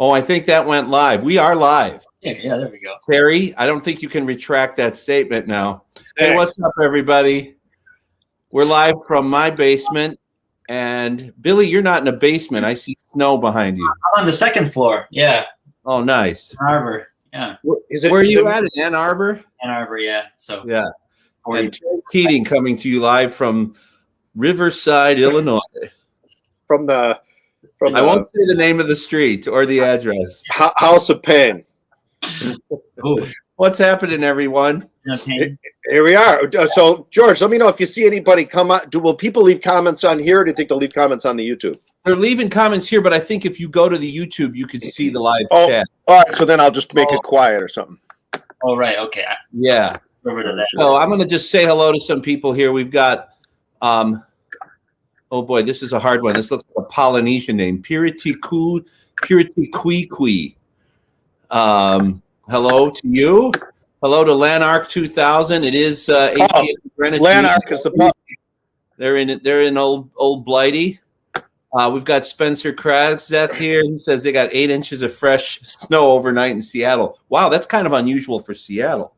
Oh, I think that went live. We are live. Yeah, there we go. Terry, I don't think you can retract that statement now. Hey, what's up, everybody? We're live from my basement. And Billy, you're not in a basement. I see snow behind you. I'm on the second floor. Yeah. Oh, nice. Ann Arbor. Yeah. Where are you at? In Ann Arbor? Ann Arbor, yeah. So yeah. And Keating coming to you live from Riverside, Illinois. I won't say the name of the street or the address. House of Pain. What's happening, everyone? Here we are. So, George, let me know if you see anybody come on. Will people leave comments on here, or do you think they'll leave comments on the YouTube? They're leaving comments here, but I think if you go to the YouTube, you could see the live chat. All right, so then I'll just make it quiet or something. Oh, right. Okay. Yeah. Over to that. So I'm going to just say hello to some people here. We've got, oh boy, this is a hard one. This looks like a Polynesian name. Piritiku Piritiquiqui. Hello to you. Hello to Lanark 2000. It is 8 p.m. Greenwich. Lanark is the pub. They're in old Blighty. We've got Spencer Kragzeth here. He says they got 8 inches of fresh snow overnight in Seattle. Wow, that's kind of unusual for Seattle.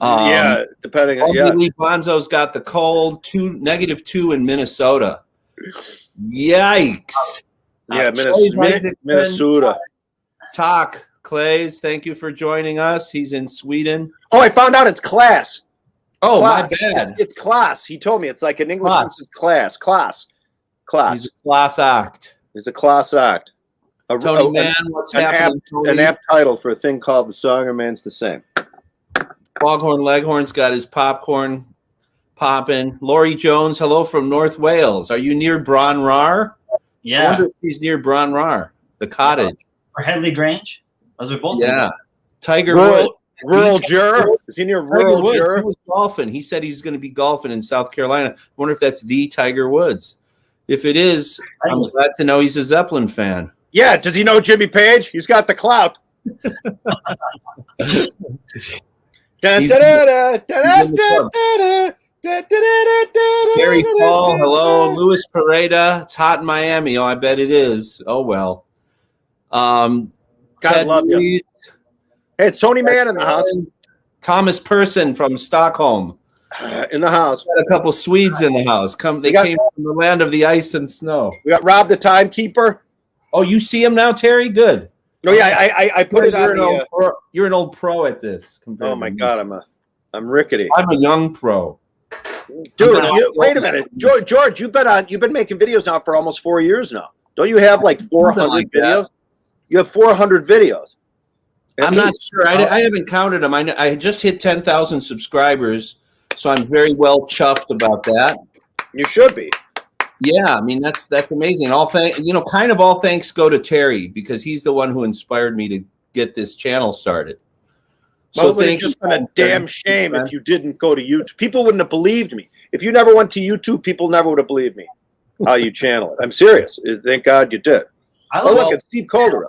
Yeah, depending on Bonzo's got the cold, -2 in Minnesota. Yikes. Yeah, Minnesota. Talk. Clays, thank you for joining us. He's in Sweden. Oh, I found out it's class. Oh, class. My bad. It's class. He told me it's like in English. This is class. Class. He's a class act. It's a class act. Tony Mann, what's happening? An apt title for a thing called The Song Remains the Same. Foghorn Leghorn's got his popcorn popping. Laurie Jones, hello from North Wales. Are you near Bronrar? Yeah. I wonder if he's near Bronrar, the cottage. Or Headley Grange? Those are both. Yeah. Tiger Rural Jur? Is he near Rural Jur? He was golfing. He said he's going to be golfing in South Carolina. I wonder if that's the Tiger Woods. If it is, I'm glad to know he's a Zeppelin fan. Yeah. Does he know Jimmy Page? He's got the clout. Gary Fall, hello. Louis Pareda, it's hot in Miami. Oh, I bet it is. Oh, well. God love you. Hey, it's Tony Mann in the house. Thomas Persson from Stockholm. In the house. Got a couple Swedes in the house. They came from the land of the ice and snow. We got Rob the Timekeeper. Oh, you see him now, Terry? Good. No, yeah, I put it on you're an old pro at this. Oh my God, I'm rickety. I'm a young pro. Dude, wait a minute. George, you've been making videos now for almost 4 years now. Don't you have like 400 videos? You have 400 videos. I'm not sure. I haven't counted them. I just hit 10,000 subscribers, so I'm very well chuffed about that. You should be. Yeah, I mean that's amazing. All thanks go to Terry because he's the one who inspired me to get this channel started. So it would have just been a damn shame if you didn't go to YouTube. People wouldn't have believed me. If you never went to YouTube, people never would have believed me how you channel it. I'm serious. Thank God you did. Look, it's Steve Calder.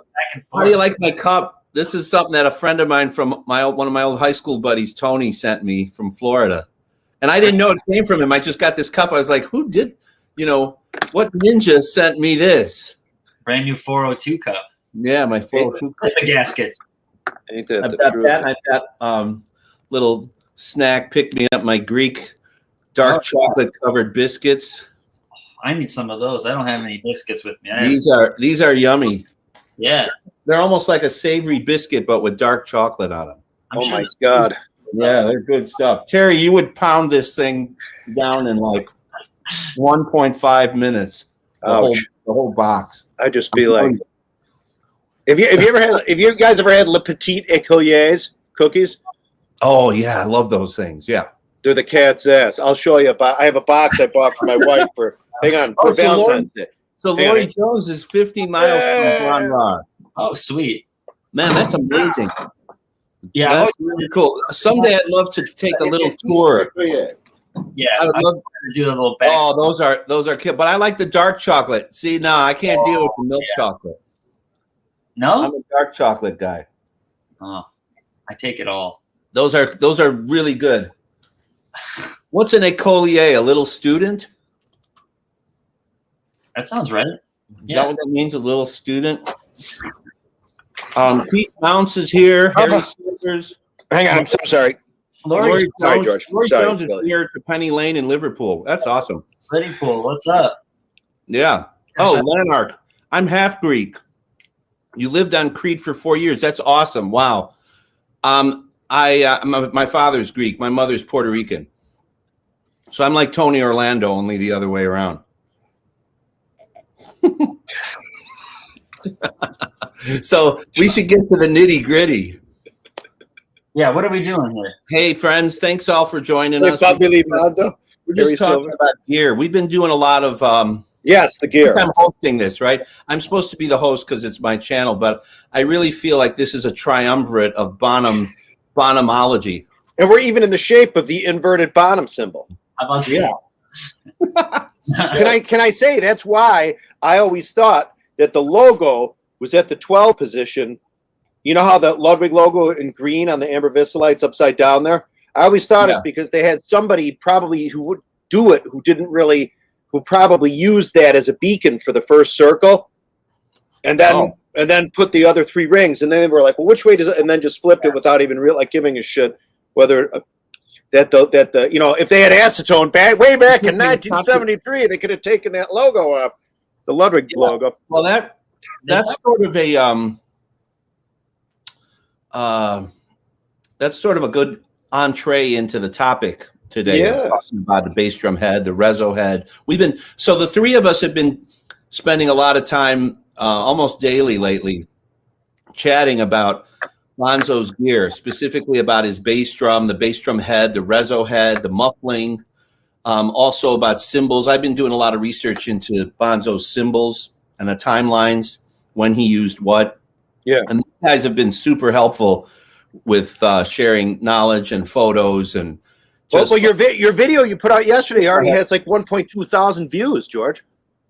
How do you like my cup? This is something that a friend of mine from one of my old high school buddies, Tony, sent me from Florida. And I didn't know it came from him. I just got this cup. I was like, who did, what ninja sent me this? Brand new 402 cup. Yeah, my 402 cup. The gaskets. I've got that. And I've got little snack, pick me up, my Greek dark chocolate covered biscuits. I need some of those. I don't have any biscuits with me. These are yummy. Yeah. They're almost like a savory biscuit, but with dark chocolate on them. Oh my God. Yeah, they're good stuff. Terry, you would pound this thing down in like 1.5 minutes. The whole box. I'd just be like, have you guys ever had Le Petit Ecoliers cookies? Oh yeah, I love those things. Yeah. They're the cat's ass. I'll show you. I have a box I bought for my wife for Valentine's Day. So Laurie Jones is 50 miles from Bronrar. Oh, sweet. Man, that's amazing. Yeah, that's really cool. Someday I'd love to take a little tour. Yeah, I would love to do a little bag. Oh, those are cute. But I like the dark chocolate. See, no, I can't deal with the milk chocolate. No? I'm a dark chocolate guy. Oh, I take it all. Those are really good. What's an écolier? A little student? That sounds right. Is that what that means, a little student? Pete Mounts is here. Harry Silvers. Hang on, I'm so sorry. Lori Sorry, Jones, George. Lori Sorry, Jones is Billy. here to Penny Lane in Liverpool. That's awesome. Liverpool, what's up? Yeah. Oh, Lanark. I'm half Greek. You lived on Crete for 4 years. That's awesome. Wow. My father's Greek. My mother's Puerto Rican. So I'm like Tony Orlando, only the other way around. So we should get to the nitty gritty. Yeah, what are we doing here? Hey, friends, thanks all for joining us. Bonzo. We're just talking about gear. We've been doing a lot of yes, the gear. I'm hosting this, right? I'm supposed to be the host because it's my channel, but I really feel like this is a triumvirate of Bonhamology. And we're even in the shape of the inverted Bonham symbol. How about Can I say that's why I always thought that the logo was at the 12 position. You know how the Ludwig logo in green on the amber Visolites upside down there? I always thought it's because they had somebody probably who would do it who probably used that as a beacon for the first circle, and then put the other three rings, and then they were like, well, which way does it? And then just flipped it without even giving a shit whether that if they had acetone way back in 1973, they could have taken that logo off, the Ludwig logo. Well, that's sort of a good entree into the topic today. Yeah. Talking about the bass drum head, the reso head. So the three of us have been spending a lot of time almost daily lately chatting about Bonzo's gear, specifically about his bass drum, the bass drum head, the reso head, the muffling, also about cymbals. I've been doing a lot of research into Bonzo's cymbals and the timelines, when he used what. Yeah. And these guys have been super helpful with sharing knowledge and photos. And well, your video you put out yesterday already has like 1.2 thousand views, George.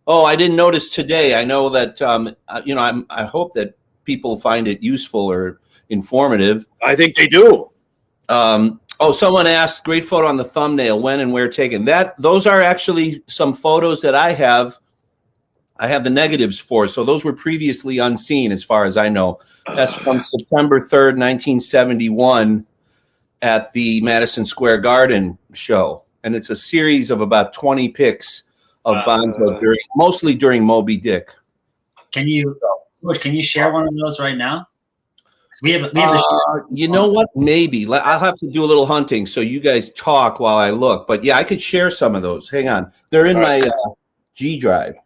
Oh, I didn't notice today. I know that I hope that people find it useful or informative. I think they do. Someone asked, great photo on the thumbnail, when and where taken. Those are actually some photos that I have the negatives for. So those were previously unseen as far as I know. That's from September 3rd, 1971 at the Madison Square Garden show. And it's a series of about 20 pics of Bonzo mostly during Moby Dick. Can you share one of those right now? We have you know what? Maybe. I'll have to do a little hunting so you guys talk while I look. But yeah, I could share some of those. Hang on. They're in my G drive.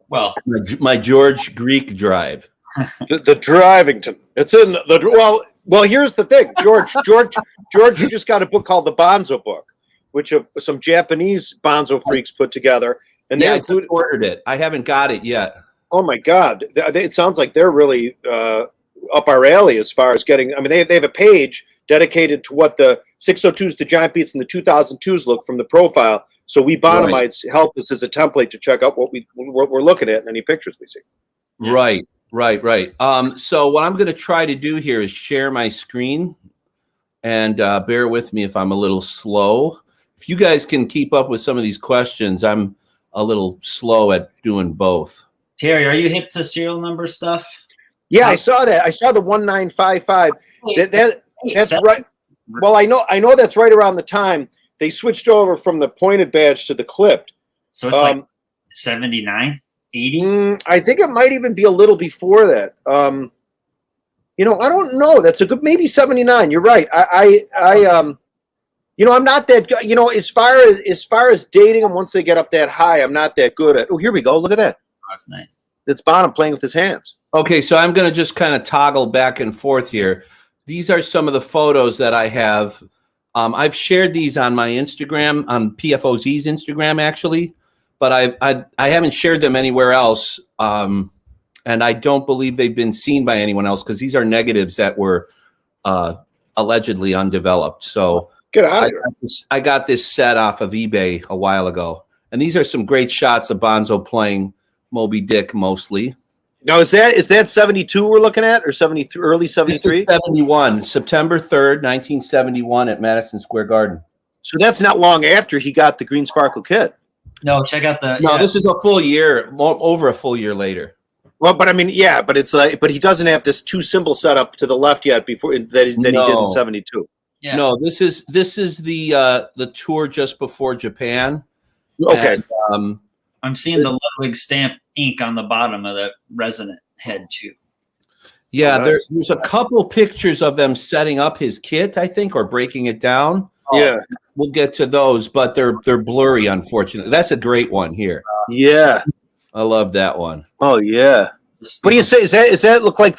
Well, my George Greek drive. The Drivington. It's in the well. Here's the thing, George. You just got a book called the Bonzo Book, which some Japanese Bonzo freaks put together, and they included. I ordered it. I haven't got it yet. Oh my God! It sounds like they're really up our alley as far as getting. I mean, they have a page dedicated to what the 602s, the giant beats, and the 2002s look from the profile. So we Bonhamites help us as a template to check out what we're looking at and any pictures we see. Right. So what I'm going to try to do here is share my screen, and bear with me if I'm a little slow. If you guys can keep up with some of these questions, I'm a little slow at doing both. Terry, are you hip to serial number stuff? Yeah, I saw that. I saw the 1955. That's right. Well, I know that's right around the time they switched over from the pointed badge to the clipped. So it's like 79, 80? I think it might even be a little before that. I don't know. That's a good, maybe 79. You're right. I'm not that good. As far as dating them once they get up that high, I'm not that good at. Oh, here we go. Look at that. Oh, that's nice. It's Bonham playing with his hands. Okay, so I'm going to just kind of toggle back and forth here. These are some of the photos that I have. I've shared these on my Instagram, on PFOZ's Instagram, actually, but I haven't shared them anywhere else, and I don't believe they've been seen by anyone else because these are negatives that were allegedly undeveloped. So get out of here. I got this set off of eBay a while ago, and these are some great shots of Bonzo playing Moby Dick mostly. Now, is that 72 we're looking at, or 73, early 73? This is 71, September 3rd, 1971 at Madison Square Garden. So that's not long after he got the Green Sparkle kit. No, check out the. No, this is a full year, over a full year later. Well, but I mean, yeah, but it's like, but he doesn't have this 2 cymbal setup to the left yet before that he did in '72. Yeah. No, this is the tour just before Japan. Okay. And, I'm seeing the Ludwig stamp ink on the bottom of the resonant head too. yeah, Oh, nice. there's a couple pictures of them setting up his kit, I think, or breaking it down. Yeah. We'll get to those, but they're blurry, unfortunately. That's a great one here. Yeah. I love that one. Oh yeah. What do you say? Is that look like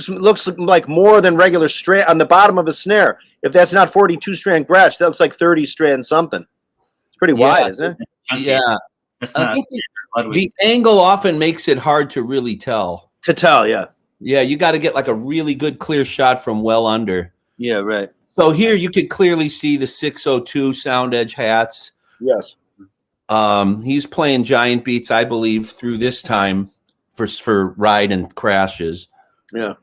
looks like more than regular strand on the bottom of a snare? If that's not 42 strand gratch, that looks like 30 strand something. It's pretty wide, isn't it? Yeah. That's I not think Ludwig. the angle often makes it hard to really tell. To tell, yeah. Yeah, you got to get like a really good clear shot from well under. Yeah, right. So here you could clearly see the 602 sound edge hats. Yes. He's playing giant beats, I believe, through this time for ride and crashes. Yeah.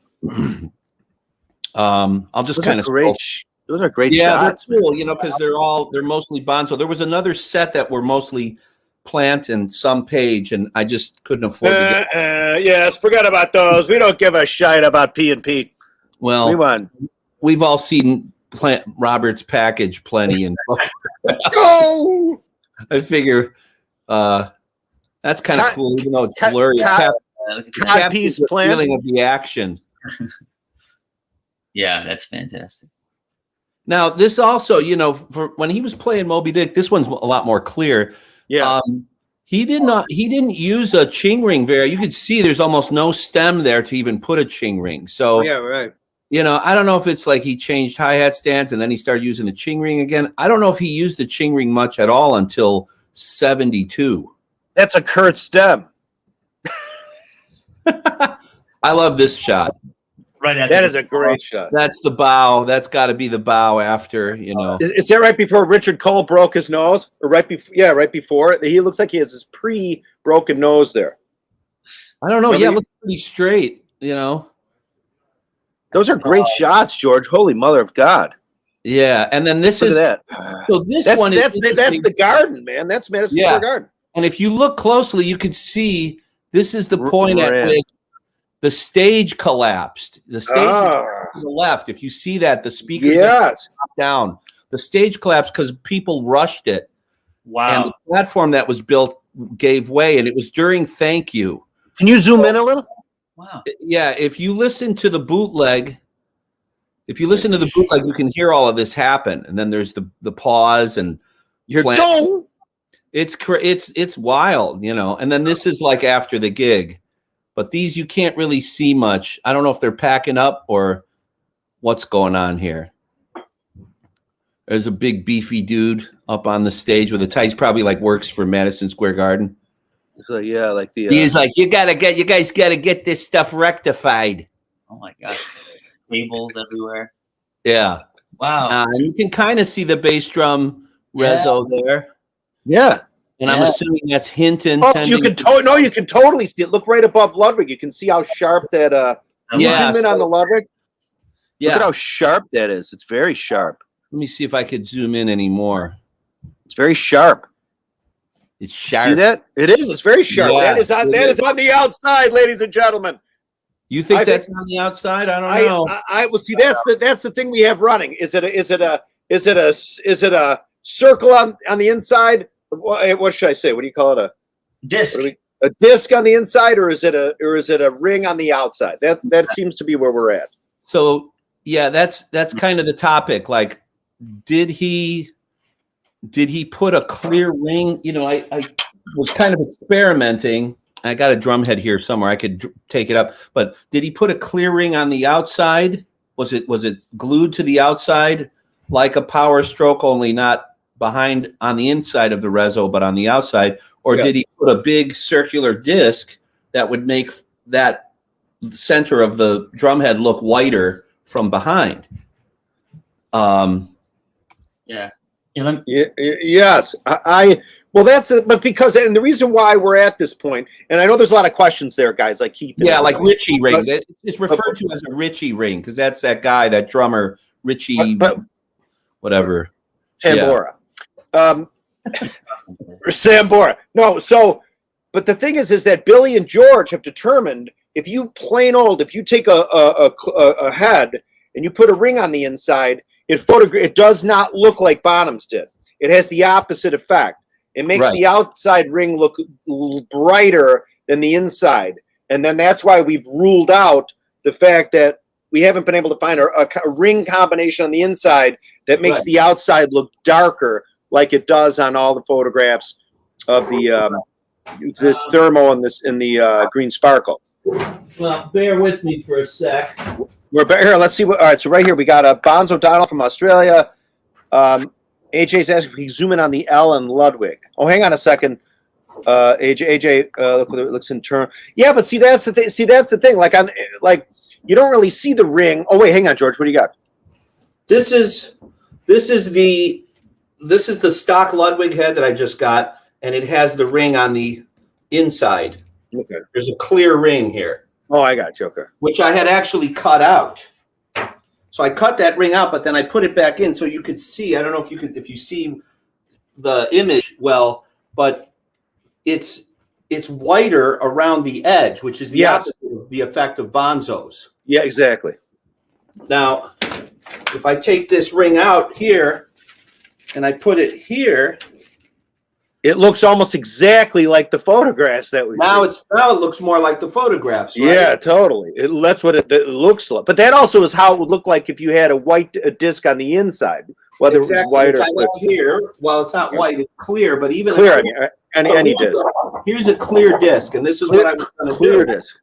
I'll just kind of Those are great yeah, shots. they're cool, you know, because they're mostly Bonzo. There was another set that were mostly Plant and some Page, and I just couldn't afford to get. Yes, forget about those. We don't give a shite about P&P. Well, Move on. we've all seen Robert's package plenty, and Go! I figure that's kind of cool, even though it's blurry. Codpiece the Plant. feeling of the action. Yeah, that's fantastic. Now, this also, you know, for when he was playing Moby Dick, this one's a lot more clear. Yeah. He didn't use a ching ring very. You could see there's almost no stem there to even put a ching ring. So yeah, right. you know, I don't know if it's like he changed hi-hat stands and then he started using the ching ring again. I don't know if he used the ching ring much at all until 72. That's a Kurt stem. I love this shot. Right. That is a great shot. That's the bow. That's got to be the bow after, you know. Is that right before Richard Cole broke his nose? Or right before? Yeah, right before. He looks like he has his pre-broken nose there. I don't know. Remember Yeah, it looks pretty straight, you know. Those are great shots, George. Holy mother of God. Yeah, and then this Look is at that. so this That's one is that's the garden, man. That's Madison Yeah. Square Garden. and if you look closely, you could see this is the point at Red. which the stage collapsed. The stage to the left. If you see that, the speakers Yes. dropped down. The stage collapsed because people rushed it, Wow. and the platform that was built gave way. And it was during Thank You. Can you zoom in a little? Wow. Yeah, if you listen to the bootleg, you can hear all of this happen. And then there's the pause and You're Plant- done. it's wild, you know. And then this is like after the gig, but these you can't really see much. I don't know if they're packing up or what's going on here. There's a big beefy dude up on the stage with a tie. He's probably like works for Madison Square Garden. So yeah, like the. He's like, you guys gotta get this stuff rectified. Oh my God. Cables everywhere. Yeah. Wow. And you can kind of see the bass drum reso there. Yeah. And I'm assuming that's Hinton. Oh, you can you can totally see it. Look right above Ludwig. You can see how sharp that. Yeah, Zoom in on the Ludwig. Yeah. Look at how sharp that is. It's very sharp. Let me see if I could zoom in anymore. It's very sharp. It's sharp. See that? It is. It's very sharp. Yeah, that is on the outside, ladies and gentlemen. You think I that's on the outside? I don't know. I will see. That's the thing we have running. Is it a circle on the inside? What should I say? What do you call it? Disc. A disc on the inside, or is it a ring on the outside? That seems to be where we're at. So yeah, that's kind of the topic. Like, did he put a clear ring? You know, I was kind of experimenting. I got a drum head here somewhere. I could take it up. But did he put a clear ring on the outside? Was it glued to the outside like a Power Stroke, only not behind on the inside of the reso, but on the outside? Or did he put a big circular disc that would make that center of the drum head look whiter from behind? Yeah. Yes, well, but because, and the reason why we're at this point, and I know there's a lot of questions there, guys, like Keith. Yeah, like Richie ring. It's referred to as a Richie ring because that's that guy, that drummer, Richie, whatever. Sambora. Sambora. No, so But the thing is that Billy and George have determined if you take a head and you put a ring on the inside, it does not look like Bonham's did. It has the opposite effect. It makes the outside ring look brighter than the inside. And then that's why we've ruled out the fact that we haven't been able to find a ring combination on the inside that makes the outside look darker like it does on all the photographs of the this thermo and the green sparkle. Well, bear with me for a sec. We're back here. Let's see what. All right, so right here we got a Bonzo Donald from Australia. AJ's asking if we zoom in on the L and Ludwig. Oh, hang on a second. AJ, look what it looks in turn. Yeah, but see that's the thing. That's the thing. Like you don't really see the ring. Oh wait, hang on, George. What do you got? This is the stock Ludwig head that I just got, and it has the ring on the inside. Okay. There's a clear ring here. Oh, I got you. Okay. Which I had actually cut out. So I cut that ring out, but then I put it back in so you could see. I don't know if you see the image well, but it's whiter around the edge, which is the opposite of the effect of Bonzo's. Yeah, exactly. Now, if I take this ring out here and I put it here, it looks almost exactly like the photographs that we now it looks more like the photographs, right? Yeah, totally. That's what it looks like. But that also is how it would look like if you had a disc on the inside, whether exactly. it was white or clear. Here, well, it's not white; it's clear. But even clear, any disc. Here's a clear disc, and this is what I was going to do. Clear disc.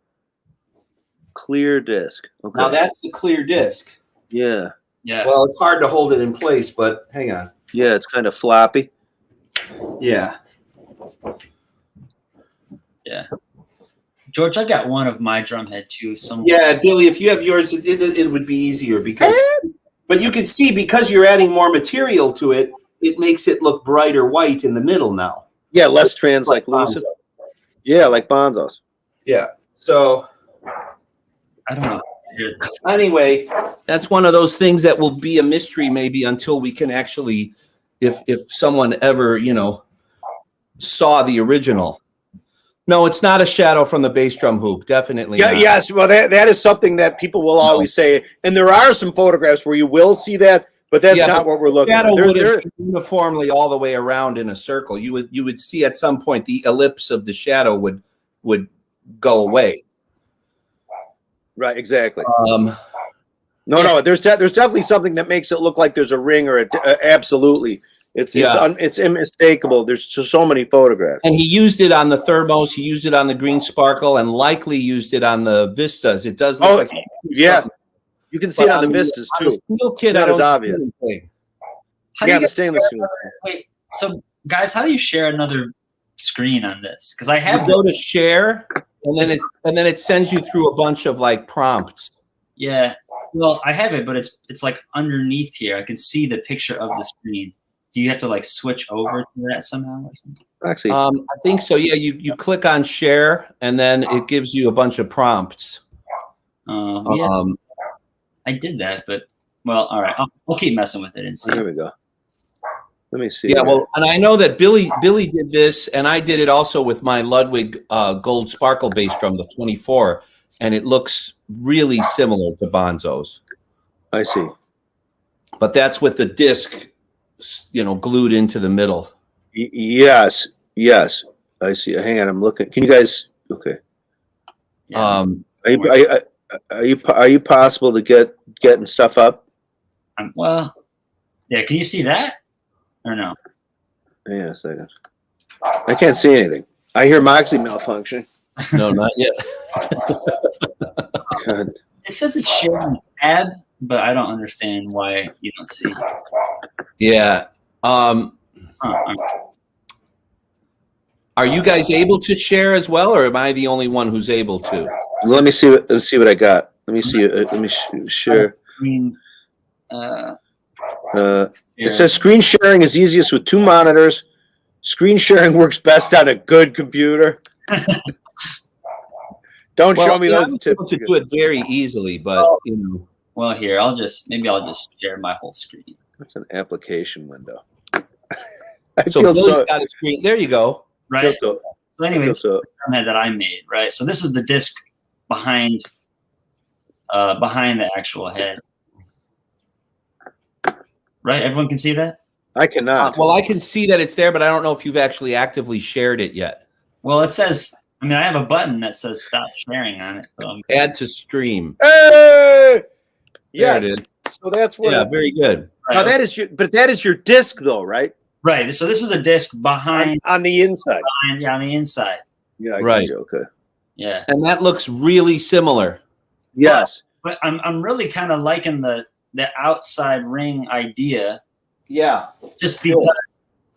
Clear disc. Okay. Now that's the clear disc. Yeah. Yeah. Well, it's hard to hold it in place, but hang on. Yeah, it's kind of floppy. Yeah. Yeah. George, I got one of my drum head too. Yeah, Billy, if you have yours, it would be easier but you can see because you're adding more material to it, it makes it look brighter white in the middle now. Yeah, less translucent. Yeah, like Bonzo's. Yeah. So I don't know. Anyway, that's one of those things that will be a mystery maybe until we can actually, if someone ever, saw the original. No, it's not a shadow from the bass drum hoop. Definitely not. Yes. Well, that is something that people will always say. And there are some photographs where you will see that, but that's not what we're looking at. The shadow wouldn't uniformly all the way around in a circle. You would see at some point the ellipse of the shadow would go away. Right, exactly. No. There's definitely something that makes it look like there's a ring or absolutely. It's unmistakable. There's just so many photographs. And he used it on the thermos. He used it on the green sparkle, and likely used it on the Vistas. It does look like you can see it on the Vistas too. The steel kit, that is obvious. The stainless steel. Wait, so guys, how do you share another screen on this? Because I have go to share, and then it sends you through a bunch of like prompts. Yeah. Well, I have it, but it's like underneath here. I can see the picture of the screen. Do you have to like switch over to that somehow or something? Actually, I think so. Yeah, you click on share, and then it gives you a bunch of prompts. I did that, but well, all right. I'll keep messing with it and see. There we go. Let me see. Yeah, well, and I know that Billy did this, and I did it also with my Ludwig Gold Sparkle bass drum, the 24, and it looks really similar to Bonzo's. I see. But that's with the disc, glued into the middle. Yes. I see. Hang on, I'm looking. Can you guys? Okay. Yeah. Are you possible to getting stuff up? Well, yeah. Can you see that or no? Yeah, a second. I can't see anything. I hear Moxie malfunctioning. No, not yet. God. It says it's sharing tab, but I don't understand why you don't see. Yeah. Are you guys able to share as well, or am I the only one who's able to? Let me see what I got. Let me see. Let me share. It says screen sharing is easiest with 2 monitors. Screen sharing works best on a good computer. Don't show me those tips. Able to do it very easily, but Well, here I'll just share my whole screen. That's an application window. So Billy's got a screen. There you go. Right. So anyway, this is the drum head that I made, right? So this is the disc behind the actual head. Right? Everyone can see that? I cannot. Well, I can see that it's there, but I don't know if you've actually actively shared it yet. Well, it says, I mean, I have a button that says stop sharing on it. So Add to stream. Hey! Yes. There it is. So that's what. Yeah, very good. Now that is your disc, though, right? Right. So this is a disc behind on the inside. On the inside. Yeah. Right. Okay. Yeah. And that looks really similar. Yes. But I'm really kind of liking the outside ring idea. Yeah. Just because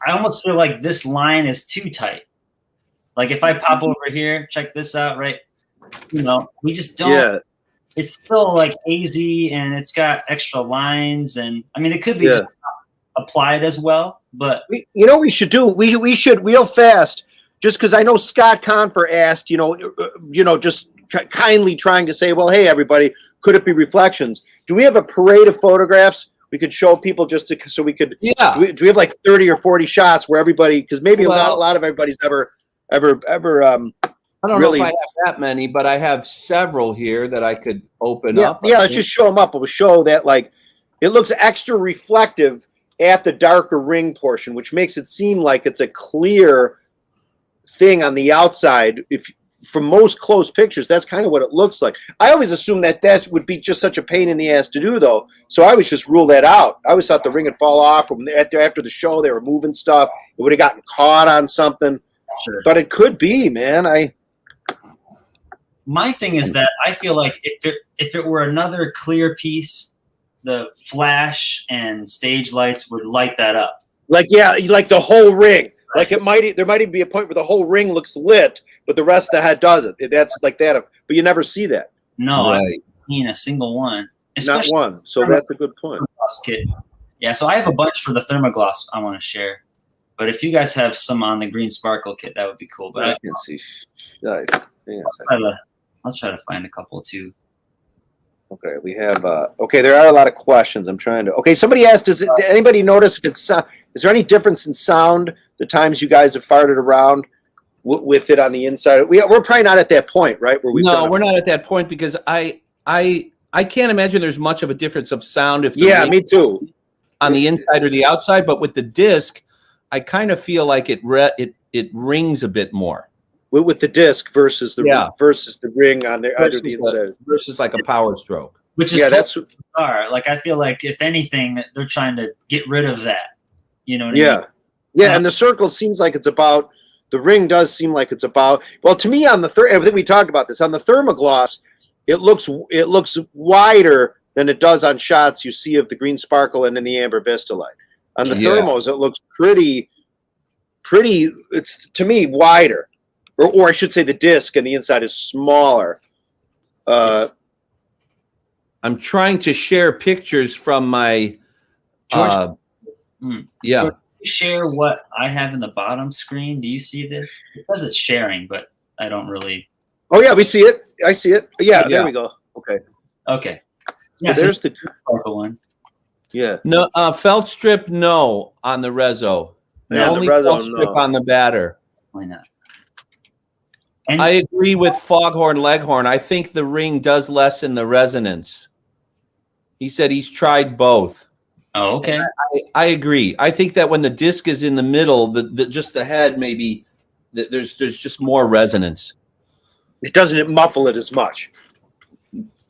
I almost feel like this line is too tight. Like if I pop over here, check this out, right? You know, we just don't. Yeah. It's still like hazy and it's got extra lines, and I mean it could be just applied as well. But we should do. We should real fast. Just because I know Scott Confer asked, just kindly trying to say, well, hey everybody, could it be reflections? Do we have a parade of photographs we could show people so we could? Yeah. Do we have like 30 or 40 shots where everybody? Because maybe a lot of everybody's ever. I don't know if I have that many, but I have several here that I could open up. Yeah, let's just show them up. We'll show that like it looks extra reflective at the darker ring portion, which makes it seem like it's a clear thing on the outside. If from most close pictures, that's kind of what it looks like. I always assumed that would be just such a pain in the ass to do, though. So I always just rule that out. I always thought the ring would fall off after the show. They were moving stuff. It would have gotten caught on something. Sure. But it could be, man. My thing is that I feel like if it were another clear piece, the flash and stage lights would light that up. Like the whole ring. Like there might even be a point where the whole ring looks lit, but the rest of the head doesn't. That's like that. But you never see that. No, right. I've seen a single one. Not one. So that's a good point. Kit. Yeah, so I have a bunch for the thermoglass I want to share. But if you guys have some on the green sparkle kit, that would be cool. But I can see. I'll try to find a couple too. Okay, we have. There are a lot of questions. I'm trying to. Okay, somebody asked, did anybody notice if it's? Is there any difference in sound the times you guys have farted around with it on the inside? We're probably not at that point, right? We're not at that point because I can't imagine there's much of a difference of sound if. Me too. On the inside or the outside, but with the disc, I kind of feel like it rings a bit more. With the disc versus the ring on the inside versus like a power stroke, which is that's bizarre. Like I feel like if anything, they're trying to get rid of that. You know what I mean? And the circle seems like it's about. The ring does seem like it's about. Well, to me, on the I think we talked about this on the thermoglass. It looks wider than it does on shots you see of the green sparkle and in the amber Vista light. On the thermos, it looks pretty. It's to me wider. Or I should say the disc and the inside is smaller. I'm trying to share pictures from my. George, share what I have in the bottom screen. Do you see this? It says it's sharing, but I don't really. Oh yeah, we see it. I see it. Yeah, there we go. Okay. Yeah, so there's the one. Yeah. No, felt strip. No, on the Rezo. Yeah, only felt strip on the batter. Why not? And I agree with Foghorn Leghorn. I think the ring does lessen the resonance. He said he's tried both. Oh, okay. I agree. I think that when the disc is in the middle, just the head maybe there's just more resonance. It doesn't muffle it as much,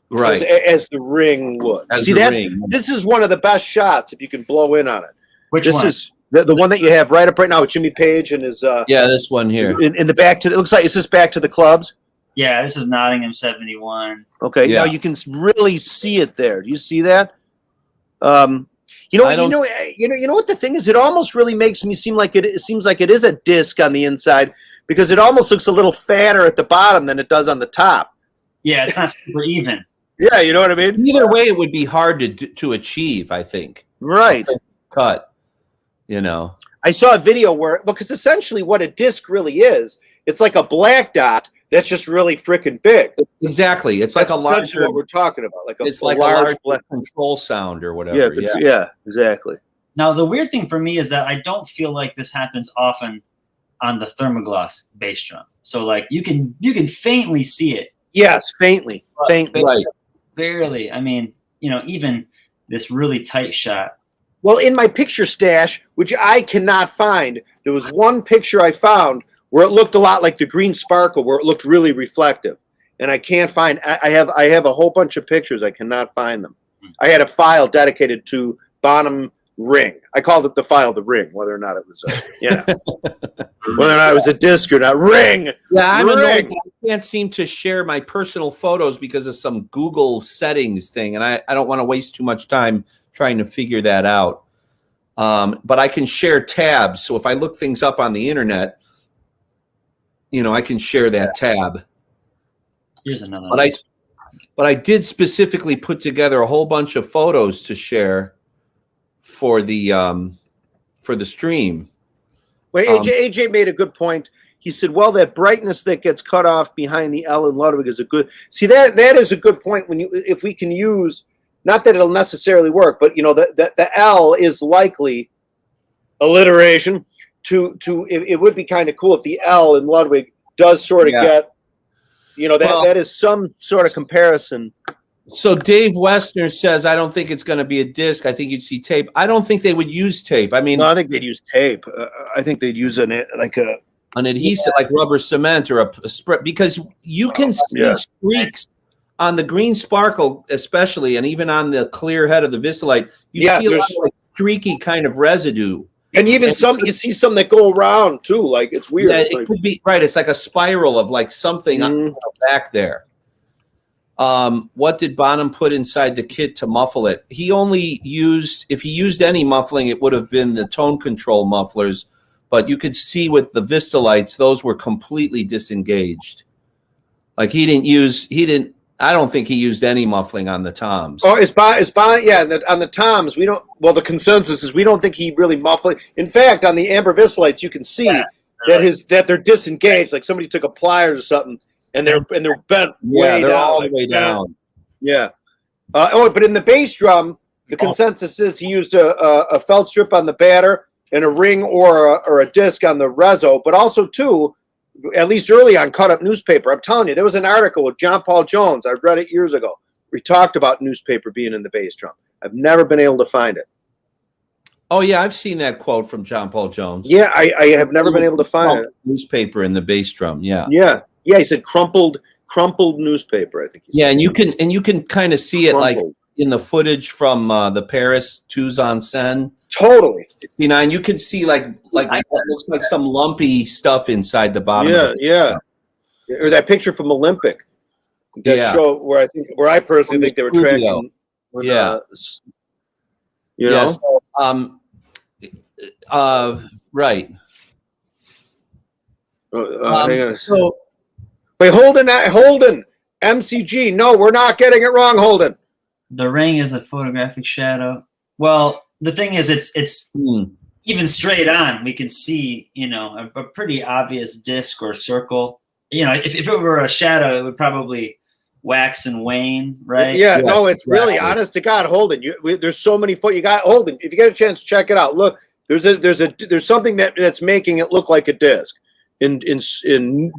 right? As the ring would. This is one of the best shots if you can blow in on it. Which one? This is the one that you have right up right now with Jimmy Page and his. This one here in the back to. It looks like is this back to the clubs? Yeah, this is Nottingham 71. Okay, now you can really see it there. Do you see that? You know what the thing is? It almost really makes me seem like it seems like it is a disc on the inside because it almost looks a little fatter at the bottom than it does on the top. Yeah, it's not super even. Yeah, you know what I mean? Either way, it would be hard to achieve, I think. Right. Cut, you know. I saw a video because essentially what a disc really is, it's like a black dot that's just really freaking big. Exactly. It's like a large. What we're talking about. It's like a large control sound or whatever. Yeah, exactly. Now, the weird thing for me is that I don't feel like this happens often on the thermogloss bass drum. So like you can faintly see it. Yes, faintly. Faintly. Right. Barely. I mean, you know, even this really tight shot. Well, in my picture stash, which I cannot find, there was one picture I found where it looked a lot like the green sparkle, where it looked really reflective. And I can't find. I have a whole bunch of pictures. I cannot find them. I had a file dedicated to Bonham Ring. I called it the file the Ring, whether or not it was whether or not it was a disc or not. Ring. Yeah, I'm Ring. annoyed. I can't seem to share my personal photos because of some Google settings thing, and I don't want to waste too much time trying to figure that out. But I can share tabs, so if I look things up on the internet, you know, I can share that tab. Here's another. But I did specifically put together a whole bunch of photos to share for the stream. Well, AJ made a good point. He said, "Well, that brightness that gets cut off behind the L in Ludwig is a good." See, that is a good point. If we can use, not that it'll necessarily work, but you know, the L is likely alliteration. It would be kind of cool if the L in Ludwig does sort of get, you know, that is some sort of comparison. So Dave Westner says, I don't think it's going to be a disc. I think you'd see tape. I don't think they would use tape. I mean, no, I think they'd use tape. I think they'd use an adhesive, like rubber cement or a spread, because you can see streaks on the green sparkle, especially, and even on the clear head of the Vistalite. You see a lot of like streaky kind of residue. And even you see some that go around too. Like it's weird. Yeah, it could be right. It's like a spiral of like something back there. What did Bonham put inside the kit to muffle it? He only used, if he used any muffling, it would have been the tone control mufflers. But you could see with the Vistalites, those were completely disengaged. Like I don't think he used any muffling on the toms. Oh, on the toms, we don't. Well, the consensus is we don't think he really muffled. In fact, on the amber Vistalites, you can see that they're disengaged, like somebody took a pliers or something, and they're bent way they're down, all the way down. Yeah. But in the bass drum, the consensus is he used a felt strip on the batter and a ring or a disc on the reso, but also too, at least early on, cut up newspaper. I'm telling you, there was an article with John Paul Jones. I read it years ago. We talked about newspaper being in the bass drum. I've never been able to find it. Oh yeah, I've seen that quote from John Paul Jones. Yeah, I have never been able to find it. Newspaper in the bass drum. Yeah. Yeah. He said crumpled newspaper. I think. He said. Yeah, and you can kind of see it like in the footage from the Paris Tous en Scène. Totally. 69. You can see like what looks like some lumpy stuff inside the bottom. Yeah. Or that picture from Olympic. That show where I personally think they were tracking. You know. Right. So wait, Holden, MCG. No, we're not getting it wrong, Holden. The ring is a photographic shadow. Well, the thing is, it's even straight on. We can see, you know, a pretty obvious disc or circle. You know, if it were a shadow, it would probably wax and wane, right? Yeah, yes, no, it's really honest to God, Holden. There's so many you got Holden. If you get a chance, check it out. Look, there's something that's making it look like a disc in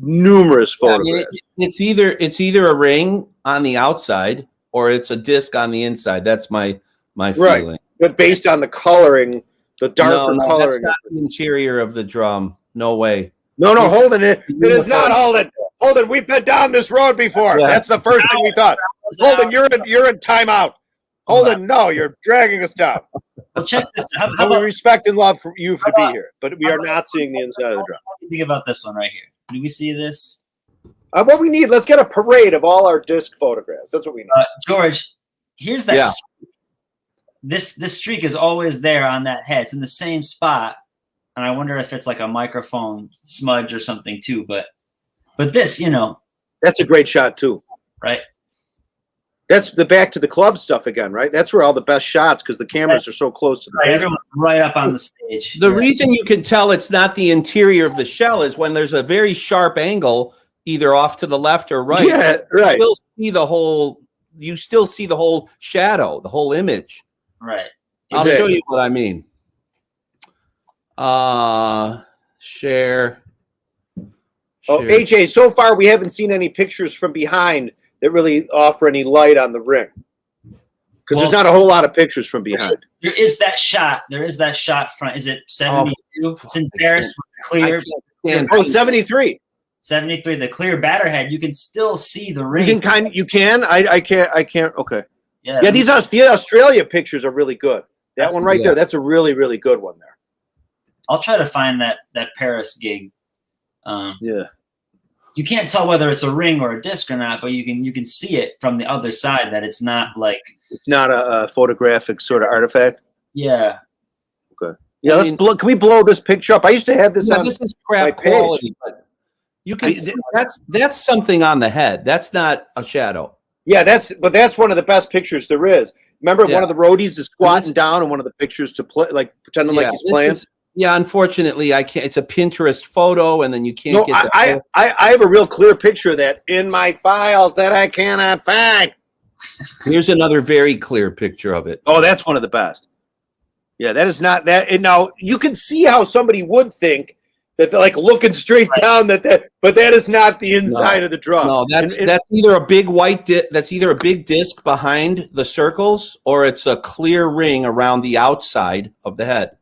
numerous photographs. I mean, it's either a ring on the outside or it's a disc on the inside. That's my feeling. Right. But based on the coloring, the darker coloring. That's not the interior of the drum. No way. No, Holden, it is not Holden. Holden, we've been down this road before. Yeah. That's the first thing we thought. Holden, you're in timeout. Holden, no, you're dragging us down. Well, check this. How we respect and love for you to be here, but we are not seeing the inside of the drum. What do you think about this one right here? Do we see this? What we need, let's get a parade of all our disc photographs. That's what we need. George, here's that. Yeah. This streak is always there on that head. It's in the same spot, and I wonder if it's like a microphone smudge or something too. But this, you know, that's a great shot too, right? That's the back to the club stuff again, right? That's where all the best shots because the cameras are so close to the right, everyone's right up on the stage. The reason you can tell it's not the interior of the shell is when there's a very sharp angle, either off to the left or right. Yeah, right. You still see the whole shadow, the whole image. Right. I'll show you what I mean. Share. Oh, AJ, so far we haven't seen any pictures from behind that really offer any light on the ring. Because there's not a whole lot of pictures from behind. There is that shot. There is that shot front. Is it 72? It's in Paris with clear. Oh, 73. 73, the clear batter head. You can still see the ring. You can? I can't. Okay. Yeah. Yeah, the Australia pictures are really good. That one right there, that's a really, really good one there. I'll try to find that Paris gig. Yeah. You can't tell whether it's a ring or a disc or not, but you can see it from the other side that it's not like it's not a photographic sort of artifact. Yeah. Okay. Yeah, can we blow this picture up? I used to have this on. This is crap quality, but you can see that's something on the head. That's not a shadow. Yeah, that's one of the best pictures there is. Remember, one of the roadies is squatting down in one of the pictures to play, like pretending like he's playing. Yeah, unfortunately, I can't. It's a Pinterest photo, and then you can't get. I have a real clear picture of that in my files that I cannot find. Here's another very clear picture of it. Oh, that's one of the best. Yeah, that is not that. And now you can see how somebody would think that they're like looking straight down. But that is not the inside of the drum. No, that's either a big that's either a big disc behind the circles, or it's a clear ring around the outside of the head.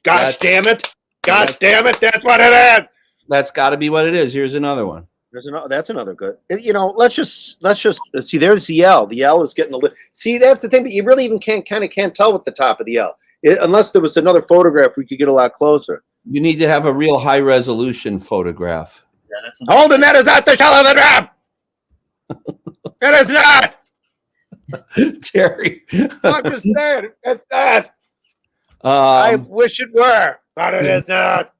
Gosh damn it! Gosh damn it! That's what it is. That's got to be what it is. Here's another one. That's another good. Let's just see. There's the L. The L is getting a little. See, that's the thing. But you really even can't tell with the top of the L, unless there was another photograph we could get a lot closer. You need to have a real high resolution photograph. Yeah, that's Holden, that is not the shell of the drum. It is not. Terry. I'm just saying, it's not. I wish it were, but it is not.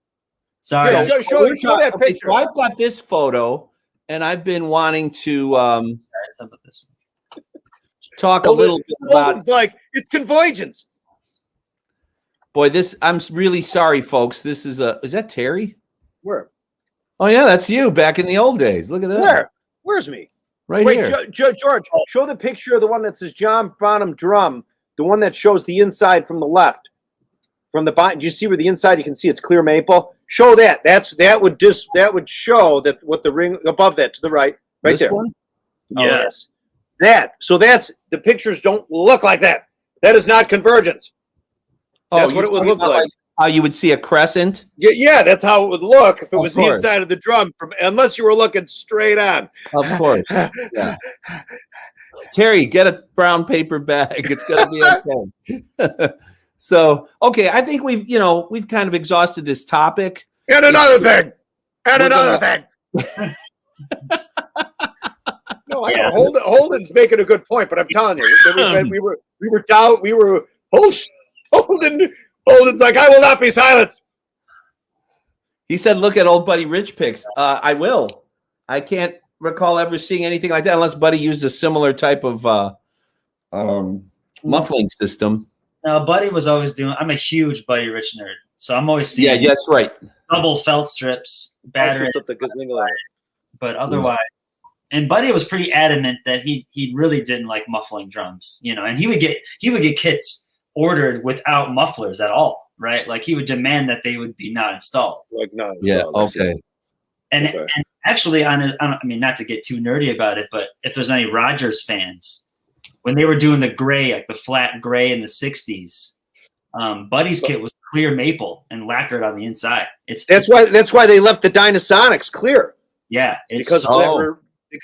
Sorry. Show that picture. So I've got this photo, and I've been wanting to talk a little bit about. It's like it's convergence. Boy, I'm really sorry, folks. This is that Terry? Where? Oh yeah, that's you back in the old days. Look at that. Where's me? Right here. George, show the picture of the one that says John Bonham drum. The one that shows the inside from the left. From the bottom, do you see where the inside? You can see it's clear maple. Show that. That would show that what the ring above that to the right This there. One? Yes. So that's the pictures don't look like that. That is not convergence. That's what it would look like. How you would see a crescent? Yeah, that's how it would look if it was the inside of the drum. Unless you were looking straight on. Of course. Yeah. Terry, get a brown paper bag. It's gonna be okay. So, okay, I think we've kind of exhausted this topic. And another thing. No, I know Holden's making a good point, but I'm telling you, we were down. Holden's like, I will not be silenced. He said, "Look at old Buddy Rich pics." I will. I can't recall ever seeing anything like that unless Buddy used a similar type of muffling system. No, Buddy was always doing. I'm a huge Buddy Rich nerd, so I'm always seeing. Yeah, that's right. Double felt strips, battery, but otherwise, and Buddy was pretty adamant that he really didn't like muffling drums, and he would get kits ordered without mufflers at all, right? Like he would demand that they would be not installed. Yeah. Okay. And actually, I mean, not to get too nerdy about it, but if there's any Rogers fans. When they were doing the gray, like the flat gray in the 60s, Buddy's kit was clear maple and lacquered on the inside. That's why they left the Dynasonics clear. Yeah, because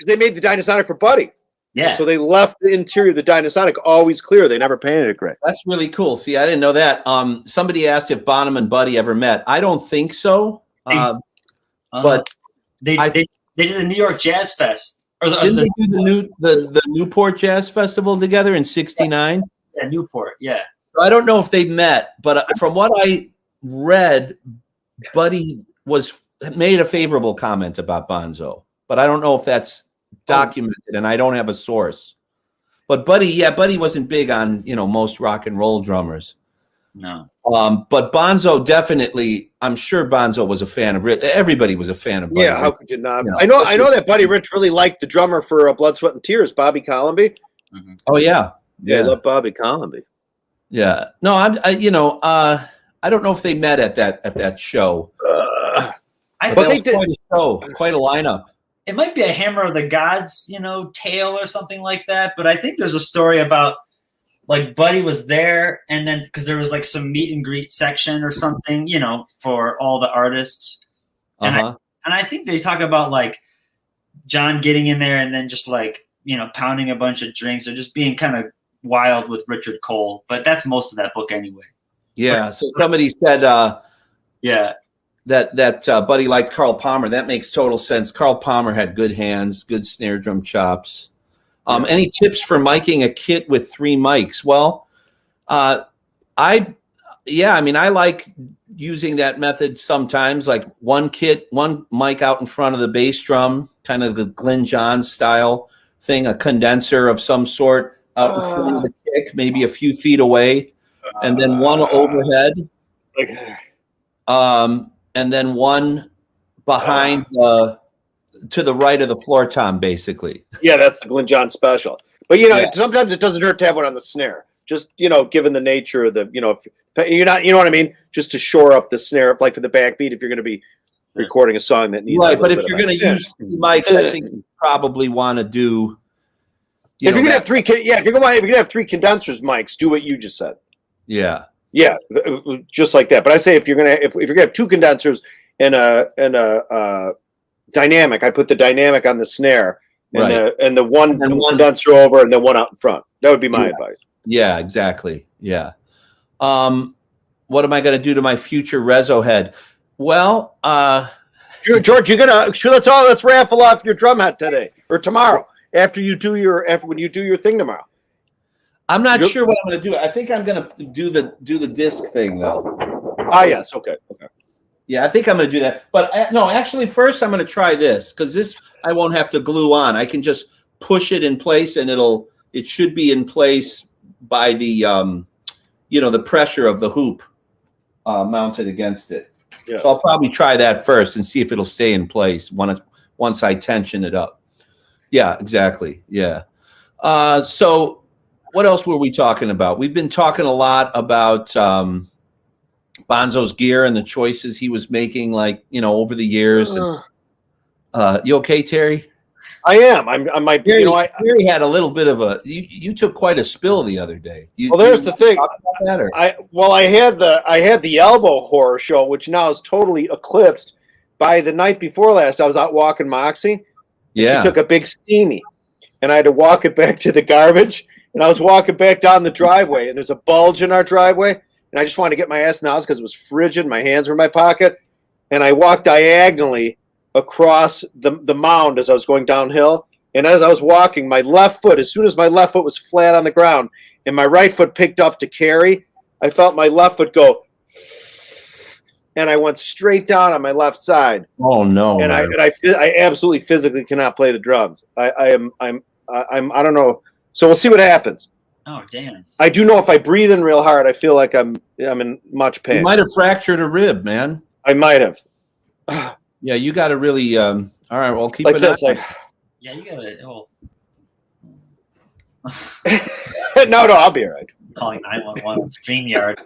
they made the Dynasonic for Buddy. Yeah, so they left the interior of the Dynasonic always clear. They never painted it gray. That's really cool. See, I didn't know that. Somebody asked if Bonham and Buddy ever met. I don't think so. But they did the New York Jazz Fest. Didn't they do the Newport Jazz Festival together in '69? Yeah, Newport. Yeah. I don't know if they met, but from what I read, Buddy made a favorable comment about Bonzo, but I don't know if that's documented, and I don't have a source. But Buddy wasn't big on most rock and roll drummers. No. But Bonzo definitely, I'm sure Bonzo was a fan of Rich. Everybody was a fan of Buddy Rich. How could you not? I know that Buddy Rich really liked the drummer for Blood, Sweat, and Tears, Bobby Colomby. Mm-hmm. Oh yeah. I love Bobby Colomby. Yeah. No, I don't know if they met at that show. I But that was quite a show, quite a lineup. It might be a Hammer of the Gods, tale or something like that. But I think there's a story about like Buddy was there, and then because there was like some meet and greet section or something, for all the artists. And I think they talk about like John getting in there and then just like pounding a bunch of drinks or just being kind of wild with Richard Cole. But that's most of that book anyway. Yeah. So somebody said, that Buddy liked Carl Palmer. That makes total sense. Carl Palmer had good hands, good snare drum chops. Any tips for miking a kit with 3 mics? Well, I like using that method sometimes, like one mic out in front of the bass drum, kind of the Glenn Johns style thing, a condenser of some sort out in front of the kick, maybe a few feet away, and then one overhead. And then one behind to the right of the floor tom, basically. Yeah, that's the Glenn John special. But sometimes it doesn't hurt to have one on the snare. Just given the nature of the, if you're not, you know what I mean, just to shore up the snare, like for the backbeat, if you're going to be recording a song that needs. Right, but if you're going to use mics, I think you probably want to do. If you're going to have 3, if you're going to have 3 condensers mics, do what you just said. Yeah. Yeah, just like that. But I say if you're gonna have 2 condensers and a dynamic, I put the dynamic on the snare and the one condenser over and then one out in front. That would be my advice. Yeah, exactly. Yeah. What am I going to do to my future Rezo head? Well, George, let's raffle off your drum head today or tomorrow when you do your thing tomorrow. I'm not sure what I'm going to do. I think I'm going to do the disc thing though. Yes. Okay. Yeah, I think I'm going to do that. But no, actually, first I'm going to try this because this I won't have to glue on. I can just push it in place, and it should be in place by the the pressure of the hoop mounted against it. Yeah. So I'll probably try that first and see if it'll stay in place once I tension it up. Yeah, exactly. Yeah. So. What else were we talking about? We've been talking a lot about Bonzo's gear and the choices he was making, over the years. You okay, Terry? I am. Terry had a little bit of a. You took quite a spill the other day. There's the thing. I had the elbow horror show, which now is totally eclipsed by the night before last. I was out walking Moxie. Yeah. She took a big steamy, and I had to walk it back to the garbage. And I was walking back down the driveway, and there's a bulge in our driveway, and I just wanted to get my ass nozzled because it was frigid. My hands were in my pocket, and I walked diagonally across the mound as I was going downhill. And as I was walking, my left foot, as soon as my left foot was flat on the ground, and my right foot picked up to carry, I felt my left foot go, and I went straight down on my left side. Oh no! And I absolutely physically cannot play the drums. I don't know. So we'll see what happens. Oh, damn. I do know if I breathe in real hard, I feel like I'm in much pain. You might have fractured a rib, man. I might have. Yeah, you got to really. All right, well, keep like it this. Yeah, you got it. No, I'll be all right. Calling 911 on StreamYard.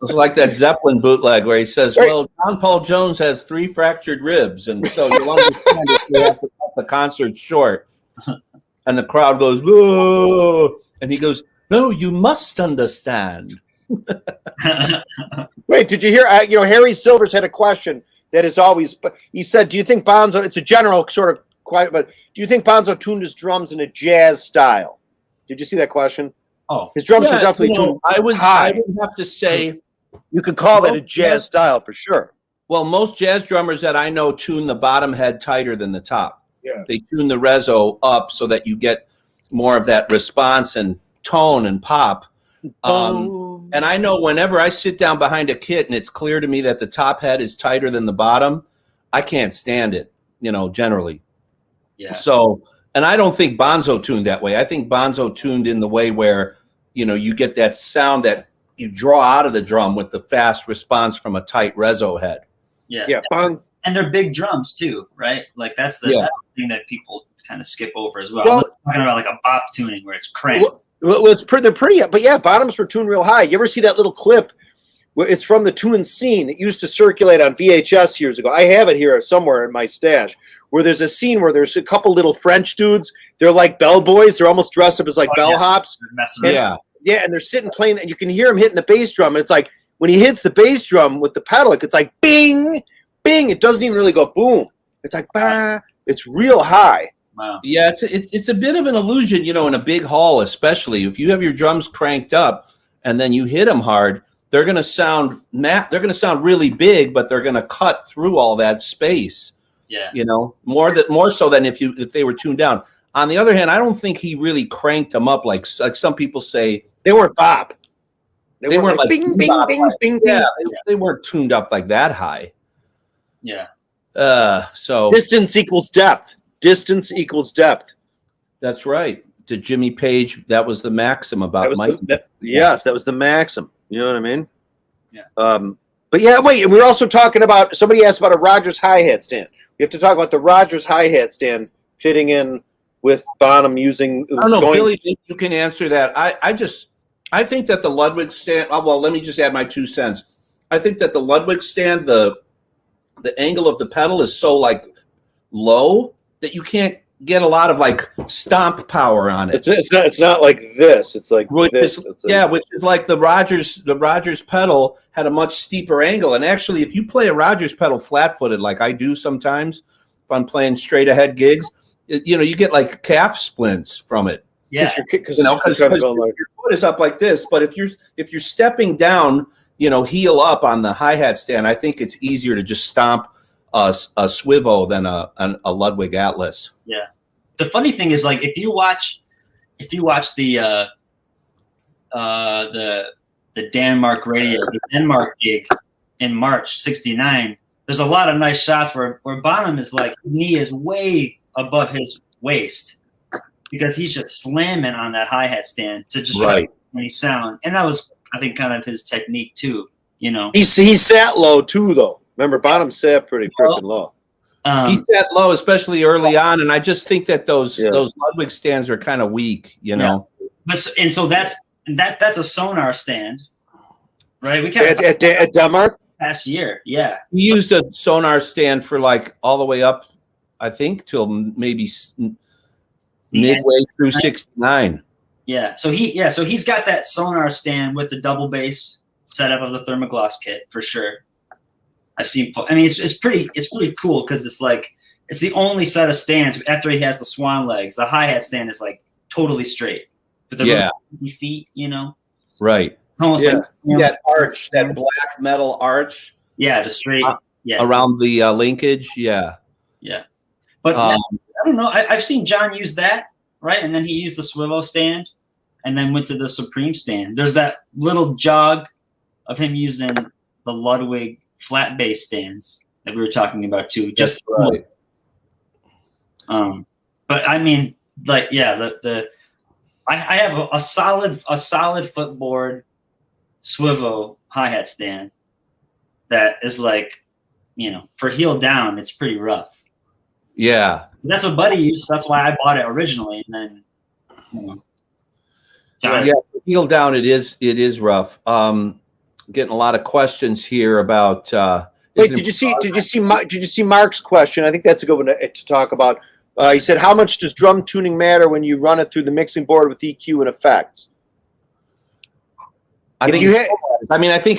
It's like that Zeppelin bootleg where he says, "Well, John Paul Jones has 3 fractured ribs, and so you'll understand if you have to cut the concert short." And the crowd goes, "Whoa!" And he goes, "No, you must understand." Wait, did you hear? Harry Silvers had a question that is always. He said, "Do you think Bonzo?" It's a general sort of quiet, but do you think Bonzo tuned his drums in a jazz style? Did you see that question? Oh, his drums are definitely tuned. I would have to say you could call that a jazz style for sure. Well, most jazz drummers that I know tune the bottom head tighter than the top. Yeah. They tune the reso up so that you get more of that response and tone and pop. And I know whenever I sit down behind a kit and it's clear to me that the top head is tighter than the bottom, I can't stand it, generally. Yeah. So, and I don't think Bonzo tuned that way. I think Bonzo tuned in the way where, you get that sound that you draw out of the drum with the fast response from a tight reso head. Yeah. Yeah. And they're big drums too, right? Like that's the thing that people kind of skip over as well. Well, I'm talking about like a bop tuning where it's cranked. Well, they're pretty, but yeah, bottoms were tuned real high. You ever see that little clip It's from the Tune Scene. It used to circulate on VHS years ago. I have it here somewhere in my stash, where there's a scene where there's a couple little French dudes. They're like bellboys. They're almost dressed up as like bellhops. Yeah. Yeah, and they're sitting playing, and you can hear him hitting the bass drum. And it's like when he hits the bass drum with the pedal, it's like bing, bing. It doesn't even really go boom. It's like bah. It's real high. Wow. Yeah, it's a bit of an illusion, you know, in a big hall, especially if you have your drums cranked up and then you hit them hard. They're going to sound really big, but they're going to cut through all that space. Yeah, you know, more so than if they were tuned down. On the other hand, I don't think he really cranked them up like some people say. They weren't bop. They weren't like bing, bing, bing, bing, yeah, bing. they weren't tuned up like that high. Yeah. So distance equals depth. Distance equals depth. That's right. To Jimmy Page, that was the maxim about Mike. Yes, that was the maxim. You know what I mean? Yeah. But yeah, wait, and we're also talking about, somebody asked about a Rogers hi-hat stand. We have to talk about the Rogers hi-hat stand fitting in with Bonham using. I don't know, Billy, you can answer that. I think that the Ludwig stand, well, let me just add my 2 cents. I think that the Ludwig stand, the angle of the pedal is so like low that you can't get a lot of like stomp power on it. It's not like this. It's like this. Which is like the Rogers pedal had a much steeper angle. And actually, if you play a Rogers pedal flat-footed, like I do sometimes, if I'm playing straight ahead gigs, you know, you get like calf splints from it. Yeah, because your foot is up like this. But if you're stepping down, you know, heel up on the hi-hat stand, I think it's easier to just stomp a Swivo than a Ludwig Atlas. Yeah. The funny thing is, like, if you watch the Denmark radio, the Denmark gig in March '69, there's a lot of nice shots where Bonham is like, his knee is way above his waist because he's just slamming on that hi-hat stand to just try to make any sound. And that was, I think, kind of his technique too. You know, he sat low too, though. Remember, Bonham sat pretty freaking low. He sat low, especially early on, and I just think that those Ludwig stands are kind of weak, you know. And so that's a sonar stand, right? We at Denmark past year, yeah. He used a sonar stand for like all the way up, I think, till maybe midway through '69. Yeah, so he's got that sonar stand with the double bass setup of the Thermogloss kit for sure. I've seen. I mean, it's pretty cool because it's like it's the only set of stands after he has the swan legs. The hi-hat stand is like totally straight, but the feet, you know, right? Almost like that arch, that black metal arch. Yeah, the straight. Around the linkage. Yeah. But I don't know. I've seen John use that, right, and then he used the Swivo stand, and then went to the Supreme stand. There's that little jog of him using the Ludwig flat bass stands that we were talking about too. Just right. But I mean, like, yeah, I have a solid footboard Swivo hi-hat stand that is like, you know, for heel down, it's pretty rough. Yeah, that's what Buddy used. That's why I bought it originally, and then, you know, John, heel down, it is rough. Getting a lot of questions here about. Wait, did you see Mark's question? I think that's a good one to talk about. He said, "How much does drum tuning matter when you run it through the mixing board with EQ and effects?" I think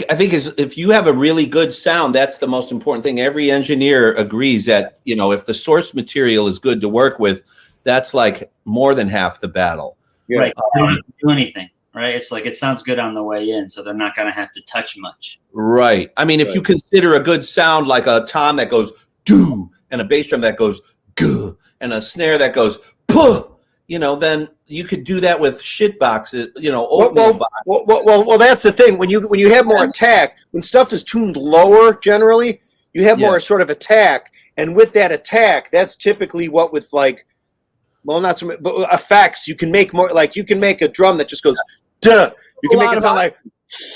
if you have a really good sound, that's the most important thing. Every engineer agrees that, you know, if the source material is good to work with, that's like more than half the battle. Yeah. Right. They don't have to do anything. Right. It's like it sounds good on the way in, so they're not going to have to touch much. Right. I mean, if you consider a good sound like a tom that goes doo, and a bass drum that goes guh, and a snare that goes puh, you know, then you could do that with shit boxes, you know, oatmeal boxes. Well, that's the thing. When you have more attack, when stuff is tuned lower, generally, you have more sort of attack, and with that attack, that's typically what with like, well, not so much, but effects, you can make more. Like you can make a drum that just goes duh. You can make it sound like,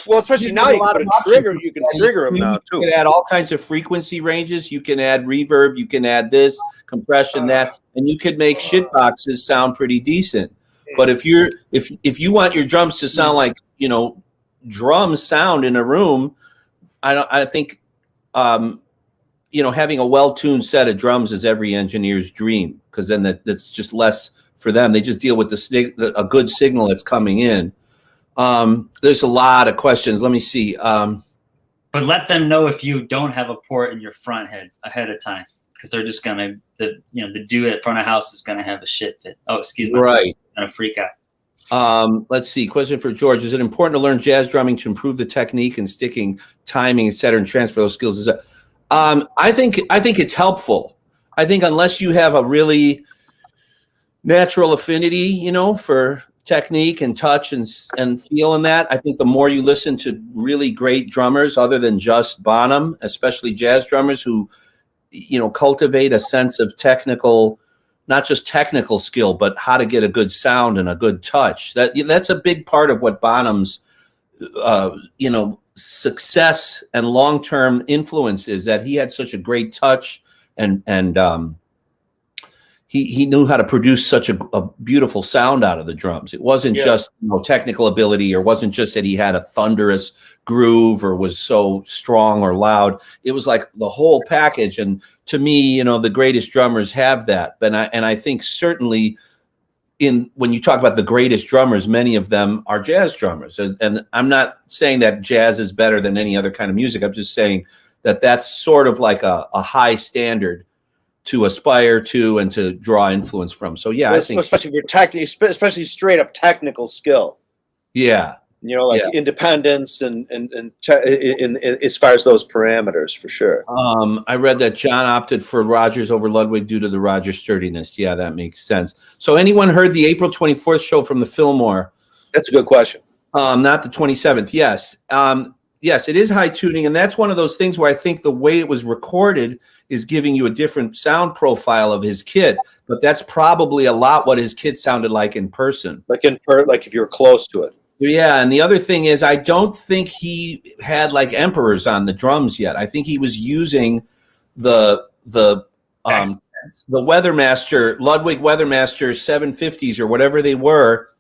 well, especially now you can put a trigger. You can trigger them now too. You can add all kinds of frequency ranges. You can add reverb. You can add this compression, that, and you could make shit boxes sound pretty decent. But if you want your drums to sound like, you know, drums sound in a room, I think, you know, having a well-tuned set of drums is every engineer's dream, because then that's just less for them. They just deal with a good signal that's coming in. There's a lot of questions. Let me see. But let them know if you don't have a port in your front head ahead of time, because they're just gonna, the dude at front of house is gonna have a shit fit. Oh, excuse me. Right. Gonna freak out. Let's see. Question for George: is it important to learn jazz drumming to improve the technique and sticking, timing, etc., and transfer those skills? I think it's helpful. I think unless you have a really natural affinity, you know, for technique and touch and feel in that, I think the more you listen to really great drummers, other than just Bonham, especially jazz drummers who, you know, cultivate a sense of technical, not just technical skill, but how to get a good sound and a good touch. That's a big part of what Bonham's, you know, success and long-term influence is, that he had such a great touch and he knew how to produce such a beautiful sound out of the drums. It wasn't just, you know, technical ability, or wasn't just that he had a thunderous groove or was so strong or loud. It was like the whole package. And to me, you know, the greatest drummers have that. And I think certainly when you talk about the greatest drummers, many of them are jazz drummers. And I'm not saying that jazz is better than any other kind of music. I'm just saying that that's sort of like a high standard to aspire to and to draw influence from. So yeah, I think especially if you're especially straight up technical skill. Yeah. You know, like independence and as far as those parameters, for sure. I read that John opted for Rogers over Ludwig due to the Rogers sturdiness. Yeah, that makes sense. So anyone heard the April 24th show from the Fillmore? That's a good question. Not the 27th. Yes. Yes, it is high tuning. And that's one of those things where I think the way it was recorded is giving you a different sound profile of his kit. But that's probably a lot what his kit sounded like in person. Like if you're close to it. Yeah, and the other thing is, I don't think he had like emperors on the drums yet. I think he was using the Weathermaster, Ludwig Weathermaster 750s or whatever they were,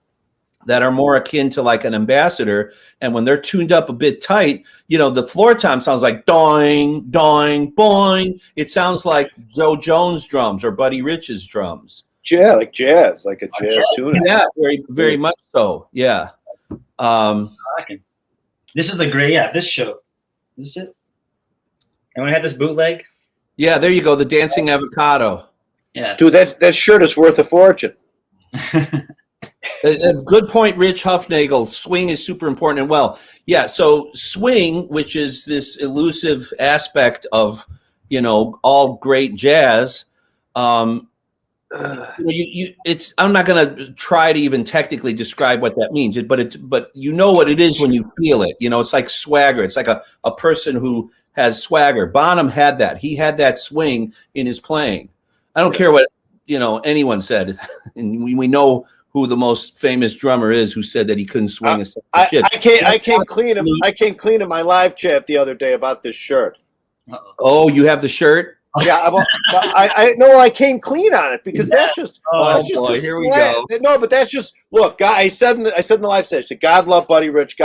that are more akin to like an ambassador. And when they're tuned up a bit tight, you know, the floor tom sounds like doing, doing, boing. It sounds like Joe Jones drums or Buddy Rich's drums. Yeah, like jazz, like a jazz tuner. Yeah, very, very much so. Yeah. This is a great, this show. This is it. And we had this bootleg. Yeah, there you go. The dancing avocado. Yeah. Dude, that shirt is worth a fortune. A good point, Rich Huffnagel. Swing is super important. And well, yeah, so swing, which is this elusive aspect of, you know, all great jazz, it's I'm not going to try to even technically describe what that means, but you know what it is when you feel it. You know, it's like swagger. It's like a person who has swagger. Bonham had that. He had that swing in his playing. I don't care what, you know, anyone said. And we know who the most famous drummer is, who said that he couldn't swing a shit. I came clean in my live chat the other day about this shirt. Oh, you have the shirt? Yeah, I came clean on it because that's just here we go. No, but that's just look. I said in the live session, God love Buddy Rich,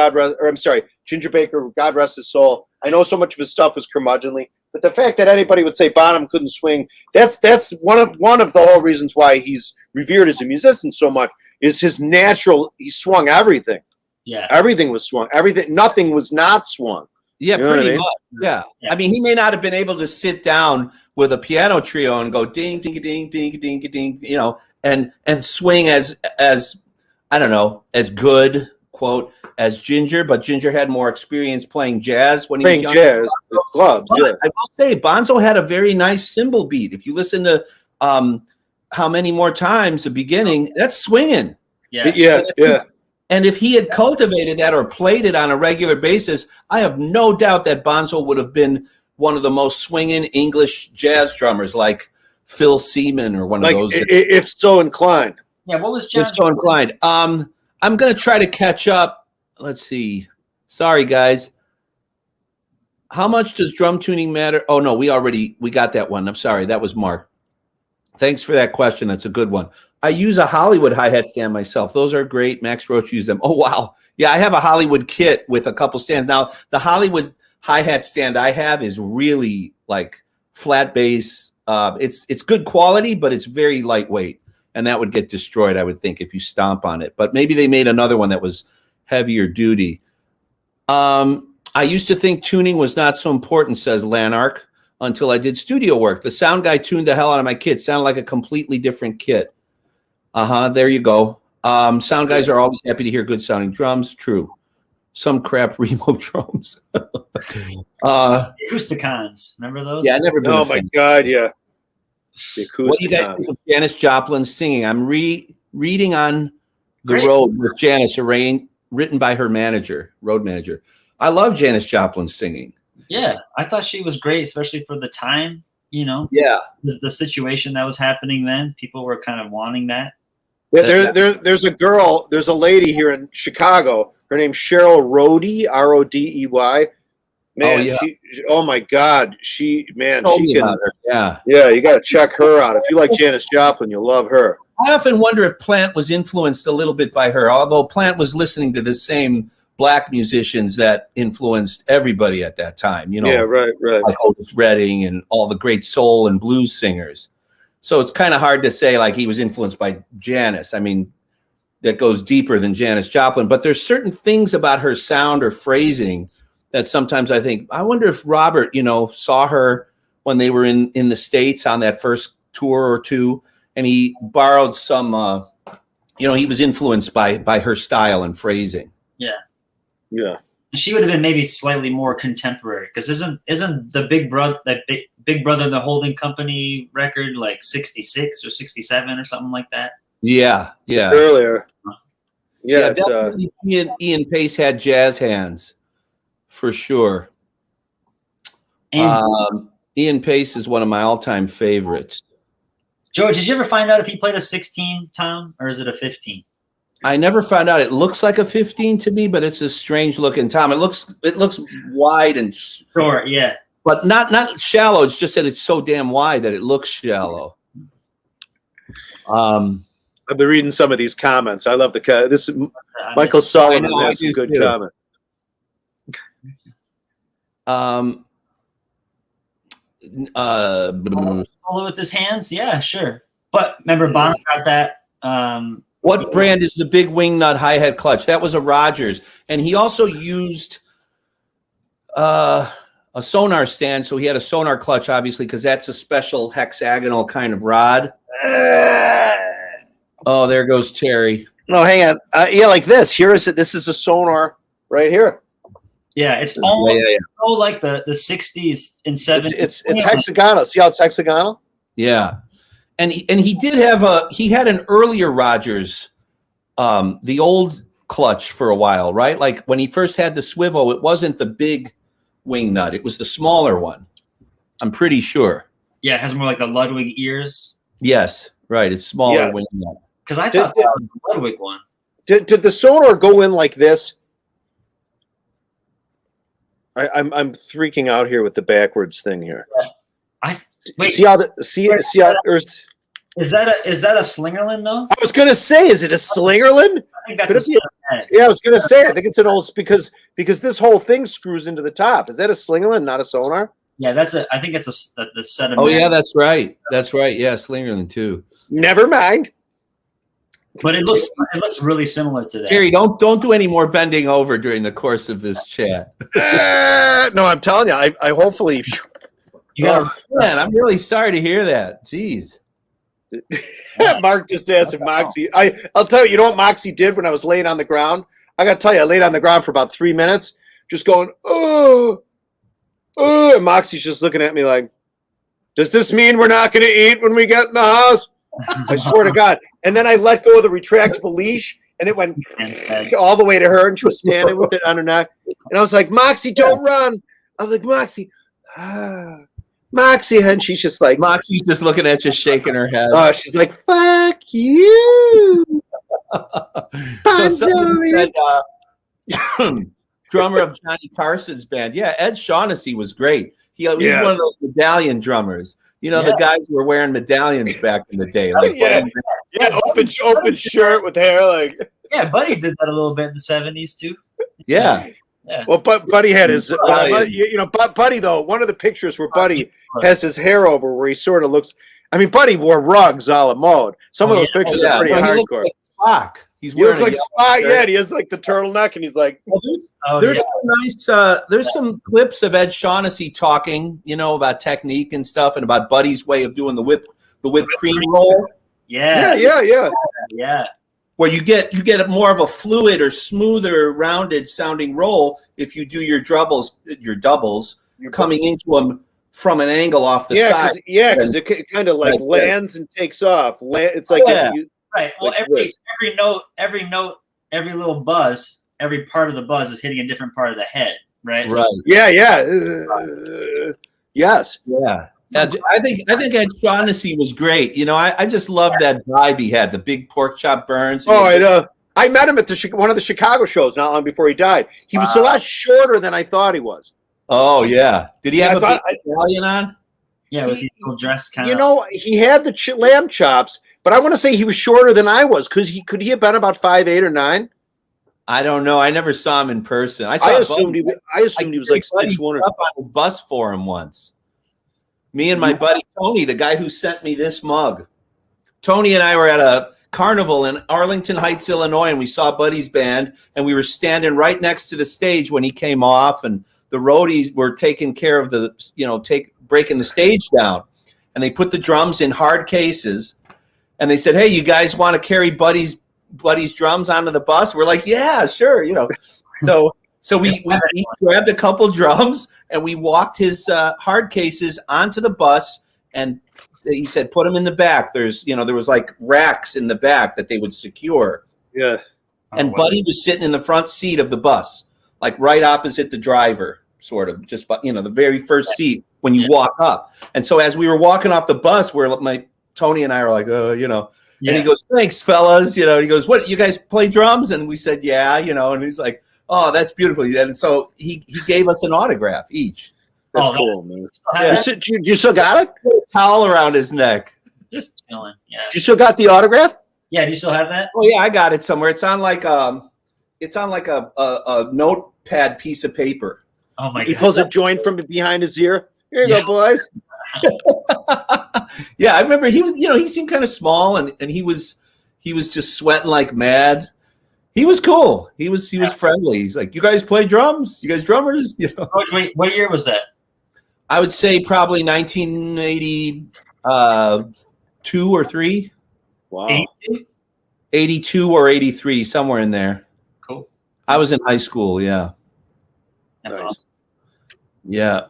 Ginger Baker, God rest his soul. I know so much of his stuff was curmudgeonly, but the fact that anybody would say Bonham couldn't swing, that's one of the whole reasons why he's revered as a musician so much, is his natural. He swung everything. Yeah, everything was swung. Nothing was not swung. Yeah, you know pretty much. Yeah. I mean, he may not have been able to sit down with a piano trio and go ding, ding, ding, ding, ding, ding, you know, and swing as I don't know, as good, quote, as Ginger, but Ginger had more experience playing jazz when he was young. Jazz, clubs, yeah. I will say, Bonzo had a very nice cymbal beat. If you listen to How Many More Times, the beginning, that's swinging. Yeah. And if he had cultivated that or played it on a regular basis, I have no doubt that Bonzo would have been one of the most swinging English jazz drummers, like Phil Seaman or one of those. If so inclined. Yeah, what was John? If so inclined. I'm going to try to catch up. Let's see. Sorry, guys. How much does drum tuning matter? Oh, no, we got that one. I'm sorry. That was Mark. Thanks for that question. That's a good one. I use a Hollywood hi-hat stand myself. Those are great. Max Roach used them. Oh, wow. Yeah, I have a Hollywood kit with a couple stands. Now, the Hollywood hi-hat stand I have is really like flat bass. It's good quality, but it's very lightweight, and that would get destroyed, I would think, if you stomp on it. But maybe they made another one that was heavier duty. I used to think tuning was not so important, says Lanark, until I did studio work. The sound guy tuned the hell out of my kit. Sounded like a completely different kit. There you go. Sound guys are always happy to hear good sounding drums. True. Some crap Remo drums. Acousticons. Remember those? Yeah, I never been. Oh my God, yeah. The what do you guys think of Janis Joplin singing? I'm reading on the Great. road with Janis, written by her manager, road manager. I love Janis Joplin singing. Yeah, I thought she was great, especially for the time. You know, Yeah, the situation that was happening then. People were kind of wanting that. Yeah, there's a girl, there's a lady here in Chicago. Her name's Cheryl Rodey, Rodey. Man, oh my God, she can. Yeah, you got to check her out. If you like Janis Joplin, you'll love her. I often wonder if Plant was influenced a little bit by her, although Plant was listening to the same black musicians that influenced everybody at that time. You know, yeah, right. Like Otis Redding and all the great soul and blues singers. So it's kind of hard to say like he was influenced by Janis. I mean, that goes deeper than Janis Joplin, but there's certain things about her sound or phrasing that sometimes I think, I wonder if Robert, saw her when they were in the States on that first tour or two, and he borrowed some, he was influenced by her style and phrasing. Yeah. Yeah. She would have been maybe slightly more contemporary, because isn't the Big Brother the Holding Company record like 66 or 67 or something like that? Yeah. Earlier. Yeah, definitely Ian Paiste had jazz hands for sure. And Ian Paiste is one of my all-time favorites. George, did you ever find out if he played a 16 tom or is it a 15? I never found out. It looks like a 15 to me, but it's a strange looking tom. It looks wide and short, yeah, but not shallow. It's just that it's so damn wide that it looks shallow. I've been reading some of these comments. I love this. Michael Sullivan has some good comments. Solo with his hands, yeah, sure. But remember, Bonham got that. What brand is the big wing nut hi-hat clutch? That was a Rogers, and he also used a sonar stand. So he had a sonar clutch, obviously, because that's a special hexagonal kind of rod. Oh, there goes Terry. No, hang on. Yeah, like this. This is a sonar right here. Yeah, it's almost so like the 60s and 70s. It's hexagonal. See how it's hexagonal? Yeah. And he did have he had an earlier Rogers, the old clutch for a while, right? Like when he first had the swivel, it wasn't the big wing nut. It was the smaller one. I'm pretty sure. Yeah, it has more like the Ludwig ears. Yes, right. It's smaller wing nut. Because I thought that was the Ludwig one. Did the sonar go in like this? I'm freaking out here with the backwards thing here. Yeah. See how there's. Is that a Slingerland though? I was gonna say, is it a Slingerland? I think that's I was gonna say, I think it's an old because this whole thing screws into the top. Is that a Slingerland, not a sonar? Yeah, I think it's the set of. Oh yeah, that's right. That's right. Yeah, Slingerland too. Never mind. But it looks really similar to that. Jerry, don't do any more bending over during the course of this chat. No, I'm telling you, I hopefully. Man, I'm really sorry to hear that. Jeez. Mark just asked if Moxie. I'll tell you, what Moxie did when I was laying on the ground? I got to tell you, I laid on the ground for about 3 minutes, just going, oh, and Moxie's just looking at me like, does this mean we're not going to eat when we get in the house? I swear to God. And then I let go of the retractable leash, and it went all the way to her, and she was standing with it on her neck. And I was like, Moxie, don't run. I was like, Moxie, Moxie, and she's just like, Moxie's just looking at you, shaking her head. Oh, she's like, fuck you. So somebody said, drummer of Johnny Carson's band. Yeah, Ed Shaughnessy was great. He's one of those medallion drummers. The guys who were wearing medallions back in the day. Like open shirt with hair. Like Buddy did that a little bit in the 70s too. Yeah. Yeah. Well, but Buddy had his, Buddy though. One of the pictures where Buddy has his hair over, where he sort of looks. I mean, Buddy wore rugs a la mode. Some of those pictures are pretty hardcore. He looks like Spock. He looks like Spock. Yeah, and he has like the turtleneck, and he's like. There's some nice. There's some clips of Ed Shaughnessy talking, about technique and stuff, and about Buddy's way of doing the whipped cream roll. Yeah. Where you get more of a fluid or smoother, rounded sounding roll if you do your doubles coming into them from an angle off the side. Because it kind of like lands and takes off. It's like right. Well, every note, every little buzz, every part of the buzz is hitting a different part of the head. Right. Right. Yes. Yeah. I think Ed Shaughnessy was great. I just loved that vibe he had, the big pork chop burns. I met him at one of the Chicago shows not long before he died. He was a lot shorter than I thought he was. Oh yeah, did he have a big medallion on? Yeah, was he still dressed kind of? He had the lamb chops, but I want to say he was shorter than I was. Could he have been about 5'8" or 9? I don't know. I never saw him in person. I assumed he was like 6'1" on his bus for him once. Me and my buddy Tony, the guy who sent me this mug. Tony and I were at a carnival in Arlington Heights, Illinois, and we saw Buddy's band, and we were standing right next to the stage when he came off, and the roadies were taking care of breaking the stage down. And they put the drums in hard cases, and they said, "Hey, you guys want to carry Buddy's drums onto the bus?" We're like, "Yeah, sure." So we grabbed a couple drums and we walked his hard cases onto the bus, and he said, "Put them in the back." There was like racks in the back that they would secure. Yeah. And Buddy was sitting in the front seat of the bus, like right opposite the driver, sort of, just the very first seat when you walk up. And so as we were walking off the bus, Tony and I were like, and he goes, "Thanks, fellas." And he goes, "What, you guys play drums?" And we said, "Yeah," and he's like, "Oh, that's beautiful." And so he gave us an autograph each. That's cool, man. You still got it? A towel around his neck. Just chilling. Yeah. You still got the autograph? Yeah. Do you still have that? Oh yeah, I got it somewhere. It's on like a notepad piece of paper. Oh my God. He pulls a joint from behind his ear. Here you go, boys. Yeah, I remember he was. He seemed kind of small, and he was just sweating like mad. He was cool. He was friendly. He's like, "You guys play drums? You guys drummers?" Oh, wait, what year was that? I would say probably 1982 or 3. Wow. 82 or 83, somewhere in there. Cool. I was in high school. Yeah. That's awesome. Yeah.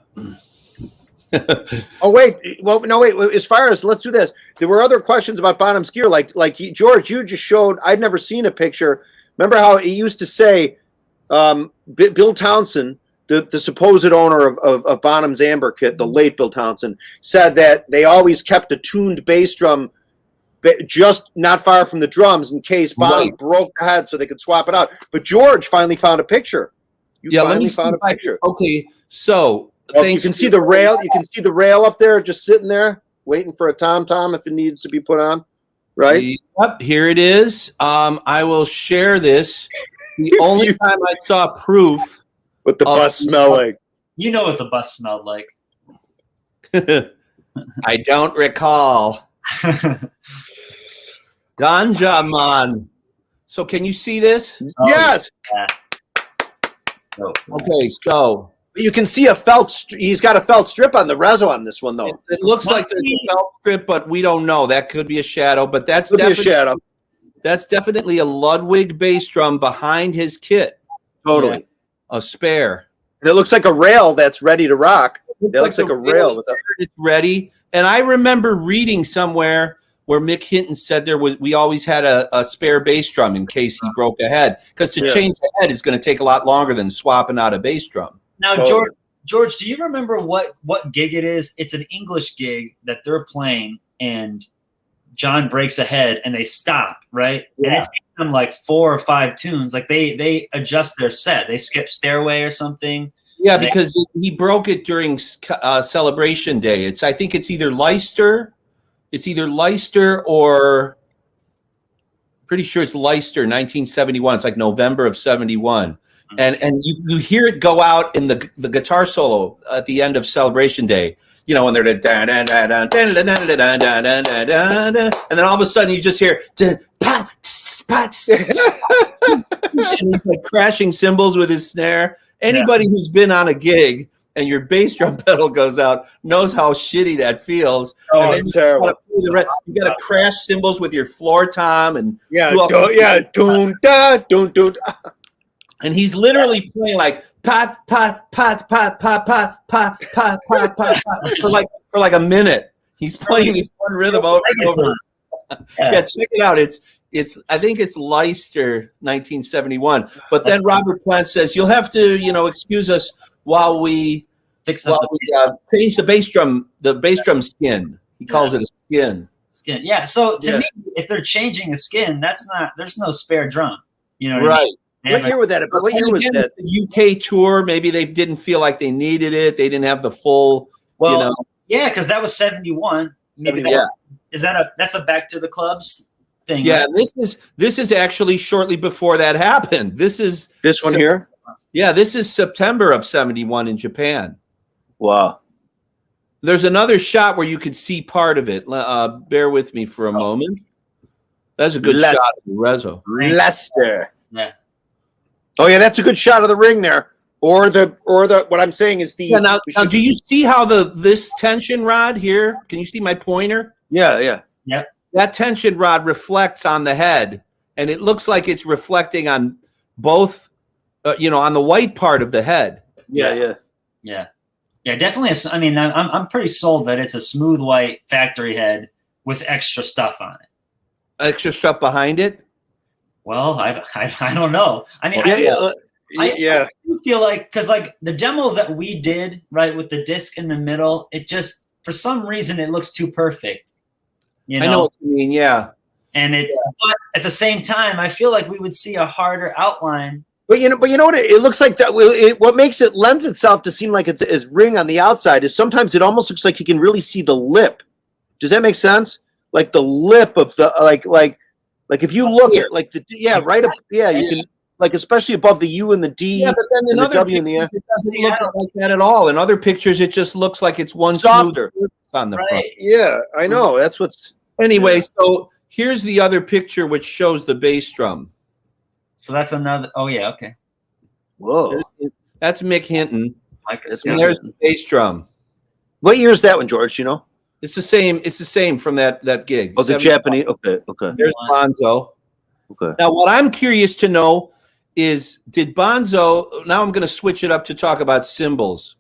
Oh wait, as far as, let's do this. There were other questions about Bonham's gear, like George, you just showed. I'd never seen a picture. Remember how he used to say, Bill Townsend, the supposed owner of Bonham's Amber Kit, the late Bill Townsend, said that they always kept a tuned bass drum just not far from the drums in case Bonham broke the head so they could swap it out. But George finally found a picture. Let me found a picture. Okay, so you can see the rail. You can see the rail up there, just sitting there, waiting for a tom-tom if it needs to be put on. Right? Yep, here it is. I will share this. The only time I saw proof. What the bus smelled like. You know what the bus smelled like. I don't recall. Ganja man. So can you see this? Yes. Yeah. Okay, so you can see he's got a felt strip on the reso on this one, though. It looks like there's a felt strip, but we don't know. That could be a shadow, but that's definitely a Ludwig bass drum behind his kit. Totally. Yeah. A spare. And it looks like a rail that's ready to rock. It looks like a rail. It's ready. And I remember reading somewhere where Mick Hinton said we always had a spare bass drum in case he broke a head. Because to change the head is going to take a lot longer than swapping out a bass drum. Now, George, do you remember what gig it is? It's an English gig that they're playing, and John breaks a head, and they stop, right? Yeah. And it takes them like 4 or 5 tunes. Like they adjust their set. They skip Stairway or something. Yeah, because he broke it during Celebration Day. I think it's either Leicester. It's either Leicester or pretty sure it's Leicester, 1971. It's like November of 71. and you hear it go out in the guitar solo at the end of Celebration Day. You know, when they're and then all of a sudden you just hear and he's like crashing cymbals with his snare. Anybody who's been on a gig and your bass drum pedal goes out knows how shitty that feels. Oh, and then it's terrible. You got to crash cymbals with your floor tom and doon da doon doon. And he's literally playing like pot pot pot pot pot pot pot pot pot pot for like a minute. He's playing this one rhythm over and over. Yeah, check it out. It's I think it's Leicester 1971. But then Robert Plant says you'll have to excuse us while we change the bass drum skin. He calls it a skin. Skin. Yeah. So to me, if they're changing a skin, there's no spare drum. You know what I mean? What year was that? But what year was that? The UK tour. Maybe they didn't feel like they needed it. They didn't have the full. Yeah, because that was 71. Maybe that's a Back to the Clubs thing. Yeah, right? this is actually shortly before that happened. This one here. Yeah, this is September of 71 in Japan. Wow. There's another shot where you could see part of it. Bear with me for a moment. That's a good shot of Rezo. Leicester. Yeah. Oh yeah, that's a good shot of the ring there. Or the what I'm saying is the. Yeah, now do you see how this tension rod here? Can you see my pointer? Yeah. That tension rod reflects on the head, and it looks like it's reflecting on both, on the white part of the head. Yeah. Definitely. I mean, I'm pretty sold that it's a smooth white factory head with extra stuff on it. Extra stuff behind it. Well, I don't know. I mean, I do feel like because like the demo that we did right with the disc in the middle, it just for some reason it looks too perfect. I know what you mean. Yeah. And but at the same time, I feel like we would see a harder outline. But you know what? It looks like that. What makes it lends itself to seem like it's a ring on the outside is sometimes it almost looks like you can really see the lip. Does that make sense? Like the lip of the like if you look at like right up you can like especially above the U and the D. Yeah, but then in other W and the F. It doesn't look like that at all. In other pictures, it just looks like it's one smoother on the front. Yeah, I know. That's what's. Anyway, so here's the other picture which shows the bass drum. So that's another. Oh yeah, okay. Whoa, that's Mick Hinton. And there's the bass drum. What year is that one, George? You know, it's the same. It's the same from that gig. Oh, the Japanese. Okay. There's Bonzo. Okay. Now, what I'm curious to know is, did Bonzo? Now I'm going to switch it up to talk about cymbals.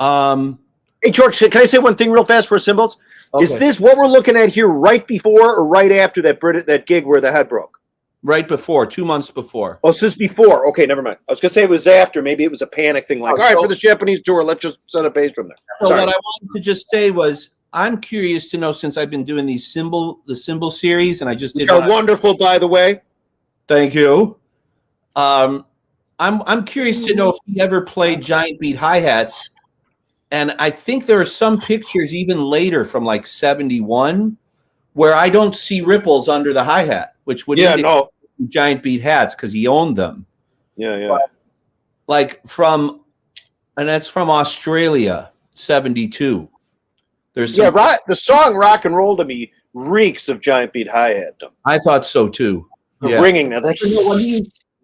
Hey, George, can I say one thing real fast for cymbals? Okay. Is this what we're looking at here right before or right after that gig where the head broke? Right before, 2 months before. Oh, so this is before. Okay, never mind. I was going to say it was after. Maybe it was a panic thing. Like, all right, for the Japanese tour, let's just set a bass drum there. So what I wanted to just say was, I'm curious to know, since I've been doing the cymbal series, and I just did. Which are wonderful, by the way. Thank you. I'm curious to know if he ever played giant beat hi-hats. And I think there are some pictures even later from like 71 where I don't see ripples under the hi-hat, which would indicate giant beat hats because he owned them. Yeah. But like and that's from Australia, 72. There's the song Rock and Roll to me reeks of giant beat hi-hat. I thought so too. The ringing now.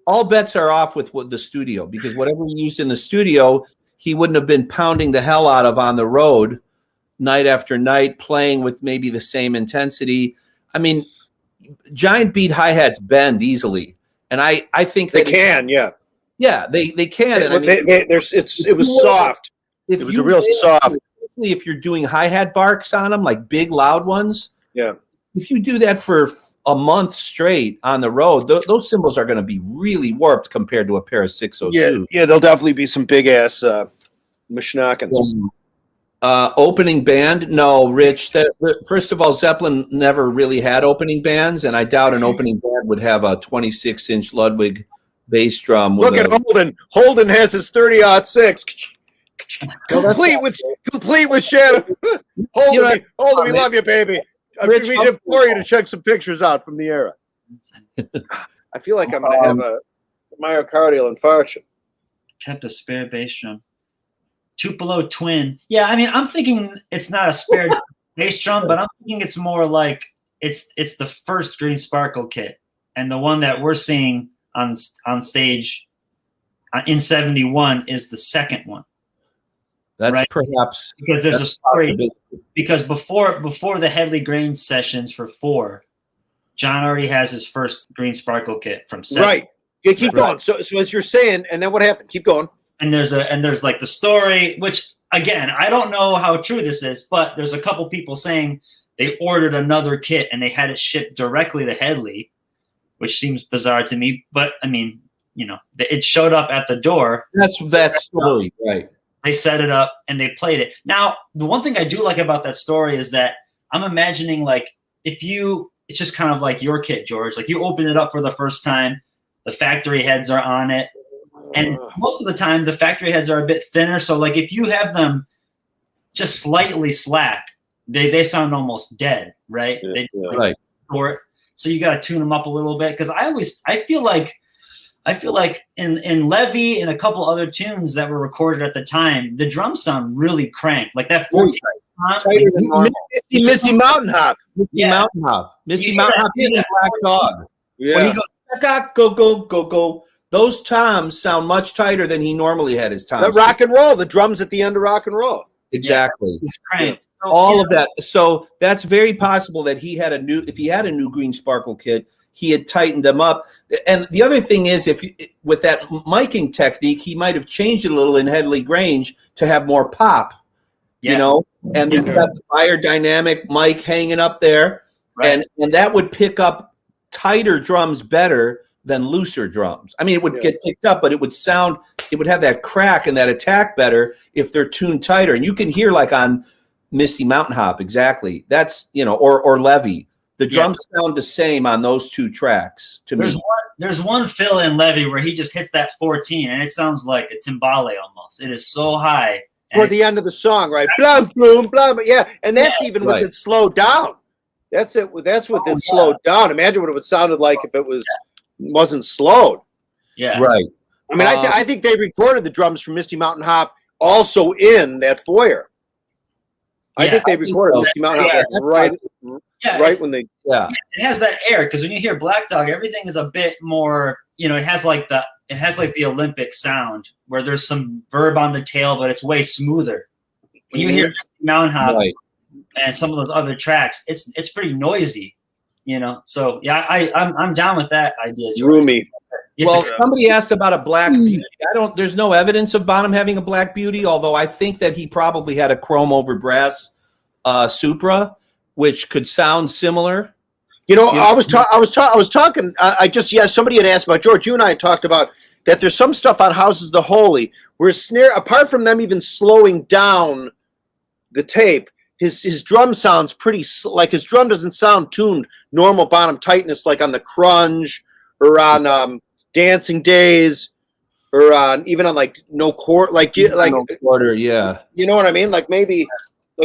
All bets are off with the studio, because whatever he used in the studio, he wouldn't have been pounding the hell out of on the road night after night, playing with maybe the same intensity. I mean, giant beat hi-hats bend easily. And I think they can, yeah. Yeah, they can. It was soft. It was a real soft. If you're doing hi-hat barks on them, like big loud ones. Yeah. If you do that for a month straight on the road, those cymbals are going to be really warped compared to a pair of 602. Yeah, there'll definitely be some big ass Mishnackins. Opening band? No, Rich. First of all, Zeppelin never really had opening bands, and I doubt an opening band would have a 26-inch Ludwig bass drum. Look at Holden. Holden has his 30-06. Complete with shadow. Holden, we love you, baby. We implore you to check some pictures out from the era. I feel like I'm going to have myocardial infarction. Kept a spare bass drum. Tupelo twin. Yeah, I mean, I'm thinking it's not a spare bass drum, but I'm thinking it's more like it's the first Green Sparkle kit, and the one that we're seeing on stage in '71 is the second one. That's right? Perhaps because there's a story. Because before the Headley Grange sessions for 4, John already has his first Green Sparkle kit from 7. Right. Yeah, keep going. So as you're saying, and then what happened? Keep going. And there's like the story, which again, I don't know how true this is, but there's a couple people saying they ordered another kit and they had it shipped directly to Headley, which seems bizarre to me. But I mean, it showed up at the door. That's that story, right? They set it up and they played it. Now, the one thing I do like about that story is that I'm imagining like it's just kind of like your kit, George. Like you open it up for the first time, the factory heads are on it. And most of the time, the factory heads are a bit thinner. So, like, if you have them just slightly slack, they sound almost dead, right? Yeah, right. Short. So you got to tune them up a little bit. Because I feel like in Levy and a couple other tunes that were recorded at the time, the drums sound really cranked. Like that 14. Misty Mountain Hop. Misty Mountain Hop. Misty Mountain Hop. Black Dog. Yeah. When he goes, go, go, go, go. Those toms sound much tighter than he normally had his toms. That rock and roll, the drums at the end of rock and roll. Exactly. He's cranked. All of that. So that's very possible that if he had a new Green Sparkle kit, he had tightened them up. And the other thing is, with that miking technique, he might have changed it a little in Headley Grange to have more pop, and you've got the biodynamic mic hanging up there, right. and that would pick up tighter drums better than looser drums. I mean, it would get picked up, but it would have that crack and that attack better if they're tuned tighter. And you can hear like on Misty Mountain Hop, exactly. That's, or Levy. The drums sound the same on those two tracks to me. There's one fill in Levy where he just hits that 14 and it sounds like a timbale almost. It is so high. Toward the end of the song, right? Blah, boom, blah, blah. Yeah, and that's even with it slowed down. That's it. That's with it slowed down. Imagine what it would sounded like if it wasn't slowed. Yeah. Right. I mean, I think they recorded the drums from Misty Mountain Hop also in that foyer. I think they recorded Misty Mountain Hop right when they. Yeah. It has that air because when you hear Black Dog, everything is a bit more. It has like the Olympic sound where there's some verb on the tail, but it's way smoother. When you hear Misty Mountain Hop and some of those other tracks, it's pretty noisy. So I'm down with that idea. George. Roomy. Well, somebody asked about a Black Beauty. There's no evidence of Bonham having a Black Beauty, although I think that he probably had a chrome over brass Supra, which could sound similar. I was talking. Somebody had asked about George. You and I had talked about that. There's some stuff on Houses of the Holy where snare, apart from them even slowing down the tape, his drum sounds pretty like his drum doesn't sound tuned normal Bonham tightness like on the Crunge or on Dancing Days or on even on like No Quarter No Quarter, yeah. You know what I mean? Like maybe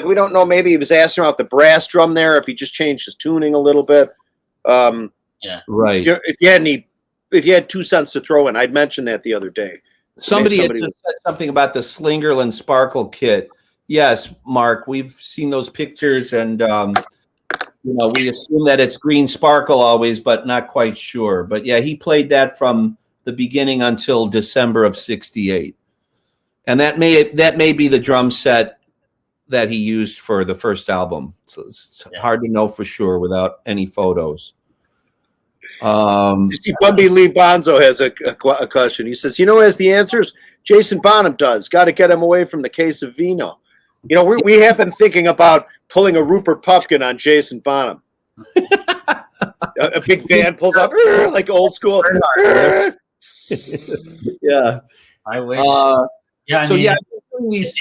we don't know. Maybe he was asking about the brass drum there. If he just changed his tuning a little bit. Right. If you had 2 cents to throw in, I'd mentioned that the other day. Somebody had said something about the Slingerland Sparkle kit. Yes, Mark, we've seen those pictures, and we assume that it's Green Sparkle always, but not quite sure. But yeah, he played that from the beginning until December of '68, and that may be the drum set that he used for the first album. So it's hard to know for sure without any photos. Bumby Lee Bonzo has a question. He says, as the answers, Jason Bonham does. Got to get him away from the case of vino. We have been thinking about pulling a Rupert Pufkin on Jason Bonham. A big van pulls up like old school. Yeah. I wish. I've been doing these.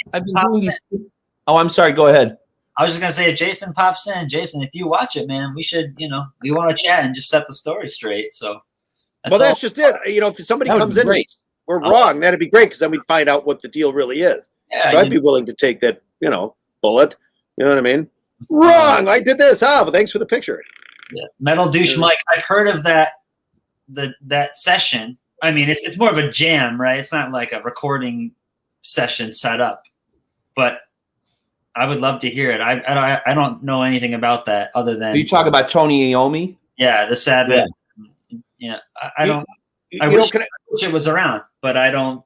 Oh, I'm sorry. Go ahead. I was just gonna say, if Jason pops in, Jason, if you watch it, man, we should, we want to chat and just set the story straight. So, that's just it. If somebody comes in, we're wrong. That'd be great because then we'd find out what the deal really is. Yeah, so I'd be willing to take that, bullet. You know what I mean? Wrong. I did this. But thanks for the picture. Yeah. Metal Douche Mike. I've heard of that. That session. I mean, it's more of a jam, right? It's not like a recording session set up, but I would love to hear it. I don't know anything about that other than. Are you talking about Tony Iommi? Yeah, the Sabbath. Yeah, I don't. I wish it was around, but I don't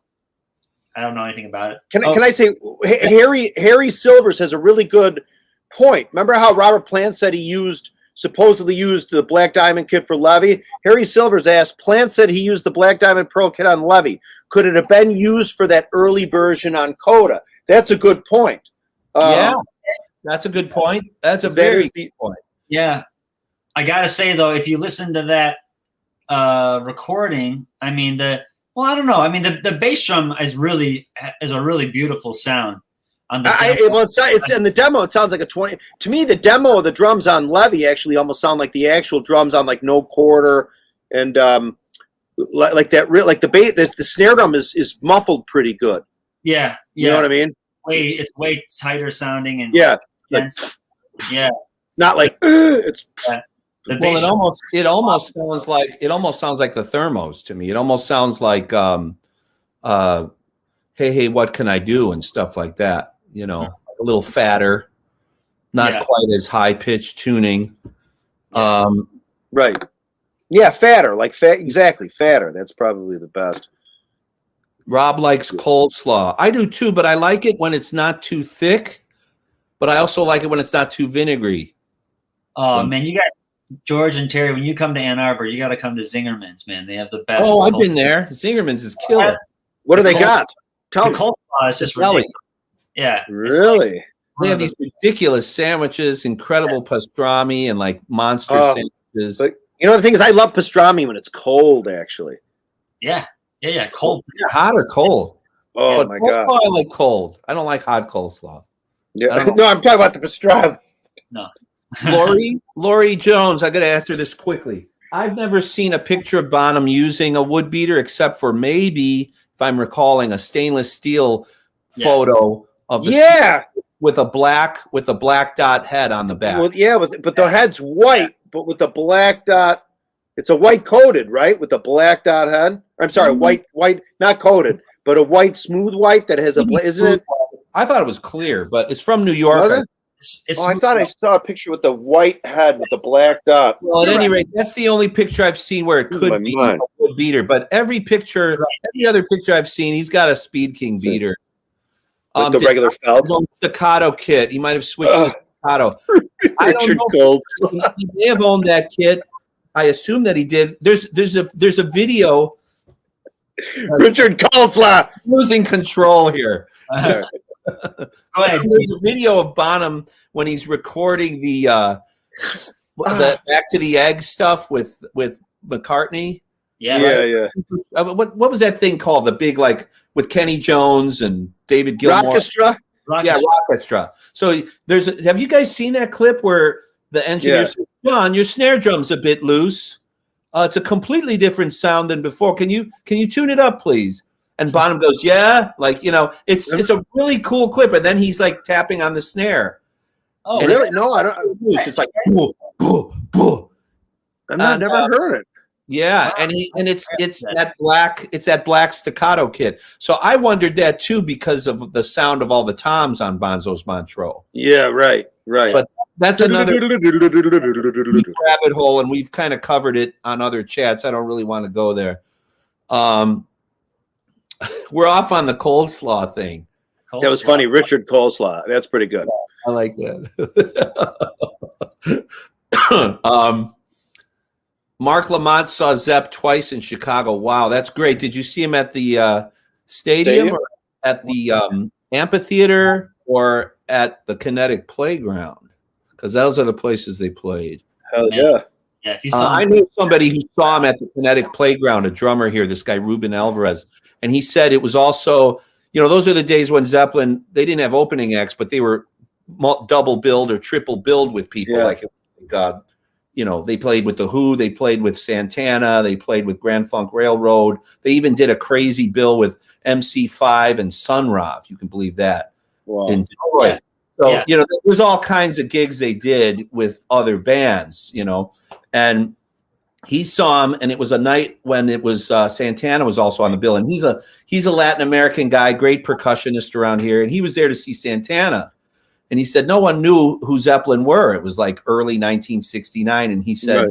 know anything about it. Can I say Harry Silvers has a really good point. Remember how Robert Plant said he supposedly used the Black Diamond kit for Levy? Harry Silvers asked, Plant said he used the Black Diamond Pearl kit on Levy. Could it have been used for that early version on Coda? That's a good point. Yeah, that's a good point. That's a very good point. Yeah. I got to say, though, if you listen to that recording, I mean, I don't know. I mean, the bass drum is a really beautiful sound. On the it's in the demo. It sounds like a 20. To me, the demo of the drums on Levy actually almost sound like the actual drums on like No Quarter, and like that. Like the bass, the snare drum is muffled pretty good. Yeah, you know what I mean. It's way tighter sounding and dense. Yeah, not like it's. Yeah. Well, it almost sounds like the Thermos to me. It almost sounds like hey, what can I do and stuff like that. You know, a little fatter, not quite as high pitched tuning. Right. Yeah, fatter, exactly, fatter. That's probably the best. Rob likes coleslaw. I do too, but I like it when it's not too thick. But I also like it when it's not too vinegary. Oh man, you got George and Terry. When you come to Ann Arbor, you got to come to Zingerman's. Man, they have the best. Oh, I've been there. Zingerman's is killer. What do they got? Tell me. Coleslaw is just ridiculous. Yeah, really. They have these ridiculous sandwiches, incredible pastrami, and like monster sandwiches. But you know the thing is, I love pastrami when it's cold. Actually. Yeah, cold. Yeah, hot or cold. Oh my god! I like cold. I don't like hot coleslaw. Yeah, no, I'm talking about the pastrami. No. Lori Jones, I got to answer this quickly. I've never seen a picture of Bonham using a wood beater, except for maybe, if I'm recalling, a stainless steel photo of the with a black dot head on the back. Well, but the head's white, but with the black dot. It's a white coated, right? With the black dot head. I'm sorry, white, not coated, but a white, smooth white that has isn't it? I thought it was clear, but it's from New York. I thought I saw a picture with the white head with the black dot. Well, at any rate, that's the only picture I've seen where it could be a wood beater. But every other picture I've seen, he's got a Speed King beater. With the regular felt staccato kit. He might have switched to staccato. I don't know. He may have owned that kit. I assume that he did. There's a video. Richard Coleslaw losing control here. Go ahead. There's a video of Bonham when he's recording the Back to the Egg stuff with McCartney. Yeah. What was that thing called? The big with Kenny Jones and David Gilmour. Rockestra. Yeah, Rockestra. So have you guys seen that clip where the engineer said, John, your snare drum's a bit loose. It's a completely different sound than before. Can you tune it up, please? And Bonham goes, yeah, it's a really cool clip. And then he's like tapping on the snare. Oh, and really? No, I don't. It's like, boo, boo, boo. I've never heard it. Yeah, and it's that black staccato kit. So I wondered that too because of the sound of all the toms on Bonzo's Montreux. Yeah, right. But that's another rabbit hole, and we've kind of covered it on other chats. I don't really want to go there. We're off on the coleslaw thing. That was funny. Richard Coleslaw. That's pretty good. I like that. Mark Lamont saw Zepp twice in Chicago. Wow, that's great. Did you see him at the stadium? Or at the amphitheater, or at the Kinetic Playground? Because those are the places they played. Hell yeah. Yeah, if you saw I knew somebody who saw him at the Kinetic Playground, a drummer here, this guy Ruben Alvarez. And he said it was also, those are the days when Zeppelin, they didn't have opening acts, but they were double billed or triple billed with people. They played with The Who, they played with Santana, they played with Grand Funk Railroad. They even did a crazy bill with MC5 and Sun Ra, if you can believe that. Wow. In Detroit. So, there's all kinds of gigs they did with other bands, and he saw him, and it was a night when it was Santana was also on the bill, and he's a Latin American guy, great percussionist around here, and he was there to see Santana, and he said no one knew who Zeppelin were. It was like early 1969, and he said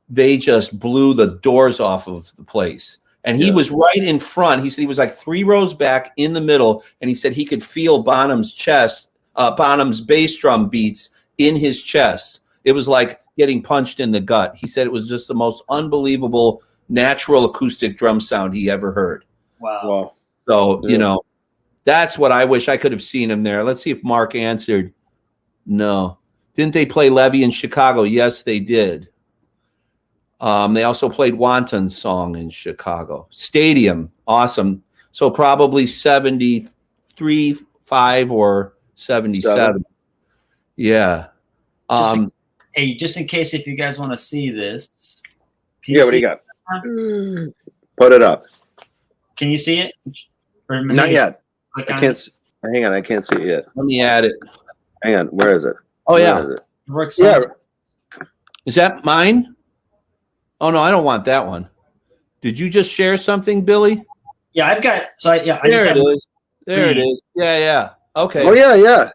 they just blew the doors off of the place, and he was right in front. He said he was like 3 rows back in the middle, and he said he could feel Bonham's chest, Bonham's bass drum beats in his chest. It was like getting punched in the gut. He said it was just the most unbelievable natural acoustic drum sound he ever heard. Wow. So, you know, that's what I wish I could have seen him there. Let's see if Mark answered. No. Didn't they play Levy in Chicago? Yes, they did. They also played Wanton's song in Chicago. Stadium. Awesome. So probably 73, 5 or 77. Yeah. Hey, just in case if you guys want to see this. What do you got? Put it up. Can you see it? Not yet. I can't. Hang on, I can't see it yet. Let me add it. Hang on, where is it? Oh, yeah. It works. Yeah. Is that mine? Oh, no, I don't want that one. Did you just share something, Billy? Yeah, I've got. So I there just it is. There it is. Yeah. Okay. Oh, yeah.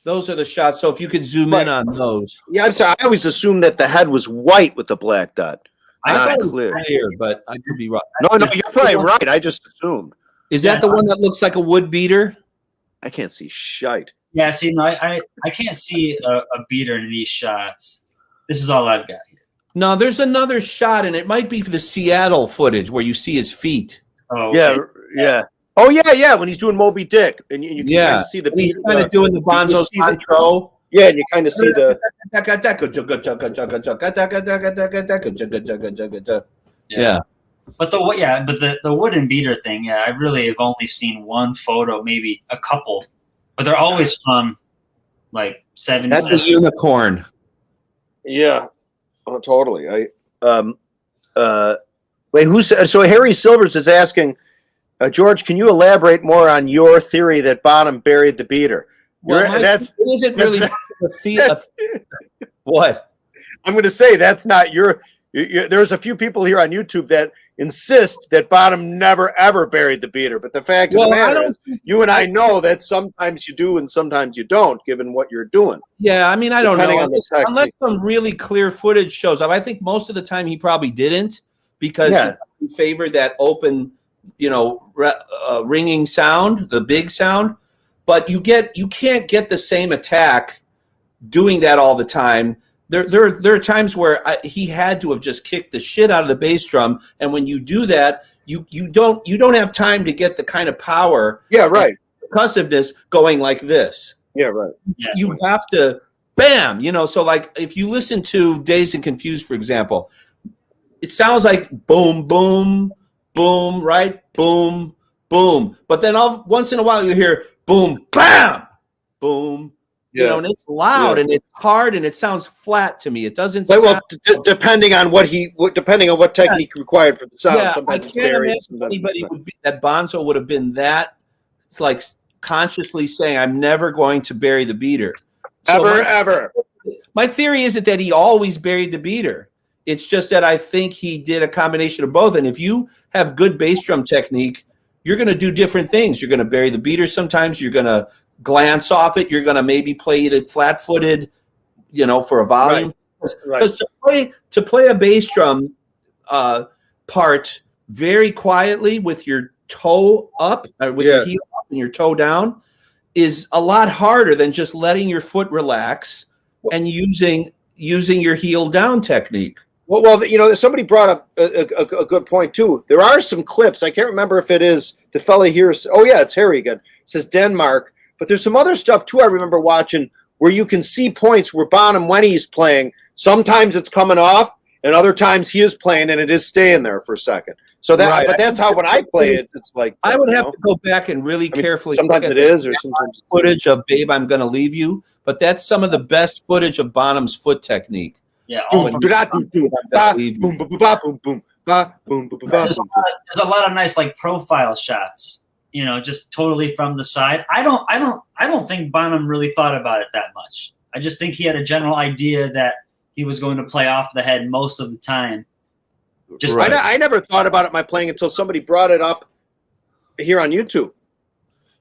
Those are the shots. So if you could zoom in on those. Yeah, I'm sorry. I always assumed that the head was white with the black dot. I thought Not it was clear. clear, but I could be wrong. No, you're probably right. I just assumed. Is that the one that looks like a wood beater? I can't see shite. Yeah, see, no, I can't see a beater in these shots. This is all I've got here. No, there's another shot, and it might be for the Seattle footage where you see his feet. Oh, okay. Yeah. Oh, yeah. When he's doing Moby Dick, and you can kind of see the. He's kind of doing the Bonzo intro. Yeah, and you kind of see the. Yeah. But the wooden beater thing, yeah, I really have only seen one photo, maybe a couple, but they're always from like 70s. That's a unicorn. Yeah, totally. Wait, so Harry Silvers is asking, George, can you elaborate more on your theory that Bonham buried the beater? Well, it isn't really what I'm going to say. That's not your. There's a few people here on YouTube that insist that Bonham never ever buried the beater, but the fact of the matter is, you and I know that sometimes you do and sometimes you don't, given what you're doing. Yeah, I mean, I don't know Unless some really clear footage shows up. I think most of the time he probably didn't, because he favored that open, ringing sound, the big sound. But you can't get the same attack doing that all the time. There are times where he had to have just kicked the shit out of the bass drum, and when you do that, you don't have time to get the kind of power, percussiveness going like this. Yeah, right. Yeah. You have to bam, so like if you listen to Dazed and Confused, for example, it sounds like boom, boom, boom, right? Boom, boom. But then once in a while you hear boom, bam, boom. And it's loud and it's hard and it sounds flat to me. It doesn't. Well, depending on what technique required for the sound. Yeah, sometimes I can't imagine anybody that Bonzo would have been that. It's like consciously saying, "I'm never going to bury the beater." Ever. My theory isn't that he always buried the beater. It's just that I think he did a combination of both. And if you have good bass drum technique, you're going to do different things. You're going to bury the beater sometimes. You're going to glance off it. You're going to maybe play it flat-footed, for a volume. Because to play a bass drum part very quietly with your toe up, with your heel up and your toe down, is a lot harder than just letting your foot relax and using your heel down technique. Well, somebody brought up a good point too. There are some clips. I can't remember if it is the fella here. Oh yeah, it's Harry again. It says Denmark. But there's some other stuff too I remember watching where you can see points where Bonham, when he's playing, sometimes it's coming off and other times he is playing and it is staying there for a second. So but that's how when I play it, it's like I would have to go back and really carefully. Sometimes it is, or sometimes footage of "Babe, I'm Gonna Leave You," but that's some of the best footage of Bonham's foot technique. Yeah. There's a lot of nice like profile shots. Just totally from the side. I don't think Bonham really thought about it that much. I just think he had a general idea that he was going to play off the head most of the time. Just Right. I never thought about it my playing until somebody brought it up here on YouTube.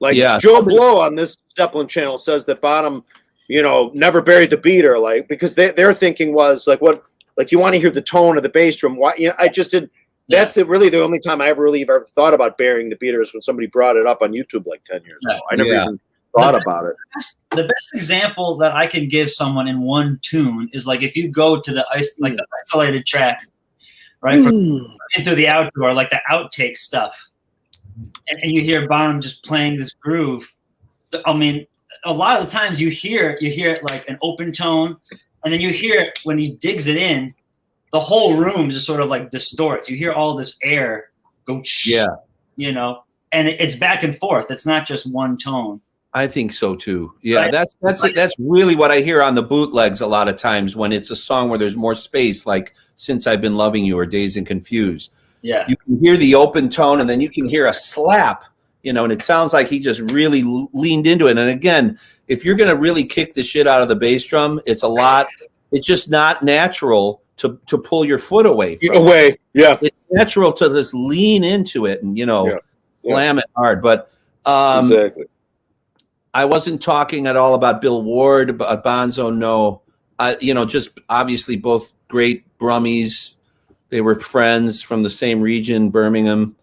Like Joe Blow on this Zeppelin channel says that Bonham, never buried the beater, like because their thinking was like what, like you want to hear the tone of the bass drum. Why? I just did. That's really the only time I ever thought about burying the beater is when somebody brought it up on YouTube like 10 years ago. I never even thought about it. The best example that I can give someone in one tune is like if you go to the isolated tracks, right, into the outdoor, like the outtake stuff, and you hear Bonham just playing this groove. I mean, a lot of the times you hear it like an open tone, and then you hear it when he digs it in. The whole room just sort of like distorts. You hear all this air go, and it's back and forth. It's not just one tone. I think so too. Yeah, right? That's really what I hear on the bootlegs a lot of times when it's a song where there's more space, like "Since I've Been Loving You" or "Dazed and Confused." Yeah, you can hear the open tone, and then you can hear a slap. And it sounds like he just really leaned into it. And again, if you're going to really kick the shit out of the bass drum, it's a lot. It's just not natural to pull your foot away from it. Yeah. It's natural to just lean into it and, slam it hard. But exactly. I wasn't talking at all about Bill Ward, about Bonzo. No, just obviously both great brummies. They were friends from the same region, Birmingham.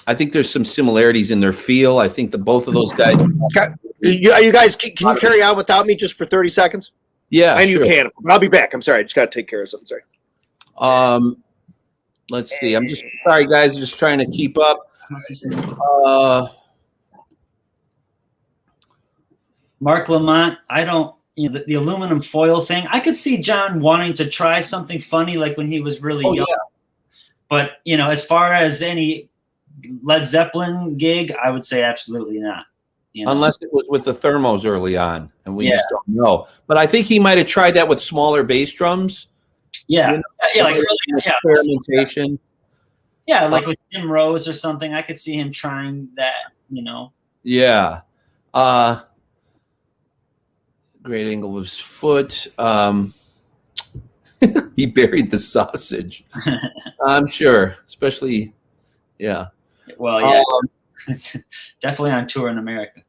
I think there's some similarities in their feel. I think that both of those guys. You guys, can you carry on without me just for 30 seconds? Yeah, and sure. You can. But I'll be back. I'm sorry. I just got to take care of something. Sorry. Let's see. I'm just sorry, guys. Just trying to keep up. Mark Lamont. I don't. The aluminum foil thing. I could see John wanting to try something funny, like when he was really young. Yeah. But as far as any Led Zeppelin gig, I would say absolutely not. Unless it was with the thermos early on, and we just don't know. But I think he might have tried that with smaller bass drums. Yeah, like early, experimentation. Yeah, like with Jim Rose or something. I could see him trying that. Yeah. Great angle of his foot. He buried the sausage. I'm sure, especially. Yeah. Well, yeah. Definitely on tour in America.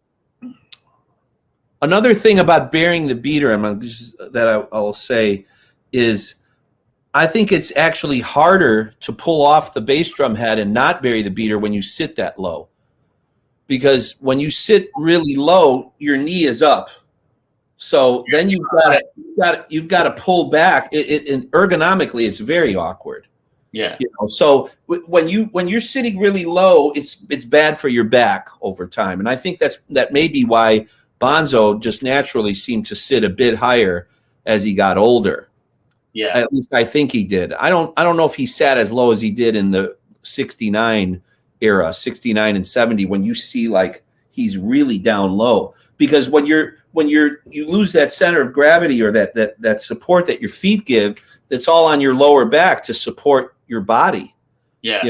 Another thing about burying the beater that I'll say is I think it's actually harder to pull off the bass drum head and not bury the beater when you sit that low. Because when you sit really low, your knee is up. So then you've got to pull back. And ergonomically, it's very awkward. Yeah. So when you're sitting really low, it's bad for your back over time, and I think that may be why Bonzo just naturally seemed to sit a bit higher as he got older. Yeah. At least I think he did. I don't know if he sat as low as he did in the 69 era, 69 and 70, when you see like he's really down low, because when you lose that center of gravity or that support that your feet give, it's all on your lower back to support your body. Yeah.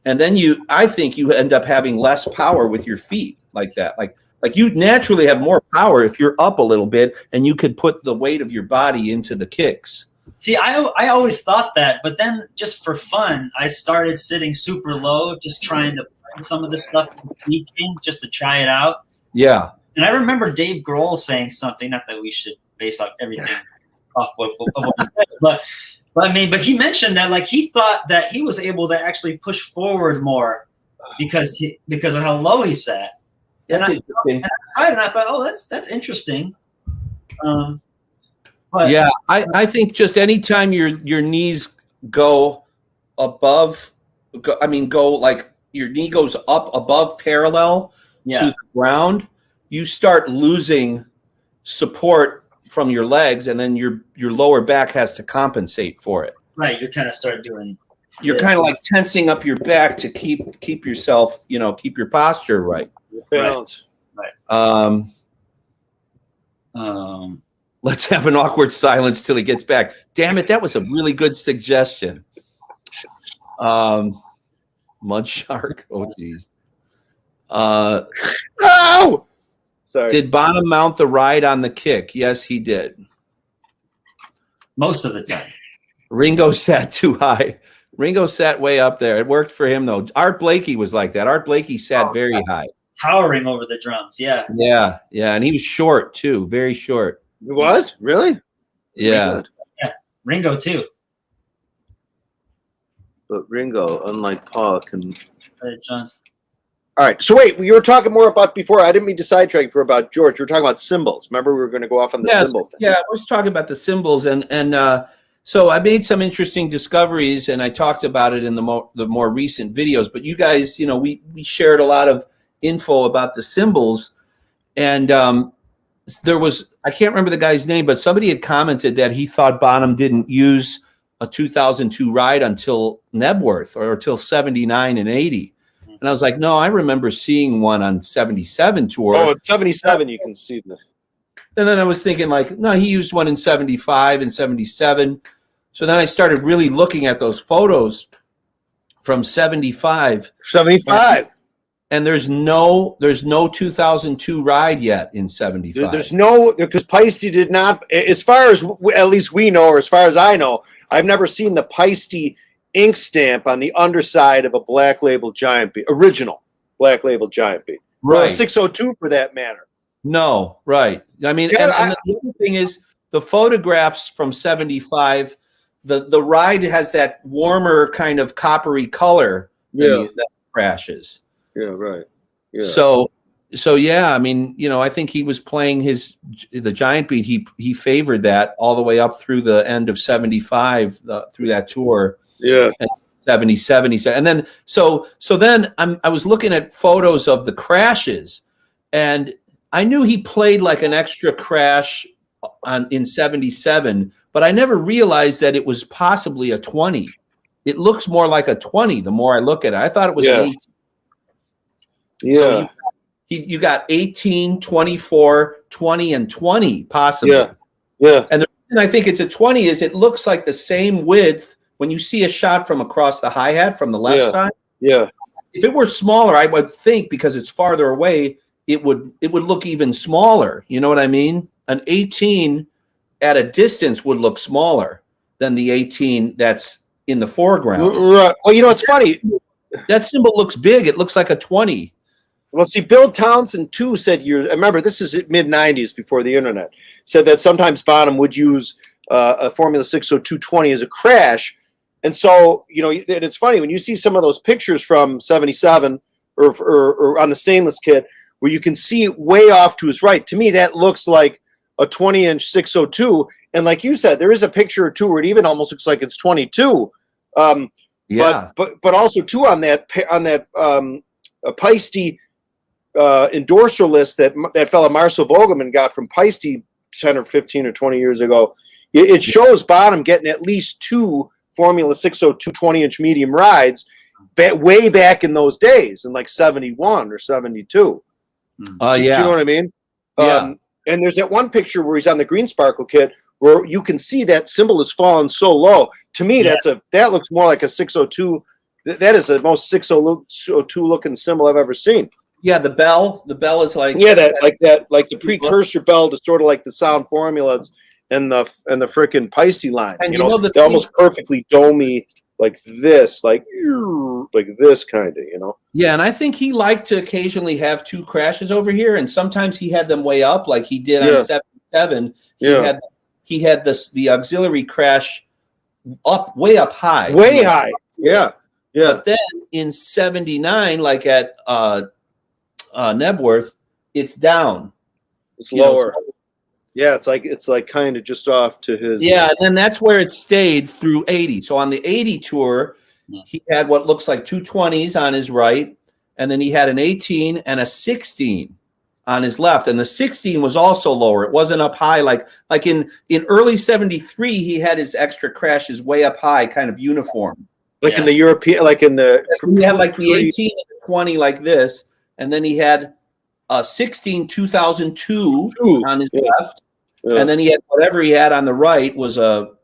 And then I think you end up having less power with your feet like that. Like you naturally have more power if you're up a little bit and you could put the weight of your body into the kicks. See, I always thought that, but then just for fun, I started sitting super low, just trying to learn some of this stuff from Keating, just to try it out. Yeah. And I remember Dave Grohl saying something, not that we should base off everything off what he said, but he mentioned that like he thought that he was able to actually push forward more because of how low he sat. And I tried, and I thought, oh, that's interesting. But yeah, I think just anytime your knees go above, go like your knee goes up above parallel to the ground, you start losing support from your legs, and then your lower back has to compensate for it. Right, you kind of start doing. You're kind of like tensing up your back to keep yourself, keep your posture right. Balance. Right. Let's have an awkward silence till he gets back. Damn it, that was a really good suggestion. Mud shark. Oh, geez. Oh! Sorry. Did Bonham mount the ride on the kick? Yes, he did. most of the time. Ringo sat too high. Ringo sat way up there. It worked for him though. Art Blakey was like that. Art Blakey sat very high, towering over the drums. Yeah, and he was short too, very short. He was really, yeah. Ringo too. But Ringo, unlike Paul, can. All right. So wait, you were talking more about before. I didn't mean to sidetrack for about George. You were talking about cymbals. Remember, we were going to go off on the cymbal thing. Yeah, I was talking about the cymbals, and so I made some interesting discoveries, and I talked about it in the more recent videos. But you guys, we shared a lot of info about the cymbals, and there was, I can't remember the guy's name, but somebody had commented that he thought Bonham didn't use a 2002 ride until Nebworth or until 79 and 80. And I was like, no, I remember seeing one on 77 tour. Oh, it's 77. You can see the. And then I was thinking like, no, he used one in 75 and 77. So then I started really looking at those photos from 75. 75. And there's no 2002 ride yet in 75. There's no, because Paiste did not, as far as at least we know, or as far as I know, I've never seen the Paiste ink stamp on the underside of a Black Label Giant Beat, original Black Label Giant Beat. Right. Or 602 for that matter. No, right. I mean, and the other thing is the photographs from 75, the ride has that warmer kind of coppery color that crashes. Yeah, right. Yeah. So yeah, I mean, I think he was playing the Giant Beat. He favored that all the way up through the end of 75 through that tour. Yeah. 70, 77. And then so then I was looking at photos of the crashes, and I knew he played like an extra crash in 77, but I never realized that it was possibly a 20. It looks more like a 20 the more I look at it. I thought it was an 18. Yeah. So you got 18, 24, 20, and 20 possibly. Yeah. And the reason I think it's a 20 is it looks like the same width when you see a shot from across the hi-hat from the left side. Yeah. If it were smaller, I would think because it's farther away, it would look even smaller. You know what I mean? An 18 at a distance would look smaller than the 18 that's in the foreground. Right. Well, it's funny. That cymbal looks big. It looks like a 20. Well, see, Bill Townsend, too, said I remember this is mid-'90s before the internet, said that sometimes Bonham would use a Formula 602-20 as a crash. And so, and it's funny, when you see some of those pictures from 77 or on the stainless kit, where you can see way off to his right, to me, that looks like a 20-inch 602. And like you said, there is a picture or two where it even almost looks like it's 22. Yeah. But also, too, on that Paiste endorser list that fellow Marcel Vogelman got from Paiste 10 or 15 or 20 years ago, it shows Bonham getting at least two Formula 602 20-inch medium rides way back in those days, in like 71 or 72. Do you know what I mean? Yeah. And there's that one picture where he's on the Green Sparkle kit where you can see that cymbal has fallen so low. To me, that looks more like a 602. That is the most 602 looking cymbal I've ever seen. Yeah, the bell is like like the precursor bell to sort of like the sound formulas and the frickin' Paiste line. And they're almost perfectly domey like this kind of, Yeah, and I think he liked to occasionally have two crashes over here, and sometimes he had them way up, like he did on 77. He had the auxiliary crash way up high. Way high. Yeah. Yeah. But then in 79, like at Nebworth, it's down. It's lower. Yeah, it's like kind of just off to his. Yeah, and then that's where it stayed through 80. So on the 80 tour, he had what looks like two 20s on his right, and then he had an 18 and a 16 on his left. And the 16 was also lower. It wasn't up high. Like in early 73, he had his extra crashes way up high, kind of uniform. Like in the European, like in the. He had like the 18 and the 20 like this, and then he had a 16 2002 on his left, and then he had whatever he had on the right was a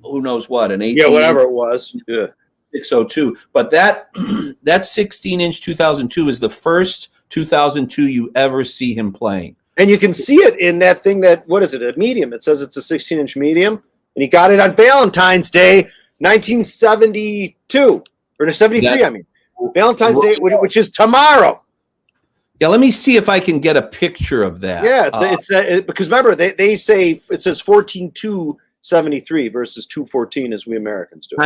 who knows what, an 18. Yeah, whatever it was. Yeah. 602. But that 16-inch 2002 is the first 2002 you ever see him playing. And you can see it in that thing what is it, a medium? It says it's a 16-inch medium. and he got it on Valentine's Day, 1972 or 73. I mean, Valentine's Day, which is tomorrow. Yeah, let me see if I can get a picture of that. Yeah, because remember they say it says 14/2/73 versus 2/14 as we Americans do.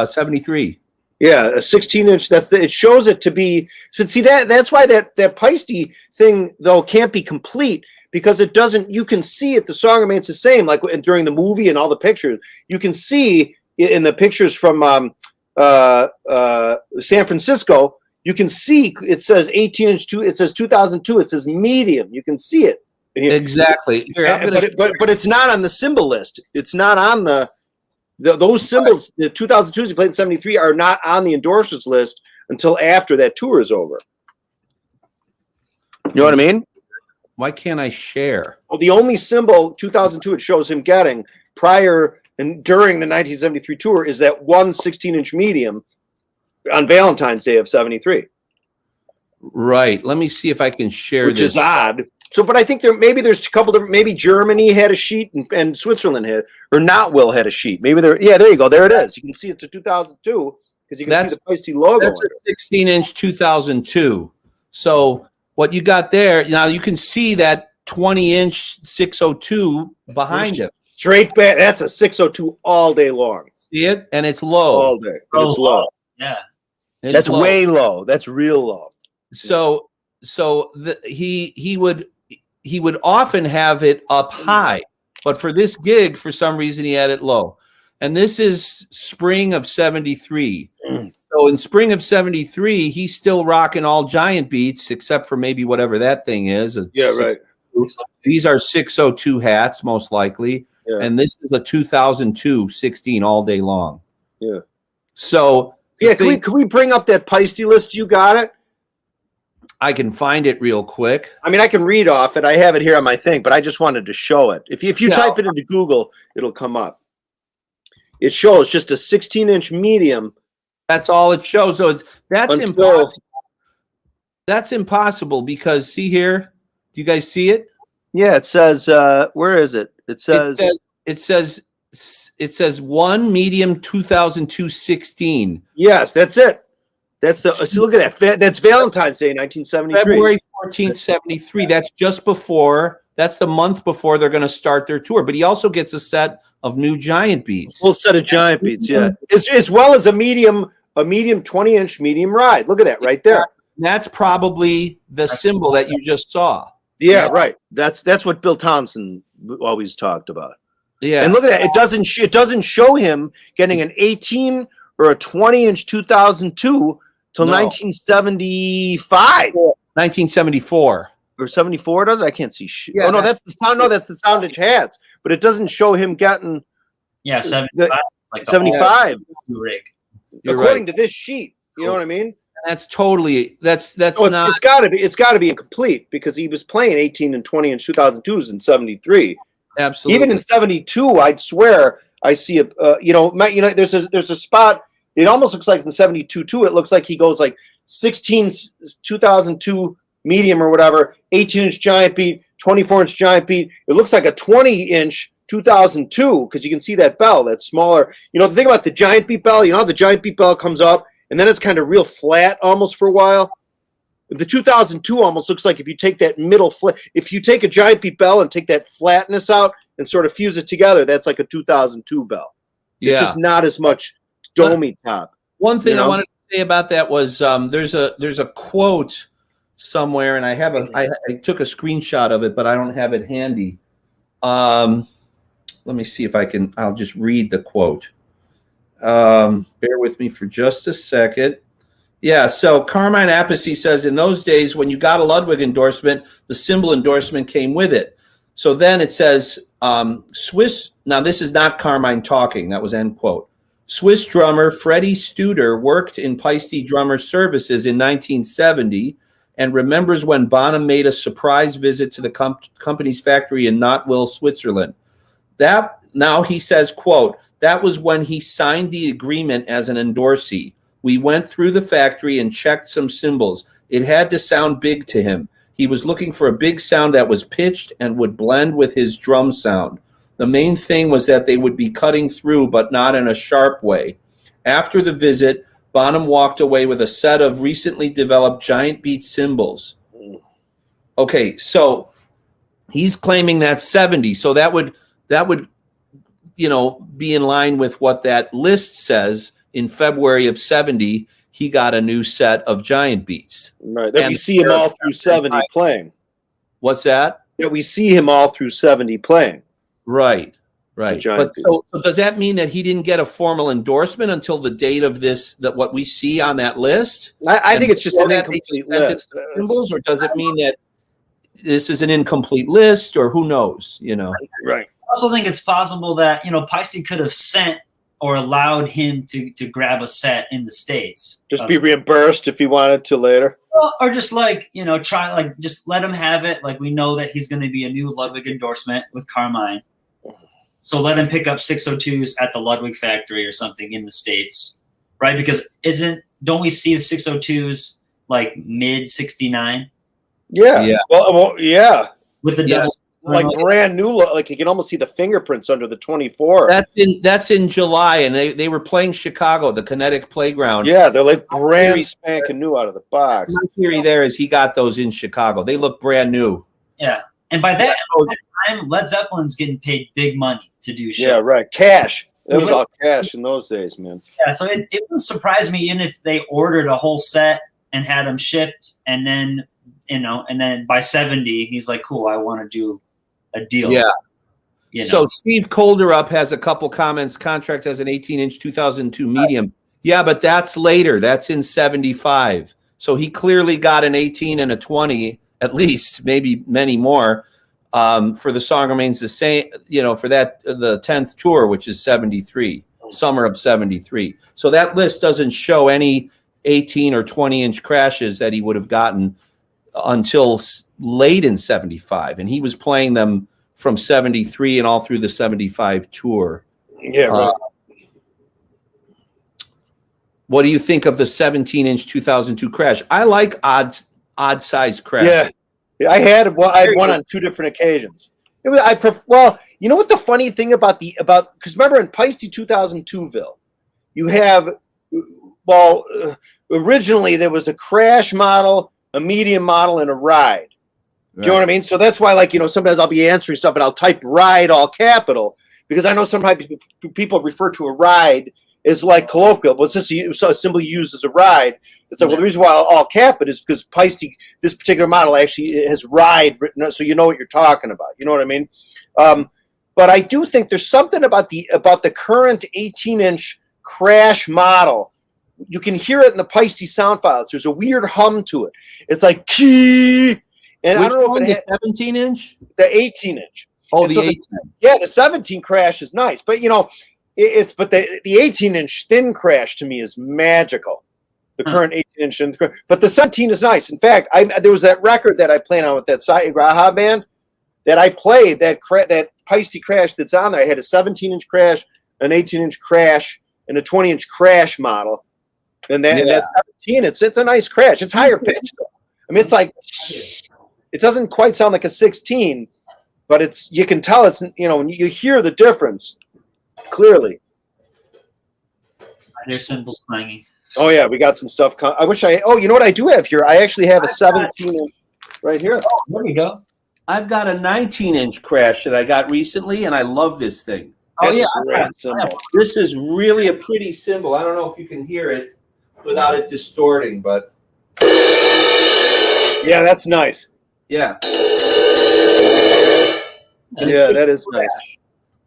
73. Yeah, a 16-inch. It shows it to be. So see that's why that Paiste thing though can't be complete because it doesn't. You can see it. The song remains the same. Like during the movie and all the pictures, you can see in the pictures from San Francisco. You can see it says 18-inch. It says 2002. It says medium. You can see it. Exactly. Here, but it's not on the cymbal list. It's not on those cymbals. The 2002s he played in 73 are not on the endorsements list until after that tour is over. You know what I mean? Why can't I share? Well, the only cymbal 2002 it shows him getting prior and during the 1973 tour is that one 16-inch medium on Valentine's Day of 73. Right. Let me see if I can share which this. is odd. So, but I think there's a couple different. Maybe Germany had a sheet and Switzerland had, or Notwill had a sheet. Maybe there. Yeah, there you go. There it is. You can see it's a 2002 because you can see the Paiste logo. That's a 16-inch 2002. So what you got there now, you can see that 20-inch 602 behind it. Straight back. That's a 602 all day long. See it, and it's low all day. It's low. Yeah, that's low. Way low. That's real low. So he would often have it up high, but for this gig, for some reason, he had it low. And this is spring of 73. So in spring of 73, he's still rocking all giant beats, except for maybe whatever that thing is. Right. These are 602 hats, most likely. Yeah. And this is a 2002 16 all day long. Yeah. So yeah, can we bring up that Paiste list? You got it? I can find it real quick. I mean, I can read off it. I have it here on my thing, but I just wanted to show it. If you type it into Google, it'll come up. It shows just a 16-inch medium. That's all it shows. So that's impossible. That's impossible because see here, do you guys see it? Yeah, it says where is it? It says one medium 2002 16. Yes, that's it. That's the so look at that. That's Valentine's Day 1973. February 14th, 73. That's just before. That's the month before they're going to start their tour. But he also gets a set of new giant beats. Full set of giant beats, yeah. As well as a medium 20-inch medium ride. Look at that right there. That's probably the cymbal that you just saw. Yeah, right. That's what Bill Thompson always talked about. Yeah. And look at that. It doesn't show him getting an 18 or a 20-inch 2002 till 1975. 1974. Or 74 does it? I can't see shit. Yeah, oh no, that's the sound. No, that's the Soundage hats. But it doesn't show him getting 75. Like 75 rig. According to this sheet. You know what I mean? That's totally that's not. It's got to be incomplete because he was playing 18 and 20 inch 2002s in 73. Absolutely. Even in 72, I'd swear I see a there's a spot. It almost looks like in the 72 too. It looks like he goes like 16 2002 medium or whatever, 18-inch giant beat, 24-inch giant beat. It looks like a 20-inch 2002 because you can see that bell that's smaller. You know, the thing about the giant beat bell, you know, the giant beat bell comes up and then it's kind of real flat almost for a while. The 2002 almost looks like if you take that middle flat, if you take a giant beat bell and take that flatness out and sort of fuse it together, that's like a 2002 bell. Yeah. It's just not as much domey top. One thing I wanted to say about that was there's a quote somewhere, and I took a screenshot of it, but I don't have it handy. Let me see if I'll just read the quote. Bear with me for just a second. Yeah, so Carmine Appice says, in those days, when you got a Ludwig endorsement, the Cymbal endorsement came with it. So then it says, Swiss, now this is not Carmine talking, that was end quote. Swiss drummer Freddie Studer worked in Paiste drummer services in 1970 and remembers when Bonham made a surprise visit to the company's factory in Notwill, Switzerland. Now he says, quote, that was when he signed the agreement as an endorsee. We went through the factory and checked some cymbals. It had to sound big to him. He was looking for a big sound that was pitched and would blend with his drum sound. The main thing was that they would be cutting through, but not in a sharp way. After the visit, Bonham walked away with a set of recently developed giant beat cymbals. Okay, so he's claiming that's 70. So that would be in line with what that list says. In February of 70, he got a new set of giant beats. Right, that we see him all through 70 playing. What's that? That we see him all through 70 playing. Right. But so does that mean that he didn't get a formal endorsement until the date of this, that what we see on that list? I think it's just an incomplete list. Symbols, or does it mean that this is an incomplete list, or who knows, Right. I also think it's possible that, Paiste could have sent or allowed him to grab a set in the States. Just be reimbursed if he wanted to later. Well, or just just let him have it. Like, we know that he's going to be a new Ludwig endorsement with Carmine. So let him pick up 602s at the Ludwig factory or something in the States, right? Because don't we see the 602s like mid 69? Yeah. Well, yeah. With the double, like brand new, like you can almost see the fingerprints under the 24. That's in July, and they were playing Chicago, the Kinetic Playground. Yeah, they're like brand spanking new out of the box. My theory there is he got those in Chicago. They look brand new. Yeah, and by that time, Led Zeppelin's getting paid big money to do shows. Yeah, right. Cash. It was all cash in those days, man. Yeah, so it wouldn't surprise me even if they ordered a whole set and had them shipped, and then by 70, he's like, cool, I want to do a deal. Yeah. So Steve Colderup has a couple comments. Contract as an 18-inch 2002 medium. Yeah, but that's later. That's in 75. So he clearly got an 18 and a 20, at least, maybe many more. For The Song Remains the Same, for that, the 10th tour, which is 73, summer of 73. So that list doesn't show any 18 or 20-inch crashes that he would have gotten until late in 75. And he was playing them from 73 and all through the 75 tour. Yeah, right. What do you think of the 17-inch 2002 crash? I like odd size crash. Yeah. I had one on two different occasions. You know what the funny thing about because remember in Paiste 2002ville, you have originally there was a crash model, a medium model, and a ride. Do you know what I mean? So that's why, sometimes I'll be answering stuff and I'll type ride all capital, because I know sometimes people refer to a ride as like colloquial. Well, it's just a symbol used as a ride. It's like, well, the reason why all cap it is because Paiste, this particular model, actually has ride written, so you know what you're talking about. You know what I mean? But I do think there's something about the current 18-inch crash model. You can hear it in the Paiste sound files. There's a weird hum to it. It's like key. And Which I don't know one, if it the 17-inch? The 18-inch. Oh, the 18. Yeah, the 17 crash is nice, but the 18-inch thin crash to me is magical. The current 18-inch thin crash, but the 17 is nice. In fact, there was that record that I played on with that Graha band that I played, that Paiste crash that's on there. I had a 17-inch crash, an 18-inch crash, and a 20-inch crash model. And that 17, it's a nice crash. It's higher pitched though. I mean, it's like, it doesnn't quite sound like a 16, but you can tell it's, you hear the difference clearly. There's cymbals clanging. Oh yeah, we got some stuff. You know what I do have here? I actually have a 17-inch right here. Oh, there we go. I've got a 19-inch crash that I got recently, and I love this thing. Oh, yeah. This is really a pretty cymbal. I don't know if you can hear it without it distorting, but yeah, that's nice. Yeah. Yeah, that is nice.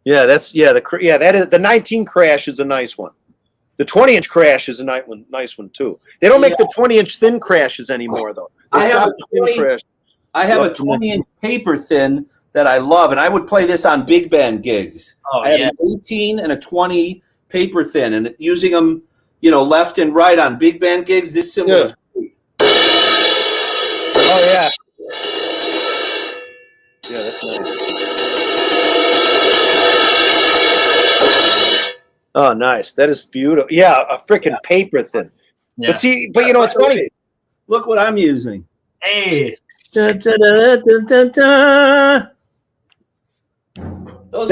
Yeah, that is the 19 crash is a nice one. The 20-inch crash is a nice one too. They don't make the 20-inch thin crashes anymore though. I have a 20-inch paper thin that I love, and I would play this on big band gigs. Oh, I have an 18 and a 20 paper thin, and using them, left and right on big band gigs. This cymbal is great. Oh yeah. Yeah, that's nice. Oh, nice. That is beautiful. Yeah, a freaking paper thin. Yeah. But it's funny. Look what I'm using. Hey, Da, da, da, da, da, da. Those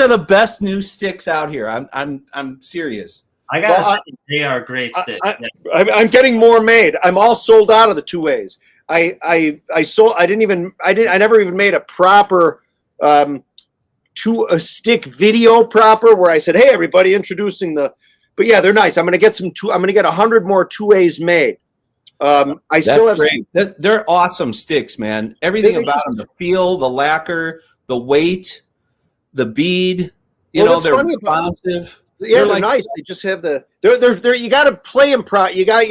are the best new sticks out here. I'm serious. I gotta say, they are great sticks. I'm getting more made. I'm all sold out of the 2As. I never even made a proper a stick video proper where I said, hey, everybody, introducing the. But yeah, they're nice. I'm gonna get I'm gonna get 100 more 2As made. I still have. Great. They're awesome sticks, man. Everything about them, the feel, the lacquer, the weight, the bead. They're responsive. Yeah, they're nice. They just have they're you got to play them you got,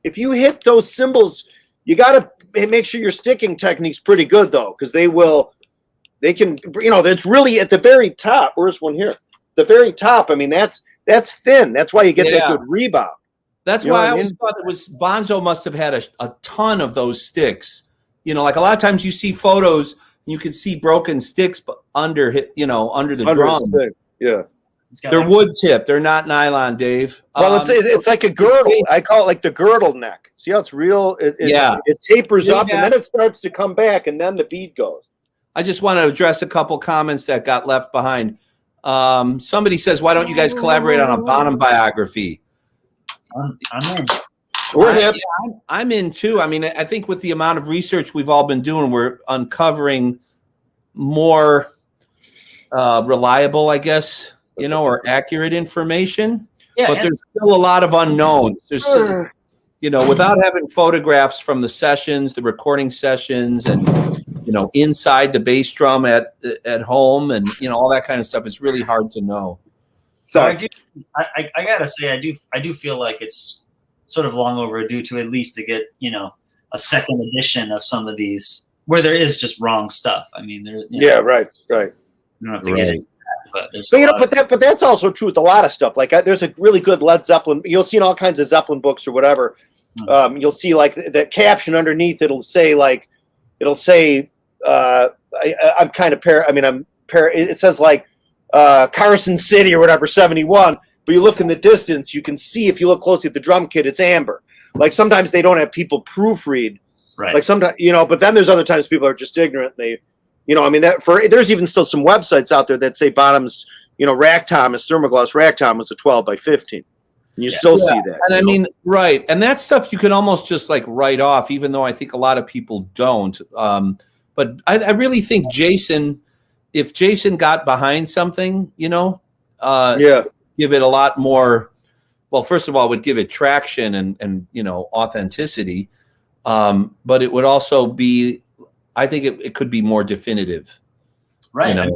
if you hit those cymbals, you got to make sure your sticking technique's pretty good though, because they can, it's really at the very top. Where's one here? The very top. I mean, that's thin. That's why you get that good rebound. That's why I always thought it was Bonzo must have had a ton of those sticks. Like a lot of times you see photos, and you can see broken sticks under the drum. Yeah. They're wood tip. They're not nylon, Dave. Well, it's like a girdle. I call it like the girdle neck. See how it's real? It tapers up and then it starts to come back and then the bead goes. I just want to address a couple comments that got left behind. Somebody says, why don't you guys collaborate on a Bonham biography? I'm in. I'm in too. I mean, I think with the amount of research we've all been doing, we're uncovering more reliable, I guess, or accurate information. Yeah, but there's still a lot of unknowns. There's, without having photographs from the sessions, the recording sessions, and inside the bass drum at home, and all that kind of stuff, it's really hard to know. So I gotta say, I do feel like it's sort of long overdue to at least to get a second edition of some of these where there is just wrong stuff. I mean, right. You don't have to get it. But that's also true with a lot of stuff. Like there's a really good Led Zeppelin. You'll see in all kinds of Zeppelin books or whatever. You'll see like the caption underneath. It'll say I'm kind of it says like Carson City or whatever 71. But you look in the distance, you can see if you look closely at the drum kit, it's amber. Like sometimes they don't have people proofread. Right. Like sometimes but then there's other times people are just ignorant. They. There's even still some websites out there that say Bonham's, rack tom is thermoglass rack tom was a 12 by 15. And you still see that. And I mean, right. And that stuff you can almost just like write off, even though I think a lot of people don't. But I really think if Jason got behind something, give it a lot more. Well, first of all, it would give it traction and authenticity. But it would also be, I think it could be more definitive. Right.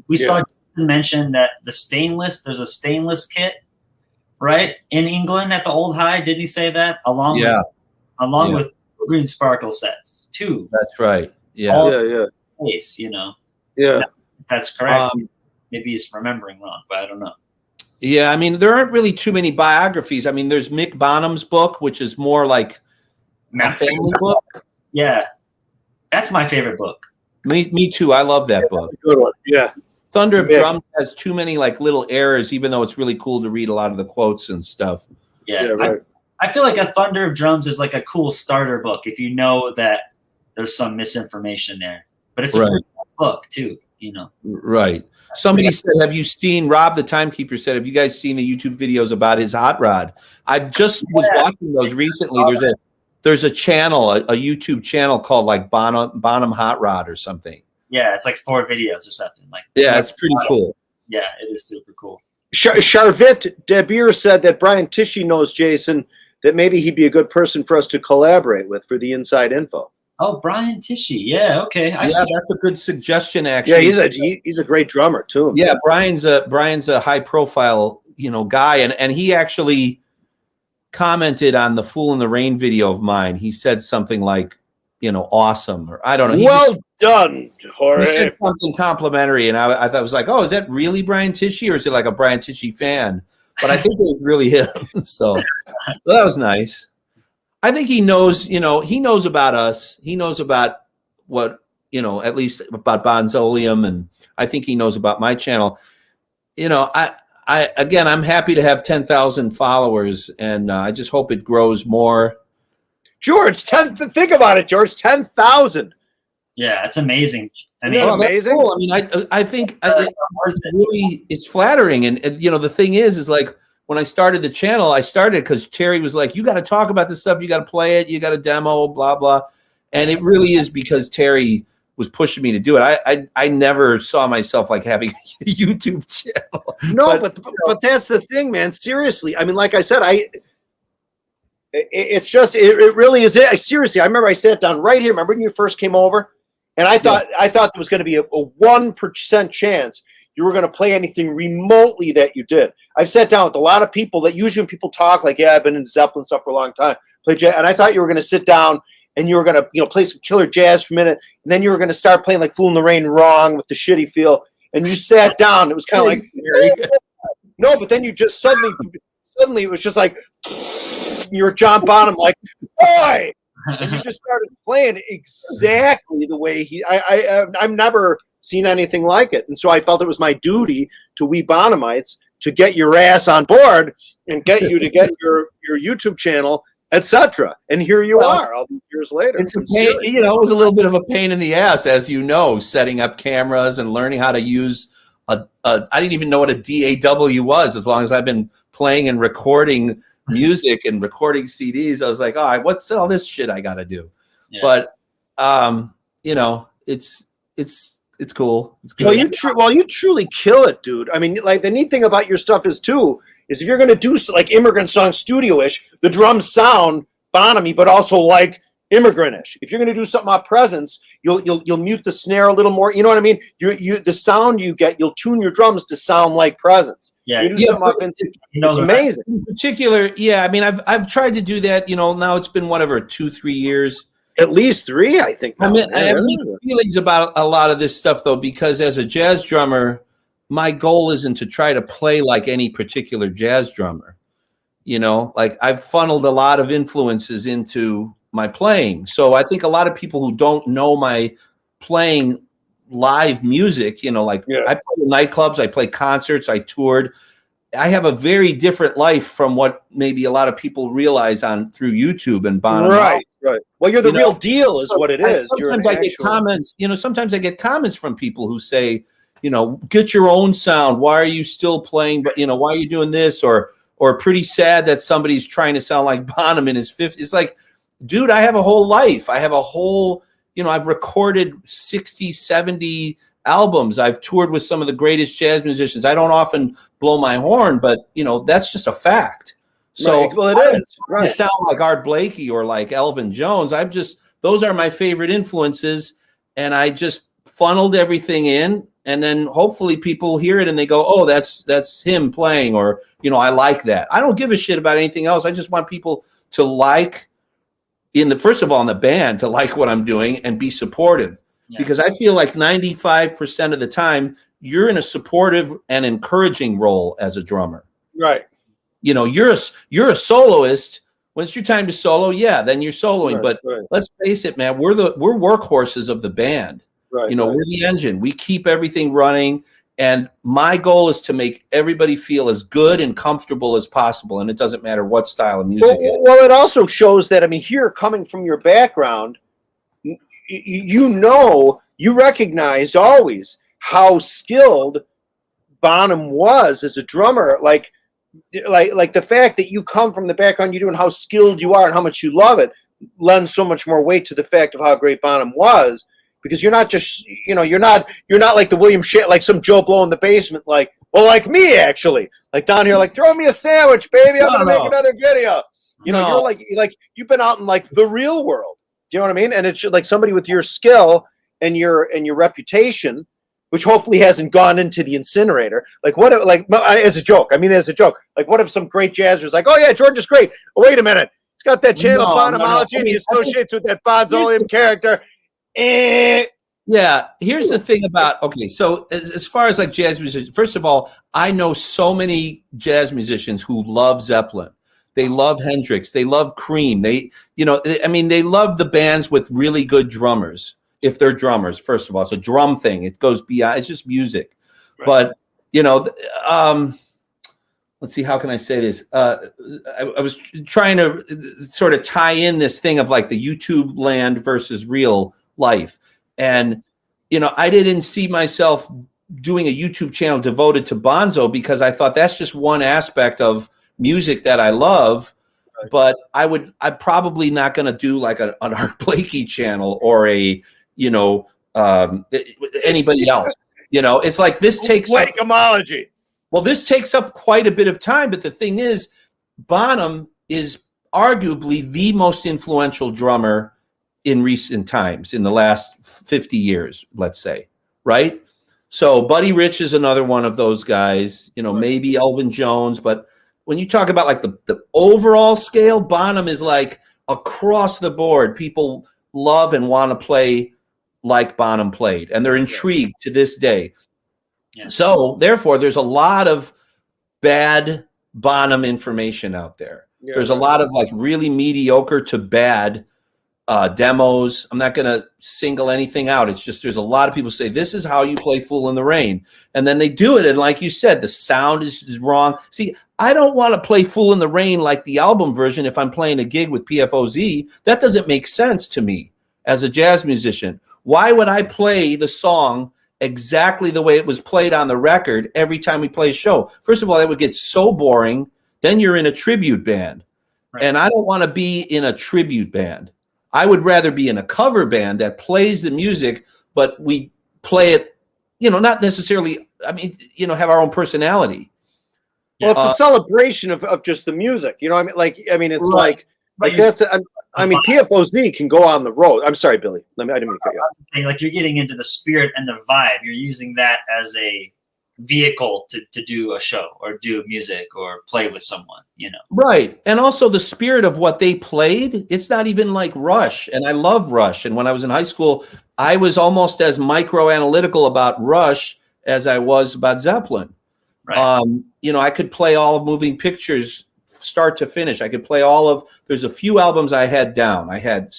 We saw you mention that there's a stainless kit, right? In England at the Old High. Didn't he say that? Along with green sparkle sets too. That's right. Yeah. Place, Yeah. That's correct. Maybe he's remembering wrong, but I don't know. Yeah. I mean, there aren't really too many biographies. I mean, there's Mick Bonham's book, which is more like a family book. Yeah. That's my favorite book. Me too. I love that book. Good one. Yeah. Thunder of Drums has too many like little errors, even though it's really cool to read a lot of the quotes and stuff. Yeah. Right. I feel like a Thunder of Drums is like a cool starter book if you know that there's some misinformation there. But it's a great book too, Right. Somebody said, have you seen, Rob the Timekeeper said, have you guys seen the YouTube videos about his hot rod? I just was watching those recently. There's a channel, a YouTube channel called like Bonham Hot Rod or something. Yeah, it's like 4 videos or something. It's pretty cool. Yeah, it is super cool. Charvit Debir said that Brian Tichy knows Jason, that maybe he'd be a good person for us to collaborate with for the inside info. Oh, Brian Tichy. Yeah, okay. That's a good suggestion, actually. Yeah, he's a great drummer too. Yeah, Brian's a high profile, guy, and he actually commented on the Fool in the Rain video of mine. He said something like, awesome, or I don't know. Well done, Jorge. He said something complimentary, and I thought, was like, oh, is that really Brian Tichy, or is it like a Brian Tichy fan? But I think it was really him. So that was nice. I think he knows, he knows about us. He knows about what, at least about Bonzolium, and I think he knows about my channel. I'm happy to have 10,000 followers, and I just hope it grows more. George, think about it, George. 10,000. Yeah, it's amazing. I mean, amazing. Cool. I mean, I think it's flattering, and the thing is like when I started the channel, I started because Terry was like, "You got to talk about this stuff. You got to play it. You got to demo, blah blah," and it really is because Terry was pushing me to do it. I never saw myself like having a YouTube channel. No, but that's the thing, man. Seriously, I mean, like I said, it's just it really is it. Seriously, I remember I sat down right here. Remember when you first came over, and I thought there was going to be a 1% chance you were going to play anything remotely that you did. I've sat down with a lot of people that usually when people talk like, yeah, I've been in Zeppelin stuff for a long time, play jazz, and I thought you were going to sit down and you were going to play some killer jazz for a minute, and then you were going to start playing like Fool in the Rain wrong with the shitty feel, and you sat down. It was kind of like no, but then you just suddenly it was just like you were John Bonham, like boy, and you just started playing exactly the way I've never seen anything like it, and so I felt it was my duty to we Bonhamites to get your ass on board and get you to get your YouTube channel, etc. And here you are all these years later. It's a pain, it was a little bit of a pain in the ass, as you know, setting up cameras and learning how to use I didn't even know what a DAW was. As long as I've been playing and recording music and recording CDs, I was like, oh, what's all this shit I got to do? Yeah. But it's cool. It's good. Well, you truly kill it, dude. I mean, like the neat thing about your stuff is if you're going to do like Immigrant Song studio-ish, the drums sound Bonham-y, but also like immigrant-ish. If you're going to do something on Presence, you'll mute the snare a little more. You know what I mean? The sound you get, you'll tune your drums to sound like Presence. Yeah, it's amazing. In particular, yeah. I mean, I've tried to do that. Now it's been 2-3 years. At least 3, I think. I have feelings about a lot of this stuff though, because as a jazz drummer, my goal isn't to try to play like any particular jazz drummer. Like I've funneled a lot of influences into my playing. So I think a lot of people who don't know my playing live music, I play nightclubs, I play concerts, I toured. I have a very different life from what maybe a lot of people realize through YouTube and Bonham. Right. Well, you're the real deal is what it is. Sometimes I get comments, sometimes I get comments from people who say, get your own sound. Why are you still playing? But, why are you doing this? Or pretty sad that somebody's trying to sound like Bonham in his 50s. It's like, dude, I have a whole life. I have a whole, I've recorded 60, 70 albums. I've toured with some of the greatest jazz musicians. I don't often blow my horn, but, that's just a fact. So it is. Right. To sound like Art Blakey or like Elvin Jones. Those are my favorite influences. And I just funneled everything in. And then hopefully people hear it and they go, oh, that's him playing, or, I like that. I don't give a shit about anything else. I just want people to like first of all, in the band, to like what I'm doing and be supportive. Yeah. Because I feel like 95% of the time you're in a supportive and encouraging role as a drummer. Right. You're a soloist. When it's your time to solo, yeah, then you're soloing. Right, but let's face it, man, we're workhorses of the band. Right. We're the engine. We keep everything running. And my goal is to make everybody feel as good and comfortable as possible. And it doesn't matter what style of music it is. Well, it also shows that, here, coming from your background, you recognize always how skilled Bonham was as a drummer. Like the fact that you come from the background you do and how skilled you are and how much you love it lends so much more weight to the fact of how great Bonham was. Because you're not just, you're not like the William Shea, like some Joe Blow in the basement, like like me actually, like down here, like throw me a sandwich, baby, I'm gonna make another video. You're like you've been out in like the real world. Do you know what I mean? And it's like somebody with your skill and your reputation, which hopefully hasn't gone into the incinerator. Like what? Like as a joke. Like what if some great jazzer's like, oh yeah, George is great. Oh, wait a minute, he's got that channel Bonhamology and he associates with that Bonzo character. Yeah, here's the thing about, so as far as like jazz musicians, first of all, I know so many jazz musicians who love Zeppelin. They love Hendrix. They love Cream. They love the bands with really good drummers. If they're drummers, first of all, it's a drum thing. It goes beyond, it's just music. Right. But, let's see, how can I say this? I was trying to sort of tie in this thing of like the YouTube land versus real life. And, you know, I didn't see myself doing a YouTube channel devoted to Bonzo because I thought that's just one aspect of music that I love. Right. But I'm probably not going to do like an Art Blakey channel or a, you know, anybody else. You know, it's like this takes Blakeomology. Well, this takes up quite a bit of time, but the thing is, Bonham is arguably the most influential drummer in recent times, in the last 50 years, let's say, right? So Buddy Rich is another one of those guys, you know, maybe Elvin Jones, but when you talk about like the overall scale, Bonham is like across the board. People love and want to play like Bonham played, and they're intrigued to this day. Yeah. So therefore, there's a lot of bad Bonham information out there. Yeah, there's a lot of like really mediocre to bad demos. I'm not going to single anything out. It's just there's a lot of people say this is how you play Fool in the Rain, and then they do it, and like you said, the sound is wrong. See, I don't want to play Fool in the Rain like the album version if I'm playing a gig with PFOZ. That doesn't make sense to me as a jazz musician. Why would I play the song exactly the way it was played on the record every time we play a show? First of all, that would get so boring. Then you're in a tribute band. Right. And I don't want to be in a tribute band. I would rather be in a cover band that plays the music, but we play it, you know, not necessarily, I mean, you know, have our own personality. Well, it's a celebration of just the music. You know what I mean? It's right. like that's, I mean, PFOZ can go on the road. I'm sorry, Billy. I didn't mean to cut you off. Like you're getting into the spirit and the vibe. You're using that as a vehicle to do a show or do music or play with someone, you know. Right. And also the spirit of what they played. It's not even like Rush. And I love Rush. And when I was in high school, I was almost as micro-analytical about Rush as I was about Zeppelin. Right. You know, I could play all of Moving Pictures start to finish. I could play all of, there's a few albums I had down. I had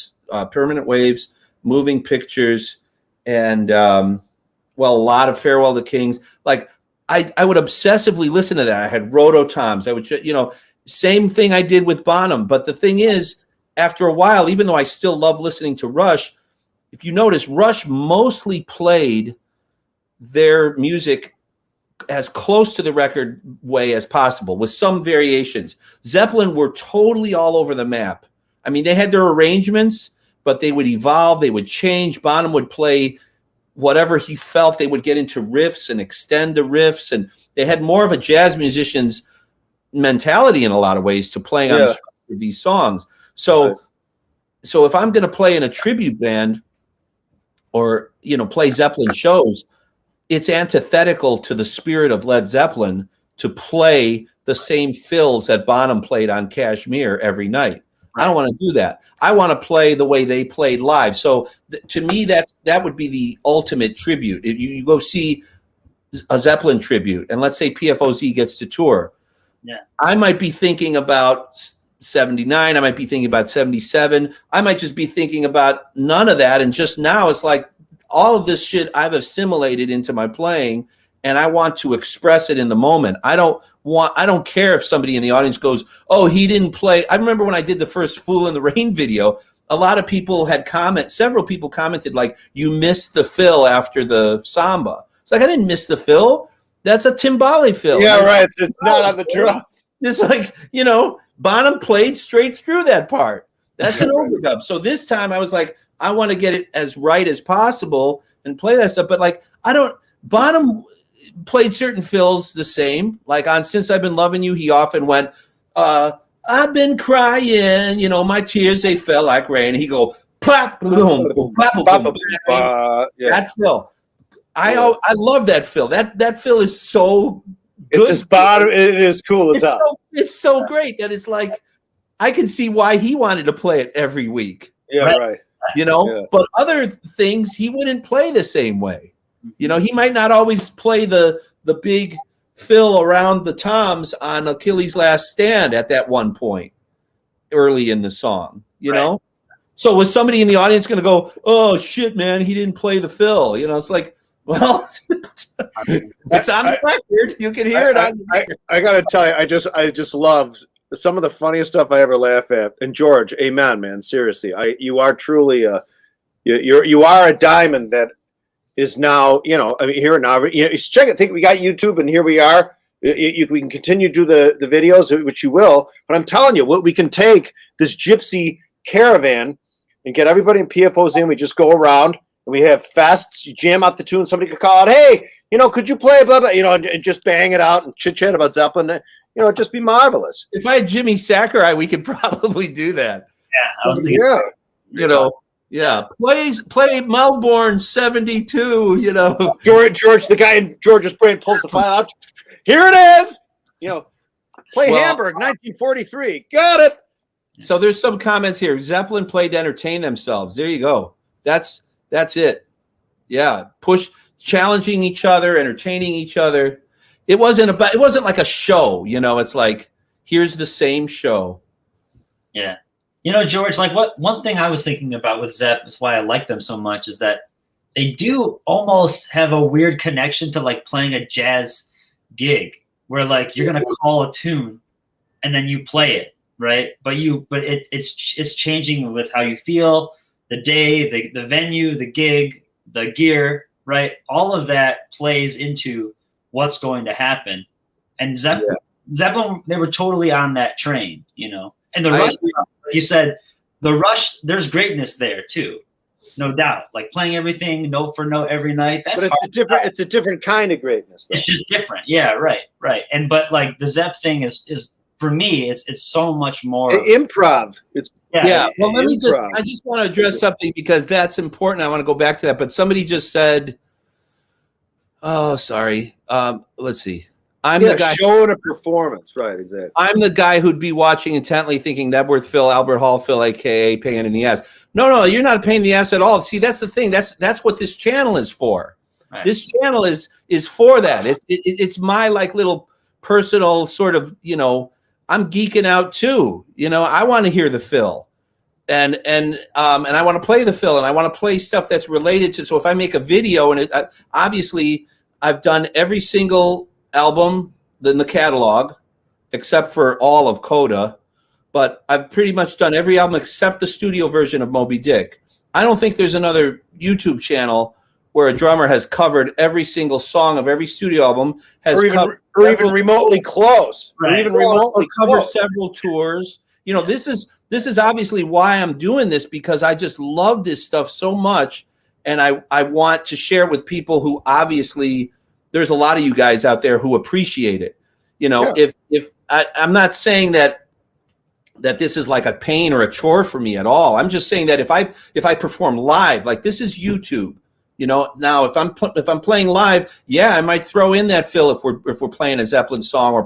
Permanent Waves, Moving Pictures, and well, a lot of Farewell to Kings. Like I would obsessively listen to that. I had Rototoms. I would, you know, same thing I did with Bonham. But the thing is, after a while, even though I still love listening to Rush, if you notice, Rush mostly played their music as close to the record way as possible with some variations. Zeppelin were totally all over the map. I mean, they had their arrangements, but they would evolve, they would change. Bonham would play whatever he felt. They would get into riffs and extend the riffs, and they had more of a jazz musician's mentality in a lot of ways to playing on these songs. So if I'm going to play in a tribute band or, you know, play Zeppelin shows, it's antithetical to the spirit of Led Zeppelin to play the same fills that Bonham played on Kashmir every night. I don't want to do that. I want to play the way they played live. So to me, that would be the ultimate tribute. If you go see a Zeppelin tribute, and let's say PFOZ gets to tour, I might be thinking about 79. I might be thinking about 77. I might just be thinking about none of that. And just now it's like, all of this shit I've assimilated into my playing, and I want to express it in the moment. I don't care if somebody in the audience goes, oh, he didn't play. I remember when I did the first Fool in the Rain video, a lot of people had several people commented like, you missed the fill after the samba. It's like, I didn't miss the fill. That's a timbale fill. Yeah, right. It's not on the drums. It's like, you know, Bonham played straight through that part. That's an overdub. So this time I was like, I want to get it as right as possible and play that stuff. But like, Bonham played certain fills the same. Like on Since I've Been Loving You, he often went, I've been crying, you know, my tears, they fell like rain. He go, plop, boom, plop, boom, that fill. I love that fill. That fill is so good. It's his bottom. It is cool as hell. It's so great that it's like, I can see why he wanted to play it every week. Yeah, right. You know, but other things he wouldn't play the same way. You know, he might not always play the big fill around the toms on Achilles' Last Stand at that one point early in the song, you know? So was somebody in the audience going to go, oh shit, man, he didn't play the fill? You know, it's like, Well, it's on the record. You can hear it. I got to tell you, I just love some of the funniest stuff I ever laugh at. And George, amen, man. Seriously, you are truly you are a diamond that is now, you know, I mean, here and now. You know, check it. I think we got YouTube, and here we are. We can continue to do the videos, which you will. But I'm telling you, we can take this gypsy caravan and get everybody in PFOs in. We just go around and we have fests. You jam out the tune. Somebody could call out, hey, you know, could you play blah blah? You know, and just bang it out and chit chat about Zeppelin. You know, it'd just be marvelous. If I had Jimmy Sakurai, we could probably do that. Yeah, I was thinking. Yeah, you know. Yeah, play Melbourne 72. You know, George, the guy in George's brain pulls the file out. Here it is. You know, play Hamburg 1943. Got it. So there's some comments here. Zeppelin played to entertain themselves. There you go. That's it. Yeah, challenging each other, entertaining each other. It wasn't like a show. You know, it's like here's the same show. Yeah. You know, George, like one thing I was thinking about with Zepp is why I like them so much is that they do almost have a weird connection to like playing a jazz gig where like you're going to call a tune and then you play it, right? But it's changing with how you feel, the day, the venue, the gig, the gear, right? All of that plays into what's going to happen. And Zeppelin, they were totally on that train, you know. And the Rush, like you said, the Rush, there's greatness there too, no doubt. Like playing everything note for note every night. That's but it's a different kind of greatness. Though. It's just different. Yeah, right. But like the Zepp thing is for me, it's so much more improv. Yeah. Well, I just want to address something because that's important. I want to go back to that. But somebody just said, oh, sorry. Let's see. I'm the guy showing a performance, right? Exactly. I'm the guy who'd be watching intently, thinking Knebworth Phil, Albert Hall Phil, aka pain in the ass. No, you're not a pain in the ass at all. See, that's the thing. That's what this channel is for. Right. This channel is for that. It's my like little personal sort of, you know, I'm geeking out too. You know, I want to hear the Phil, and I want to play the Phil, and I want to play stuff that's related to. So if I make a video, and obviously I've done every single album in the catalog except for all of Coda, but I've pretty much done every album except the studio version of Moby Dick. I don't think there's another YouTube channel where a drummer has covered every single song of every studio album, or even remotely close, right. Or even remotely cover several tours. You know, this is obviously why I'm doing this, because I just love this stuff so much, and I want to share it with people who obviously. There's a lot of you guys out there who appreciate it. You know, if I'm not saying that this is like a pain or a chore for me at all. I'm just saying that if I perform live, like this is YouTube, you know, now if I'm playing live, yeah, I might throw in that Phil if we're playing a Zeppelin song, or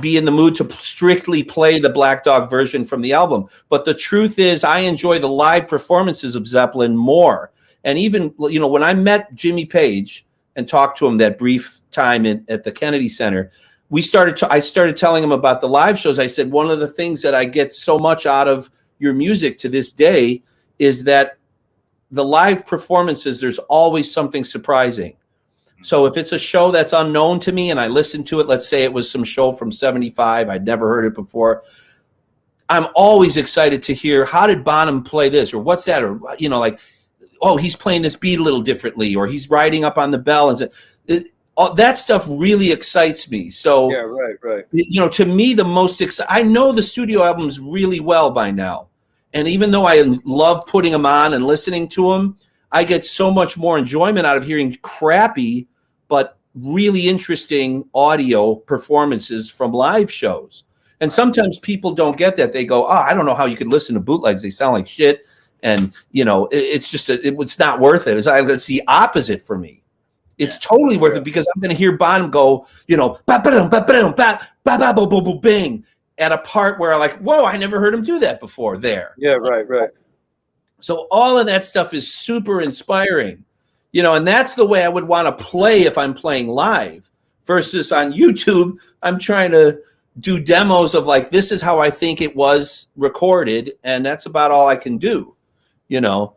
be in the mood to strictly play the Black Dog version from the album. But the truth is I enjoy the live performances of Zeppelin more. And even, you know, when I met Jimmy Page and talked to him that brief time at the Kennedy Center, I started telling him about the live shows. I said, one of the things that I get so much out of your music to this day is that the live performances, there's always something surprising. So if it's a show that's unknown to me and I listen to it, let's say it was some show from 75, I'd never heard it before, I'm always excited to hear, how did Bonham play this? Or what's that? Or, you know, like, oh, he's playing this beat a little differently, or he's riding up on the bell, and that stuff really excites me. So, yeah, right. You know, to me, the most I know the studio albums really well by now, and even though I love putting them on and listening to them, I get so much more enjoyment out of hearing crappy but really interesting audio performances from live shows. And sometimes people don't get that. They go, oh, I don't know how you could listen to bootlegs. They sound like shit. And, you know, it's just, it's not worth it. It's the opposite for me. It's totally worth it, because I'm going to hear Bonham go, you know, bang, at a part where I'm like, whoa, I never heard him do that before there. Yeah, right. So all of that stuff is super inspiring, you know, and that's the way I would want to play if I'm playing live, versus on YouTube, I'm trying to do demos of like, this is how I think it was recorded, and that's about all I can do. You know,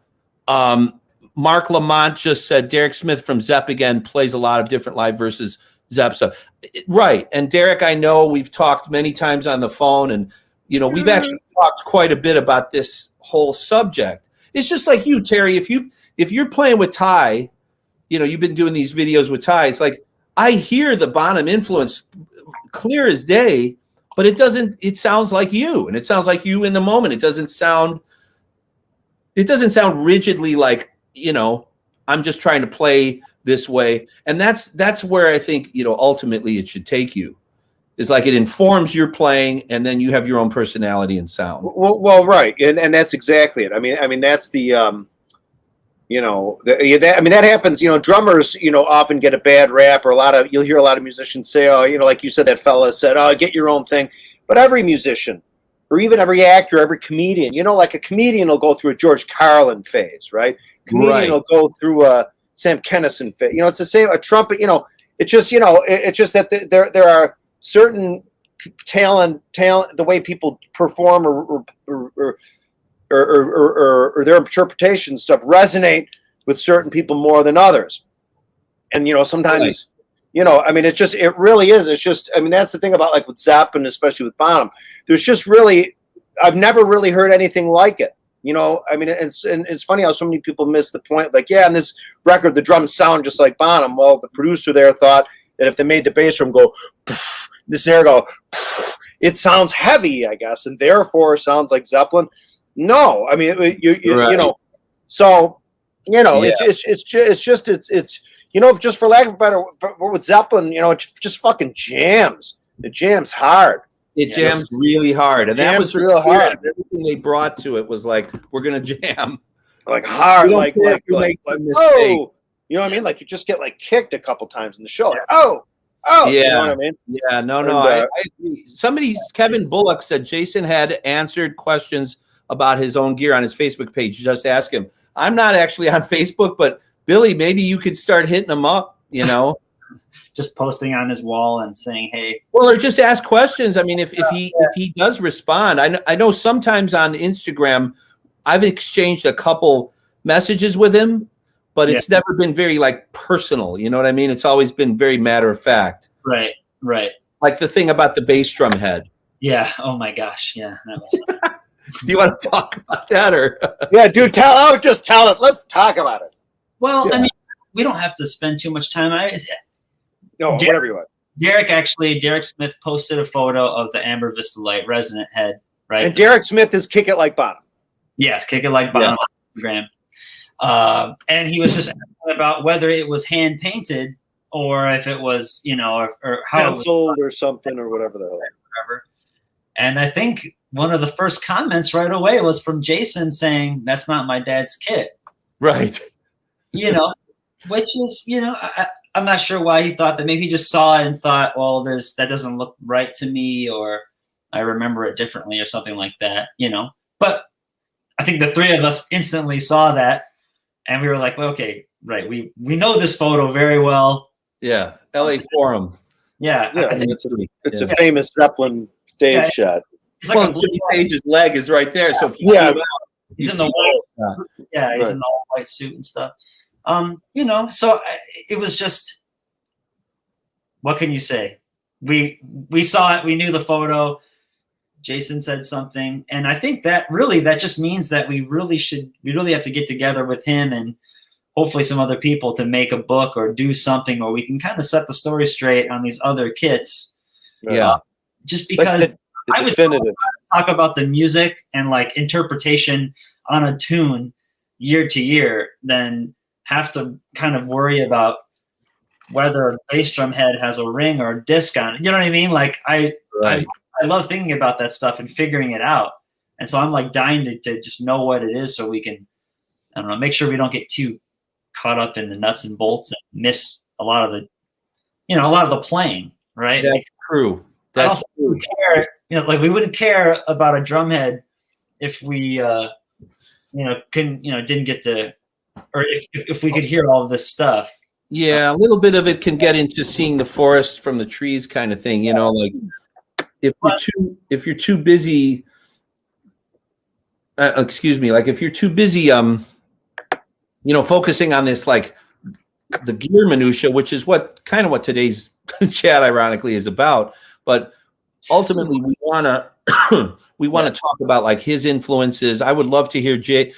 Mark Lamont just said Derek Smith from Zepp again plays a lot of different live versus Zepp stuff. Right. And Derek, I know we've talked many times on the phone, and we've actually talked quite a bit about this whole subject. It's just like you, Terry. If you're playing with Ty, you've been doing these videos with Ty. It's like I hear the Bonham influence clear as day, but it doesn't. It sounds like you, and it sounds like you in the moment. It doesn't sound rigidly like I'm just trying to play this way. And that's where I think ultimately it should take you. Is like it informs your playing, and then you have your own personality and sound. Well, right, and that's exactly it. I mean that's the that happens. Drummers often get a bad rap, or you'll hear a lot of musicians say, oh, like you said, that fella said, oh, get your own thing. But every musician, or even every actor, every comedian, like a comedian will go through a George Carlin phase, right? Comedian will go through a Sam Kinison phase. It's the same. A trumpet, it's just it's just that there are certain talent, the way people perform or their interpretation stuff resonate with certain people more than others. And sometimes it really is. It's just, that's the thing about like with Zepp and especially with Bonham. There's just really, I've never really heard anything like it. It's funny how so many people miss the point. Like, yeah, on this record, the drums sound just like Bonham. Well, the producer there thought that if they made the bass drum go, poof, the snare go, poof, it sounds heavy, I guess, and therefore sounds like Zeppelin. No, so it's just for lack of a better, with Zeppelin, it just fucking jams. It jams hard. It jams really hard, and that was real hard. Everything they brought to it was like, we're gonna jam, like hard, like oh, you know what I mean? Like you just get like kicked a couple times in the show. Like, oh, yeah, you know what I mean? Yeah, no, I agree. Somebody, Kevin Bullock said Jason had answered questions about his own gear on his Facebook page. Just ask him. I'm not actually on Facebook, but Billy, maybe you could start hitting him up. Just posting on his wall and saying, "Hey," well, or just ask questions. I mean, if he does respond, I know sometimes on Instagram, I've exchanged a couple messages with him, but it's never been very like personal. You know what I mean? It's always been very matter of fact. Right. Like the thing about the bass drum head. Yeah. Oh my gosh. Yeah. That was... Do you want to talk about that, or? Yeah, dude, just tell it. Let's talk about it. Well, yeah. We don't have to spend too much time. Whatever you want. Derek Smith posted a photo of the Amber Vista Light resonant head, right? And Derek Smith is Kick It Like Bonham. Yes, Kick It Like Bonham on Instagram. And he was just asking about whether it was hand painted or if it was, or how penciled or something or whatever the hell. Whatever. And I think one of the first comments right away was from Jason saying, "That's not my dad's kit." Right. Which is, I'm not sure why he thought that. Maybe he just saw it and thought, well, that doesn't look right to me, or I remember it differently or something like that, But I think the three of us instantly saw that, and we were like, well, okay, right. We know this photo very well. Yeah. LA Forum. Yeah. It's a famous Zeppelin stage shot. It's like Jimmy Page's leg is right there. So if you he's in the white. Yeah, he's in the all white suit and stuff. So it was just, what can you say? We saw it. We knew the photo. Jason said something, and I think that just means that we really have to get together with him and hopefully some other people to make a book or do something where we can kind of set the story straight on these other kits. Yeah. Just because I was going to talk about the music and like interpretation on a tune year to year, then have to kind of worry about whether a bass drum head has a ring or a disc on it. You know what I mean? Like I love thinking about that stuff and figuring it out. And so I'm like dying to just know what it is so we can, I don't know, make sure we don't get too caught up in the nuts and bolts and miss a lot of the playing, right? That's true. That's true. We wouldn't care about a drum head if we, didn't get to, or if we could hear all of this stuff. Yeah, a little bit of it can get into seeing the forest from the trees kind of thing, like if you're too busy, if you're too busy focusing on this, like the gear minutia, which is what today's chat ironically is about. But ultimately we want to talk about like his influences. I would love to hear Jay.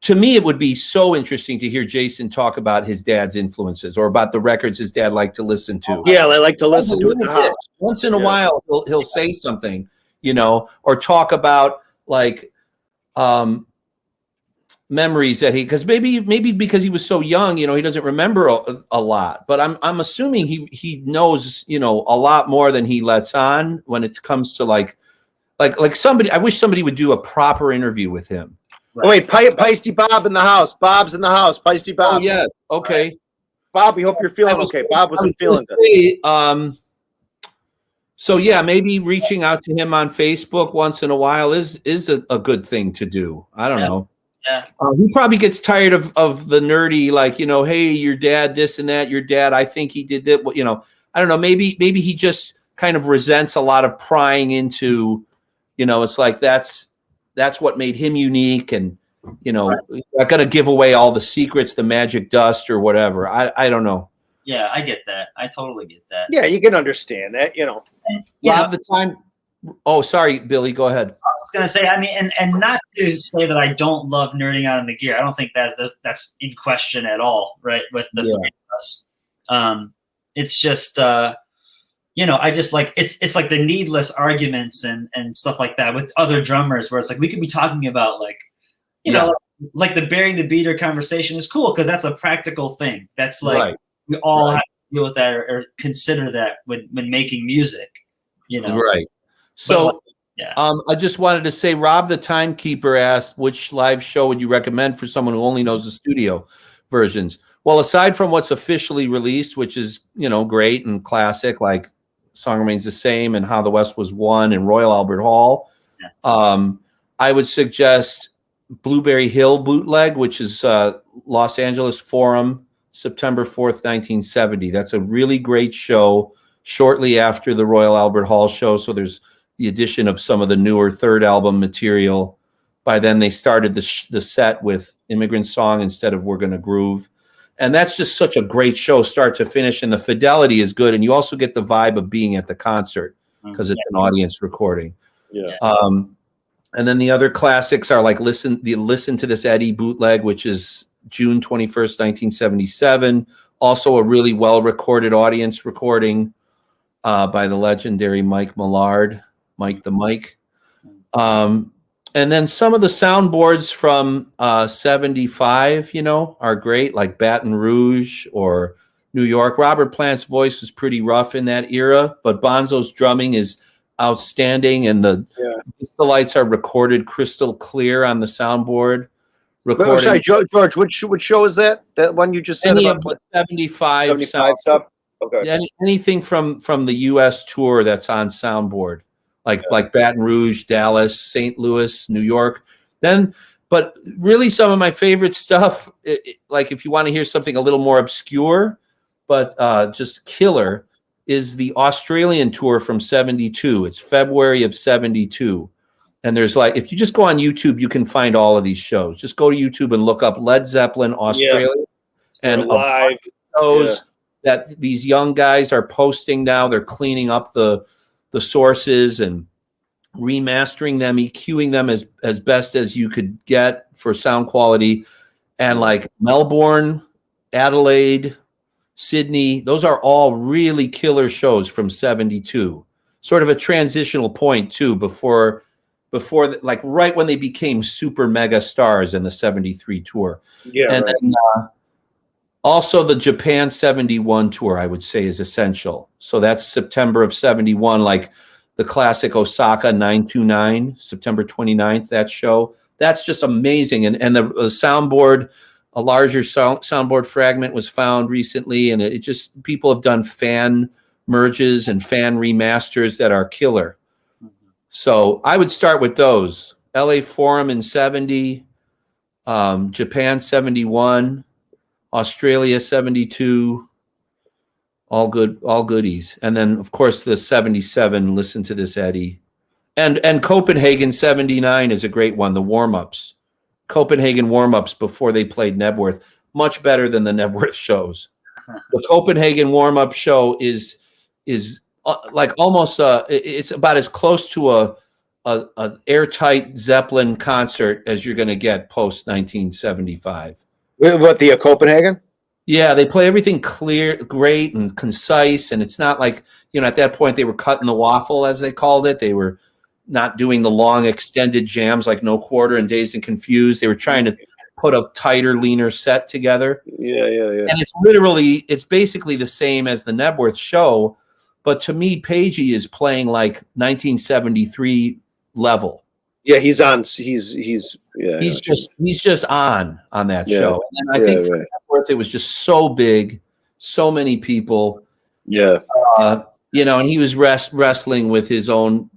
To me, it would be so interesting to hear Jason talk about his dad's influences or about the records his dad liked to listen to. Yeah, I like to listen to it in the house. Once in a while, he'll say something, or talk about like memories that because maybe because he was so young, he doesn't remember a lot. But I'm assuming he knows, a lot more than he lets on when it comes to like somebody. I wish somebody would do a proper interview with him. Right. Oh, wait, Paiste Bob in the house. Bob's in the house. Paiste Bob. Oh, yes. Okay. Right. Bob, we hope you're feeling okay. Bob wasn't feeling good. So yeah, maybe reaching out to him on Facebook once in a while is a good thing to do. I don't know. Yeah. He probably gets tired of the nerdy, like, hey, your dad, this and that, your dad, I think he did that. I don't know. Maybe he just kind of resents a lot of prying into, it's like, that's what made him unique. And, not going to give away all the secrets, the magic dust or whatever. I don't know. Yeah, I get that. I totally get that. Yeah, you can understand that, Have the time. Oh, sorry, Billy, go ahead. I was going to say, I mean, and not to say that I don't love nerding out on the gear. I don't think that's in question at all, right? With the three of us. It's just, I just like, it's like the needless arguments and stuff like that with other drummers where it's like, we could be talking about like, like the burying the beater conversation is cool because that's a practical thing. That's like, we all have to deal with that or consider that when making music, Right. So, I just wanted to say, Rob the Timekeeper asked, which live show would you recommend for someone who only knows the studio versions? Well, aside from what's officially released, which is, great and classic, like Song Remains the Same and How the West Was Won and Royal Albert Hall, I would suggest Blueberry Hill Bootleg, which is Los Angeles Forum, September 4th, 1970. That's a really great show shortly after the Royal Albert Hall show. So there's the addition of some of the newer third album material. By then they started the set with Immigrant Song instead of We're Gonna Groove. And that's just such a great show, start to finish. And the fidelity is good. And you also get the vibe of being at the concert because it's an audience recording. Yeah. And then the other classics are like Listen to This Eddie Bootleg, which is June 21st, 1977. Also a really well-recorded audience recording by the legendary Mike Millard, Mike the Mike. And then some of the soundboards from 75, are great, like Baton Rouge or New York. Robert Plant's voice was pretty rough in that era, but Bonzo's drumming is outstanding, and the lights are recorded crystal clear on the soundboard. Sorry, George, which show is that? That one you just said Any about of the 75 stuff? Okay. Anything from the U.S. tour that's on soundboard, like Baton Rouge, Dallas, St. Louis, New York. But really some of my favorite stuff, like if you want to hear something a little more obscure, but just killer, is the Australian tour from 72. It's February of 72. And there's if you just go on YouTube, you can find all of these shows. Just go to YouTube and look up Led Zeppelin Australia and live shows that these young guys are posting now. They're cleaning up the sources and remastering them, EQing them as best as you could get for sound quality. And like Melbourne, Adelaide, Sydney, those are all really killer shows from 72. Sort of a transitional point too, before like right when they became super mega stars in the 73 tour. Yeah. And then also the Japan 71 tour, I would say, is essential. So that's September of 71, like the classic Osaka 929, September 29th, that show. That's just amazing. And the soundboard, a larger soundboard fragment was found recently, and it just, people have done fan merges and fan remasters that are killer. So I would start with those. LA Forum in 70, Japan 71, Australia 72, all goodies. And then of course the 77, Listen to This Eddie. And Copenhagen 79 is a great one, the warm-ups. Copenhagen warm-ups before they played Nebworth. Much better than the Nebworth shows. The Copenhagen warm-up show is like almost it's about as close to an airtight Zeppelin concert as you're going to get post 1975. What, the Copenhagen? Yeah, they play everything clear, great, and concise, and it's not like, you know, at that point they were cutting the waffle, as they called it. They were not doing the long extended jams like No Quarter and Dazed and Confused. They were trying to put a tighter, leaner set together. Yeah. And it's basically the same as the Nebworth show, but to me, Paiste is playing like 1973 level. Yeah, he's just on that show. And I think for Nebworth, it was just so big, so many people. Yeah. You know, and he was wrestling with his own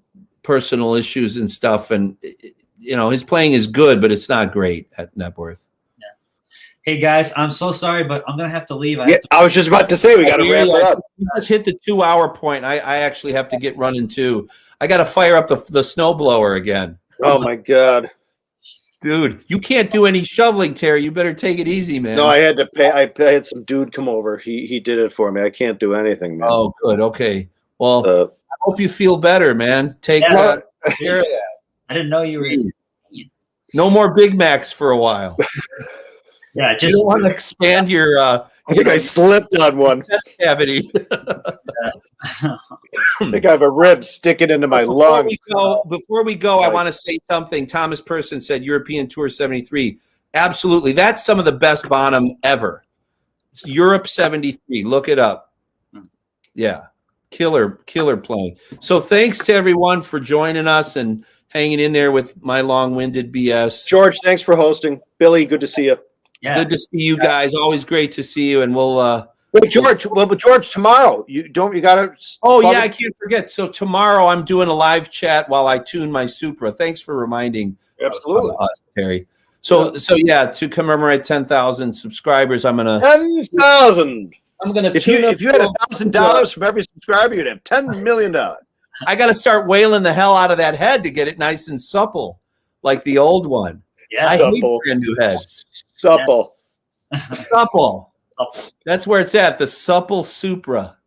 personal issues and stuff. And, you know, his playing is good, but it's not great at Nebworth. Yeah. Hey, guys, I'm so sorry, but I'm going to have to leave. I was just about to say, we got to wrap it up. You just hit the 2-hour point. I actually have to get running, too. I got to fire up the snowblower again. Oh, my God. Dude, you can't do any shoveling, Terry. You better take it easy, man. No, I had to pay. I had some dude come over. He did it for me. I can't do anything, man. Oh, good. Okay. Well, I hope you feel better, man. Take care of that. I didn't know you were. No more Big Macs for a while. Yeah, just you don't want to expand your. I think I slipped on one. Chest cavity. I think I have a rib sticking into my lung. Before we go, I want to say something. Thomas Person said European Tour 73. Absolutely. That's some of the best Bonham ever. It's Europe 73. Look it up. Yeah. Killer playing. So thanks to everyone for joining us and hanging in there with my long-winded BS. George, thanks for hosting. Billy, good to see you. Yeah. Good to see you guys. Always great to see you. And we'll wait, George. Well, but George, tomorrow you gotta. Oh yeah, I can't forget. So tomorrow I'm doing a live chat while I tune my Supra. Thanks for reminding us, Terry. So yeah, to commemorate 10,000 subscribers, I'm gonna 10,000. I'm gonna. If you had $1,000 from every subscriber, you'd have $10 million. I got to start wailing the hell out of that head to get it nice and supple, like the old one. Yeah, I hate brand new heads. Supple. Supple. That's where it's at. The supple Supra.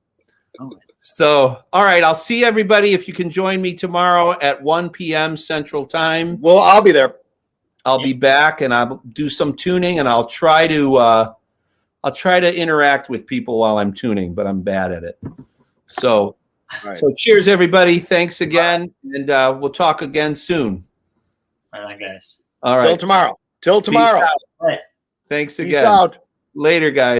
So, all right. I'll see everybody if you can join me tomorrow at 1 p.m. Central Time. Well, I'll be there. I'll be back and I'll do some tuning and I'll try to interact with people while I'm tuning, but I'm bad at it. So, So cheers, everybody. Thanks again, and we'll talk again soon. All right, guys. All right. Till tomorrow. Thanks again. Peace out. Later, guys.